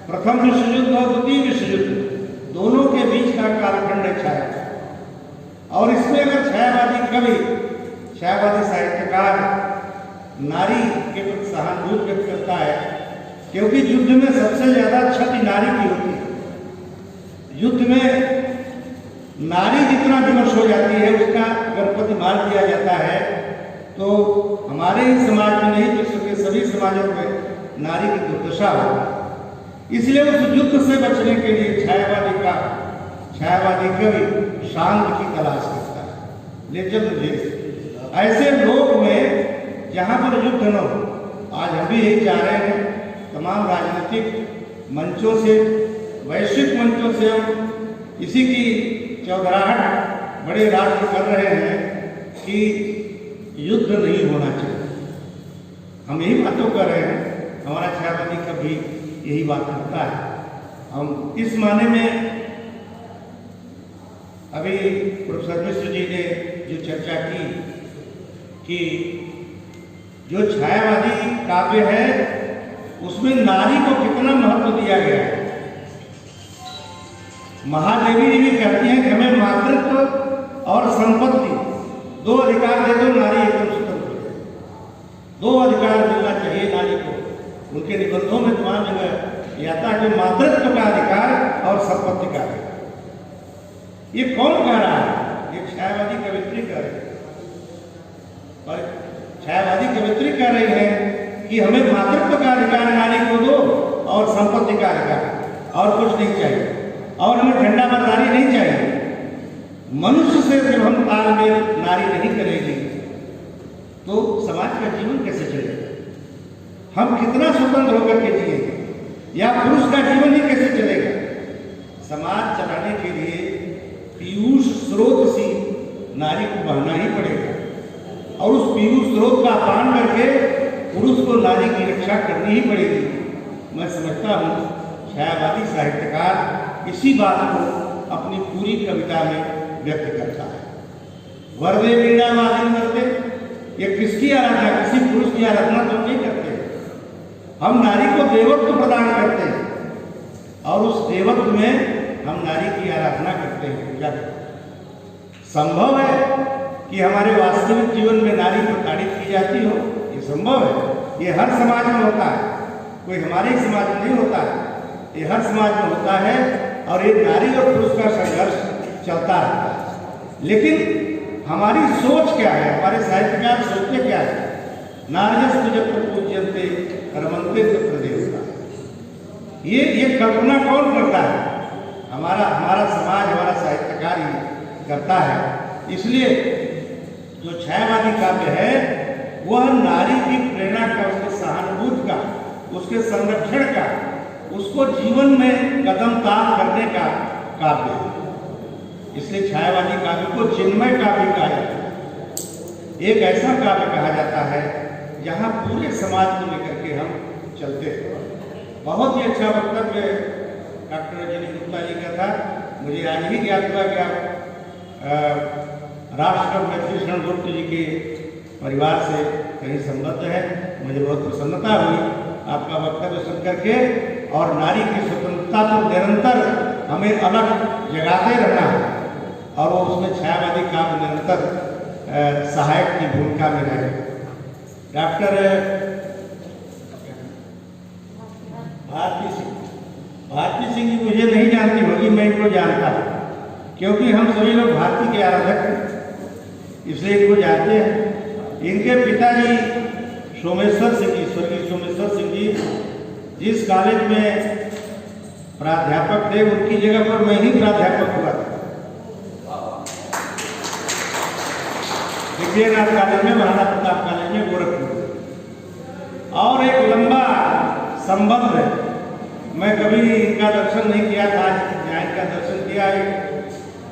प्रथम विश्व युद्ध और द्वितीय विश्व युद्ध दोनों के बीच का कालखंड है छायावाद। और इसमें अगर छायावादी कवि, छायावादी साहित्यकार नारी के प्रति सहानुभूति व्यक्त करता है, क्योंकि युद्ध में सबसे ज्यादा क्षति नारी की होती है। युद्ध में नारी जितना विमर्श हो जाती है, उसका गणपति मार दिया जाता है, तो हमारे ही समाज में नहीं, विश्व के सभी समाजों में नारी की दुर्दशा होगी। इसलिए उस युद्ध से बचने के लिए छायावादी कवि शांत की तलाश करता है। लेकिन ऐसे लोक में जहाँ पर युद्ध न हो, आज हम भी यही चाह रहे हैं, तमाम राजनीतिक मंचों से, वैश्विक मंचों से हम इसी की चौधराहट बड़े राष्ट्र कर रहे हैं कि युद्ध नहीं होना चाहिए। हम यही बातों कर रहे हैं। हमारा छायावादी कभी यही बात करता है। हम इस माने में अभी प्रोफेसर मिश्र जी ने जो चर्चा की कि जो छायावादी काव्य है उसमें नारी को कितना महत्व दिया गया है। महादेवी जी भी कहती हैं कि हमें मातृत्व और संपत्ति दो अधिकार दे दो, नारी एकदम स्वतंत्र हो जाए। दो अधिकार मिलना चाहिए नारी को। उनके निबंधों में तमाम जगह यह आता है कि मातृत्व का अधिकार और संपत्ति का अधिकार। ये कौन कह रहा है? ये छायावादी कवित्री कह रही है। और छायावादी कवित्री कह रही है कि हमें मातृत्व का अधिकार नारी को दो और संपत्ति का अधिकार, और कुछ नहीं चाहिए, और हमें झंडा बरदारी नहीं चाहिए। मनुष्य से जब हम तालमेल नारी नहीं करेंगे तो समाज का जीवन कैसे चलेगा? हम कितना स्वतंत्र होकर के जिएंगे? या पुरुष का जीवन ही कैसे चलेगा? समाज चलाने के लिए पीयूष स्रोत सी नारी को बहना ही पड़ेगा, और उस पीयूष स्रोत का पान करके पुरुष को नारी की रक्षा करनी ही पड़ेगी। मैं समझता हूँ छायावादी साहित्यकार इसी बात को अपनी पूरी कविता में व्यक्त करता है। वरदे वीणा वादन करते, ये किसकी आराधना? किसी पुरुष की आराधना तो नहीं करते। हम नारी को देवत्व प्रदान करते हैं, और उस देवत्व में हम नारी की आराधना करते हैं, पूजा करते हैं। संभव है कि हमारे वास्तविक जीवन में नारी प्रताड़ित की जाती हो, ये संभव है। ये हर समाज में होता है, कोई हमारे ही समाज में नहीं होता है, ये हर समाज में होता है। और ये नारी और पुरुष का संघर्ष चलता रहता है। लेकिन हमारी सोच क्या है? हमारे साहित्यकार सोचते क्या है? नार्यस्तु जत्र पूज्यन्ते रमन्ते तत्र देवता। ये कल्पना कौन करता है? हमारा समाज, हमारा साहित्यकार ही करता है। इसलिए जो छायावादी काव्य है वह नारी की प्रेरणा का, उसके सहानुभूति का, उसके संरक्षण का, उसको जीवन में कदम ताक करने का काव्य है। इसलिए छायावादी काव्य को चिन्मय काव्य कहा जाता है। एक ऐसा काव्य कहा जाता है जहाँ पूरे समाज को लेकर के हम चलते हैं। बहुत ही अच्छा वक्तव्य डॉक्टर रजनी गुप्ता जी का था। मुझे आज ही ज्ञात हुआ कि आप राष्ट्रकवि मैथिलीशरण गुप्त जी के परिवार से कहीं संबद्ध है। मुझे बहुत प्रसन्नता हुई आपका वक्तव्य सुन करके। और नारी की स्वतंत्रता तो निरंतर हमें अलग जगाते रहना है और वो उसमें छायावादी काव्य निरंतर सहायक की भूमिका में रहे। डॉक्टर भारती सिंह जी मुझे नहीं जानती होगी, मैं इनको जानता हूँ क्योंकि हम सभी लोग भारती के आराधक हैं, इसलिए इनको जानते हैं। इनके पिताजी सोमेश्वर सिंह जी, स्वर्गीय सोमेश्वर सिंह जी, जिस कॉलेज में प्राध्यापक थे उनकी जगह पर मैं ही प्राध्यापक हुआ था, विजयनाथ कॉलेज में, महाराणा प्रताप कॉलेज में, गोरखपुर। और एक लंबा संबंध है। मैं कभी इनका दर्शन नहीं किया था, यहाँ इनका दर्शन किया एक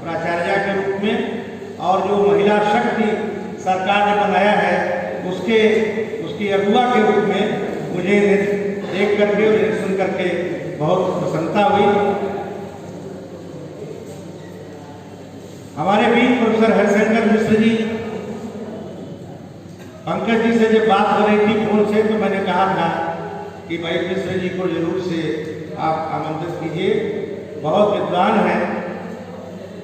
प्राचार्य के रूप में। और जो महिला शक्ति सरकार ने बनाया है उसकी अगुआ के रूप में मुझे देख करके और सुन करके बहुत प्रसन्नता हुई। हमारे बीच प्रोफेसर हरिशंकर मिश्र जी, पंकज जी से जब बात हो रही थी फोन से तो मैंने कहा था कि भाई मिश्र जी को जरूर से आप आमंत्रित कीजिए, बहुत विद्वान हैं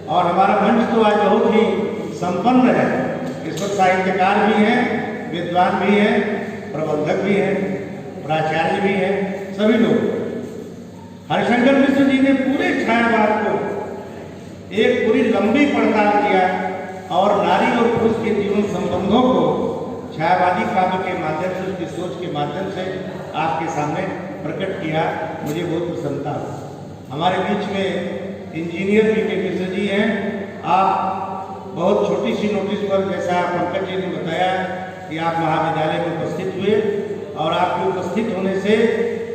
और हमारा मंच तो आज बहुत ही संपन्न है। इस वक्त साहित्यकार भी हैं, विद्वान भी हैं, प्रबंधक भी हैं, प्राचार्य भी हैं, सभी लोग। हरिशंकर मिश्र जी ने पूरे छायावाद को एक पूरी लंबी पड़ताल किया और नारी और पुरुष के जीवन संबंधों को छायावादी काव्य के माध्यम से, उसकी सोच के माध्यम से आपके सामने प्रकट किया। मुझे बहुत प्रसन्नता हुई। हमारे बीच में इंजीनियर पी के मिश्र जी हैं। आप बहुत छोटी सी नोटिस पर, जैसा पंकज जी ने बताया कि आप महाविद्यालय में उपस्थित हुए और आपके उपस्थित होने से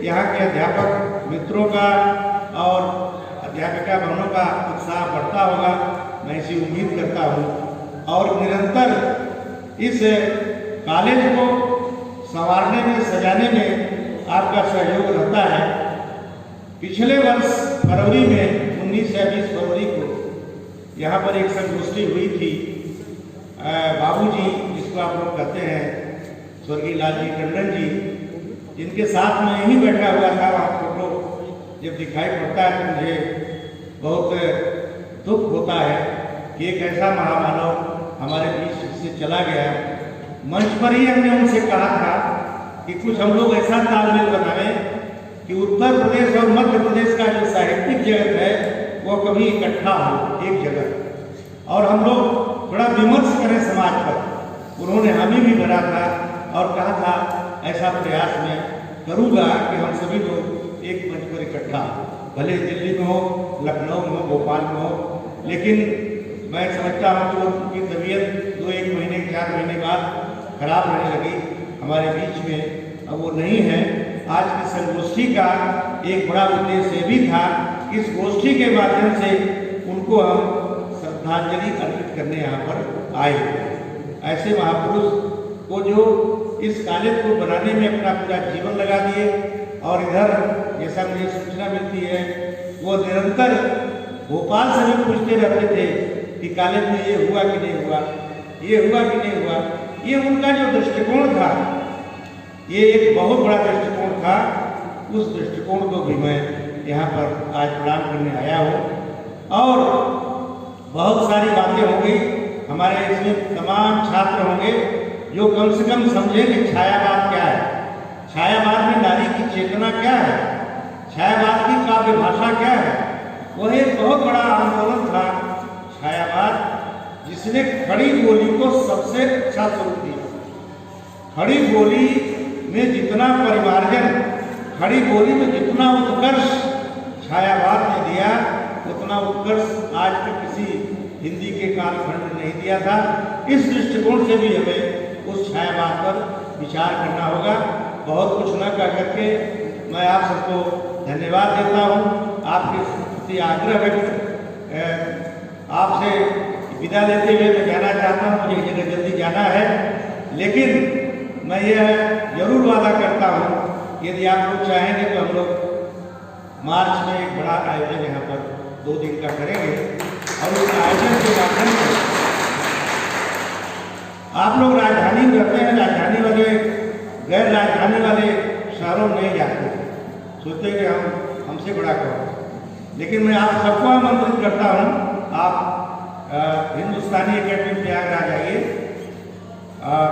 यहाँ के अध्यापक मित्रों का और अध्यापिका बहनों का उत्साह बढ़ता होगा, मैं इसी उम्मीद करता हूँ। और निरंतर इस कॉलेज को संवारने में, सजाने में आपका सहयोग रहता है। पिछले वर्ष फरवरी में 19 या 20 फरवरी को यहाँ पर एक संगोष्ठी हुई थी। बाबूजी, जिसको आप लोग कहते हैं, स्वर्गीय लालजी टंडन जी, जिनके साथ में ही बैठा हुआ था। वहाँ फोटो जब दिखाई पड़ता है तो मुझे बहुत दुख होता है कि एक ऐसा महामानव हमारे बीच से चला गया। मंच पर ही हमने उनसे कहा था कि कुछ हम लोग ऐसा तालमेल बनाएं कि उत्तर प्रदेश और मध्य प्रदेश का जो साहित्यिक जगत है वो कभी इकट्ठा हो एक जगह और हम लोग थोड़ा विमर्श करें समाज पर। उन्होंने हामी भी भरा था और कहा था ऐसा प्रयास मैं करूँगा कि हम सभी लोग एक मंच पर इकट्ठा, भले दिल्ली में हो, लखनऊ में हो, भोपाल में हो। लेकिन मैं समझता हूँ कि उनकी तबीयत 2-1 महीने 4 महीने बाद खराब रहने लगी हमारे बीच में, अब वो नहीं है। आज की संगोष्ठी का एक बड़ा उद्देश्य ये भी था कि इस गोष्ठी के माध्यम से उनको हम श्रद्धांजलि अर्पित करने यहाँ पर आए। ऐसे महापुरुष को जो इस कॉलेज को बनाने में अपना पूरा जीवन लगा दिए और इधर जैसा मुझे सूचना मिलती है वो निरंतर भोपाल से भी पूछते रहते थे कि कॉलेज में ये हुआ कि नहीं हुआ, ये हुआ कि नहीं हुआ। ये उनका जो दृष्टिकोण था, ये एक बहुत बड़ा दृष्टिकोण था। उस दृष्टिकोण को भी मैं यहाँ पर आज प्रणाम करने आया हूँ। और बहुत सारी बातें हो गई। हमारे इसमें तमाम छात्र होंगे जो कम से कम समझेंगे छायावाद क्या है, छायावाद में नारी की चेतना क्या है, छायावाद की काव्य भाषा क्या है। वह एक बहुत बड़ा आंदोलन था छायावाद, जिसने खड़ी बोली को सबसे अच्छा स्वरूप दिया। खड़ी बोली में जितना परिमार्जन, खड़ी बोली में जितना उत्कर्ष छायावाद ने दिया उतना उत्कर्ष आज तक किसी हिंदी के कालखंड ने नहीं दिया था। इस दृष्टिकोण से भी हमें उस छायावाद पर विचार करना होगा। बहुत कुछ न कह करके मैं आप सबको धन्यवाद देता हूँ। आपके प्रति आग्रह व्यक्त आपसे विदा लेते हुए मैं जाना चाहता हूँ, मुझे एक जगह जल्दी जाना है, लेकिन मैं यह जरूर वादा करता हूँ यदि आप लोग चाहेंगे तो हम लोग मार्च में एक बड़ा आयोजन यहाँ पर 2 दिन का करेंगे और उस आयोजन के माध्यम से आप लोग राजधानी में रहते हैं, राजधानी वाले गैर राजधानी वाले शहरों में नहीं जाते, सोचते हैं कि हमसे बड़ा कौन। लेकिन मैं आप सबको आमंत्रित करता हूँ, आप हिंदुस्तानी अकेडमी प्रयागराज आइए।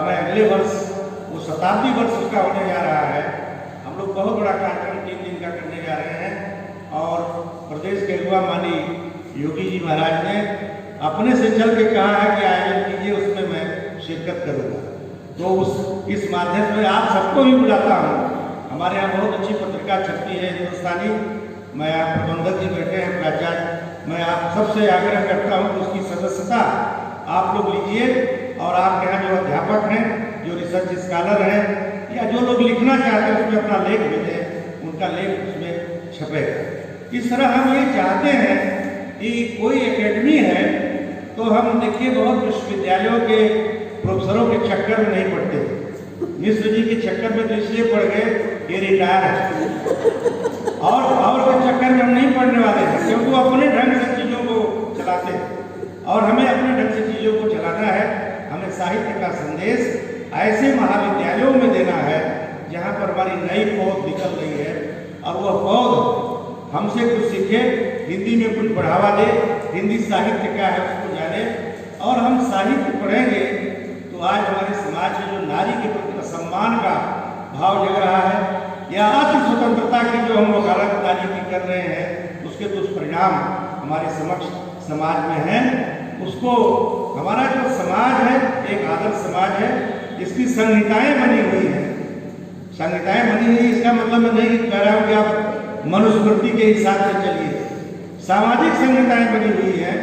मैं अगले वर्ष वो शताब्दी वर्ष उसका होने जा रहा है। हम लोग बहुत बड़ा कार्यक्रम 3 दिन का करने जा रहे हैं और प्रदेश के युवा माननीय योगी जी महाराज ने अपने से चल के कहा है कि आयोजन कीजिए, उसमें मैं शिरकत करूँगा। तो इस माध्यम से आप सबको भी बुलाता हूँ। हमारे यहाँ बहुत अच्छी पत्रिका छपती है हिंदुस्तानी। मैं यहाँ प्रबंधक जी बैठे हैं, प्राचार्य, मैं आप सबसे आग्रह करता हूँ कि उसकी सदस्यता आप लोग लीजिए और आपके यहाँ जो अध्यापक हैं, जो रिसर्च स्कॉलर हैं या जो लोग लिखना चाहते हैं उसमें अपना लेख भेजें, उनका लेख उसमें छपेगा। इस तरह हम ये चाहते हैं कि कोई एकेडमी है तो हम देखिए बहुत विश्वविद्यालयों के प्रोफेसरों के चक्कर में नहीं पड़ते। मिश्र जी के चक्कर में तो इसलिए पड़ गए ये रिटायर है और के चक्कर में हम नहीं पढ़ने वाले हैं, क्योंकि वो अपने ढंग से चीज़ों को चलाते हैं और हमें अपने ढंग से चीज़ों को चलाना है। हमें साहित्य का संदेश ऐसे महाविद्यालयों में देना है जहाँ पर हमारी नई पौध निकल रही है और वह पौध हमसे कुछ सीखे, हिंदी में कुछ बढ़ावा दे, हिंदी साहित्य क्या है उसको जाने। और हम साहित्य पढ़ेंगे तो आज हमारे समाज में जो नारी के प्रति सम्मान का भाव जग रहा है या अति स्वतंत्रता की जो हम वकालत नारी की कर रहे हैं, उसके दुष्परिणाम हमारे समक्ष समाज में हैं। उसको हमारा जो समाज है एक आदर्श समाज है, इसकी संहिताएं बनी हुई हैं। संहिताएं बनी हुई इसका मतलब मैं नहीं कह रहा हूँ कि आप मनुस्मृति के हिसाब से चलिए। सामाजिक संहिताएं बनी हुई हैं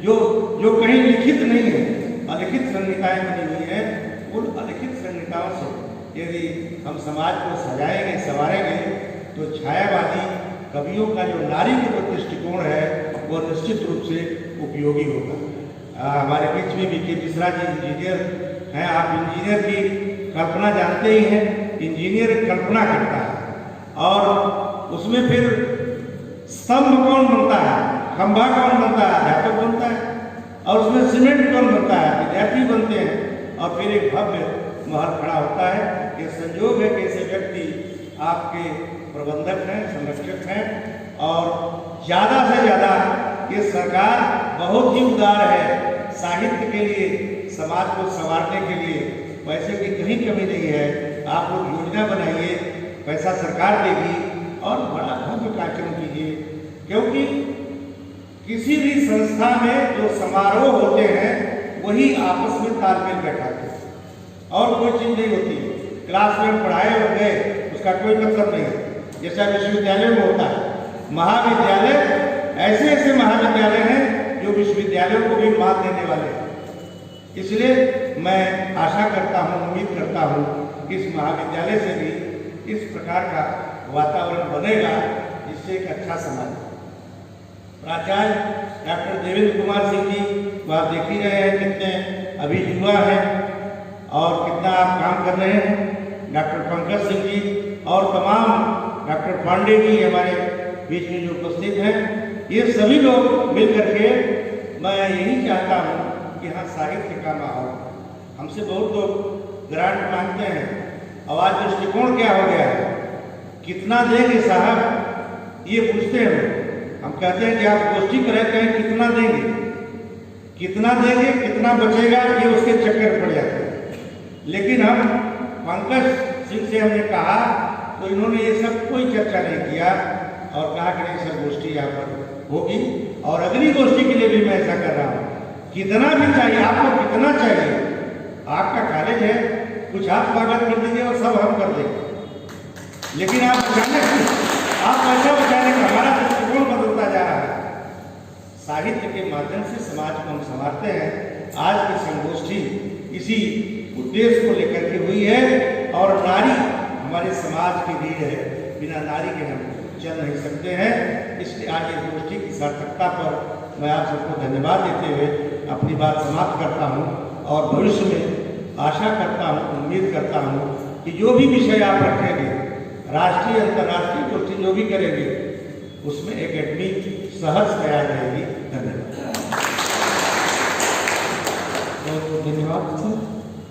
जो कहीं लिखित नहीं है, अलिखित संहिताएं बनी हुई हैं। उन अलिखित संहिताओं से यदि हम समाज को सजाएंगे, संवारेंगे तो छायावादी कवियों का जो नारी के प्रति दृष्टिकोण है वो निश्चित रूप से उपयोगी होगा। हमारे बीच में बीके मिश्रा जी इंजीनियर हैं। आप इंजीनियर की कल्पना जानते ही हैं। इंजीनियर कल्पना करता है और उसमें फिर स्तंभ कौन बनता है, खंभा कौन बनता है, अध्यापक बनता है, और उसमें सीमेंट कौन बनता है, विद्यार्थी बनते हैं, और फिर एक भव्य महल खड़ा होता है। ये संयोग है कि ऐसे व्यक्ति आपके प्रबंधक हैं, संरक्षक हैं और ज़्यादा से ज़्यादा ये सरकार बहुत ही उदार है साहित्य के लिए, समाज को संवारने के लिए। पैसे की कहीं कमी नहीं है। आप लोग योजना बनाइए, पैसा सरकार देगी और बड़ा भव्य कार्यक्रम कीजिए, क्योंकि किसी भी संस्था में जो समारोह होते हैं वही आपस में तालमेल बैठाते हैं और कोई चीज़ नहीं होती। क्लास में पढ़ाए हो गए उसका कोई मतलब नहीं है, जैसा विश्वविद्यालय में होता है। महाविद्यालय ऐसे ऐसे महाविद्यालय हैं जो विश्वविद्यालयों को भी मात देने वाले हैं। इसलिए मैं आशा करता हूँ, उम्मीद करता हूँ कि इस महाविद्यालय से भी इस प्रकार का वातावरण बनेगा जिससे एक अच्छा समाज। प्राचार्य डॉक्टर देवेंद्र कुमार सिंह जी को आप देख ही रहे हैं, कितने अभी युवा हैं और कितना आप काम कर रहे हैं। डॉक्टर पंकज सिंह जी और तमाम डॉक्टर पांडे जी हमारे बीच में जो उपस्थित हैं, ये सभी लोग मिलकर के मैं यही चाहता हूँ कि हाँ साहित्य का माहौल। हमसे बहुत लोग ग्रांट मांगते हैं और आज दृष्टिकोण क्या हो गया है, कितना देंगे साहब ये पूछते हैं। हम कहते हैं कि आप गोष्ठी करें कहें कितना देंगे, कितना देंगे, कितना बचेगा, ये उसके चक्कर पड़ जाते हैं। लेकिन हम पंकज सिंह से हमने कहा तो इन्होंने ये सब कोई चर्चा नहीं किया और कहा कि नहीं सर गोष्ठी यहाँ पर होगी और अगली गोष्ठी के लिए भी मैं ऐसा कर रहा हूँ। कितना भी चाहिए आपको, कितना चाहिए, आपका कॉलेज है, कुछ आप स्वागत कर दीजिए और सब हम कर देंगे। लेकिन आप पैसा बचाने का हमारा दृष्टिकोण बदलता जा रहा है। के माध्यम से समाज को हम संवारते हैं। आज की संगोष्ठी इसी उद्देश्य को लेकर के हुई है और नारी हमारे समाज की रीढ़ है, बिना नारी के हम चल नहीं सकते हैं। इसलिए आज इस गोष्ठी की सार्थकता पर मैं आप सबको धन्यवाद देते हुए अपनी बात समाप्त करता हूँ और भविष्य में आशा करता हूँ, उम्मीद करता हूँ कि जो भी विषय आप रखेंगे, राष्ट्रीय अंतर्राष्ट्रीय गोष्ठी जो भी करेंगे, उसमें एकेडमी सहर्ष तैयार रहेगी। धन्यवाद। बहुत बहुत धन्यवाद सर।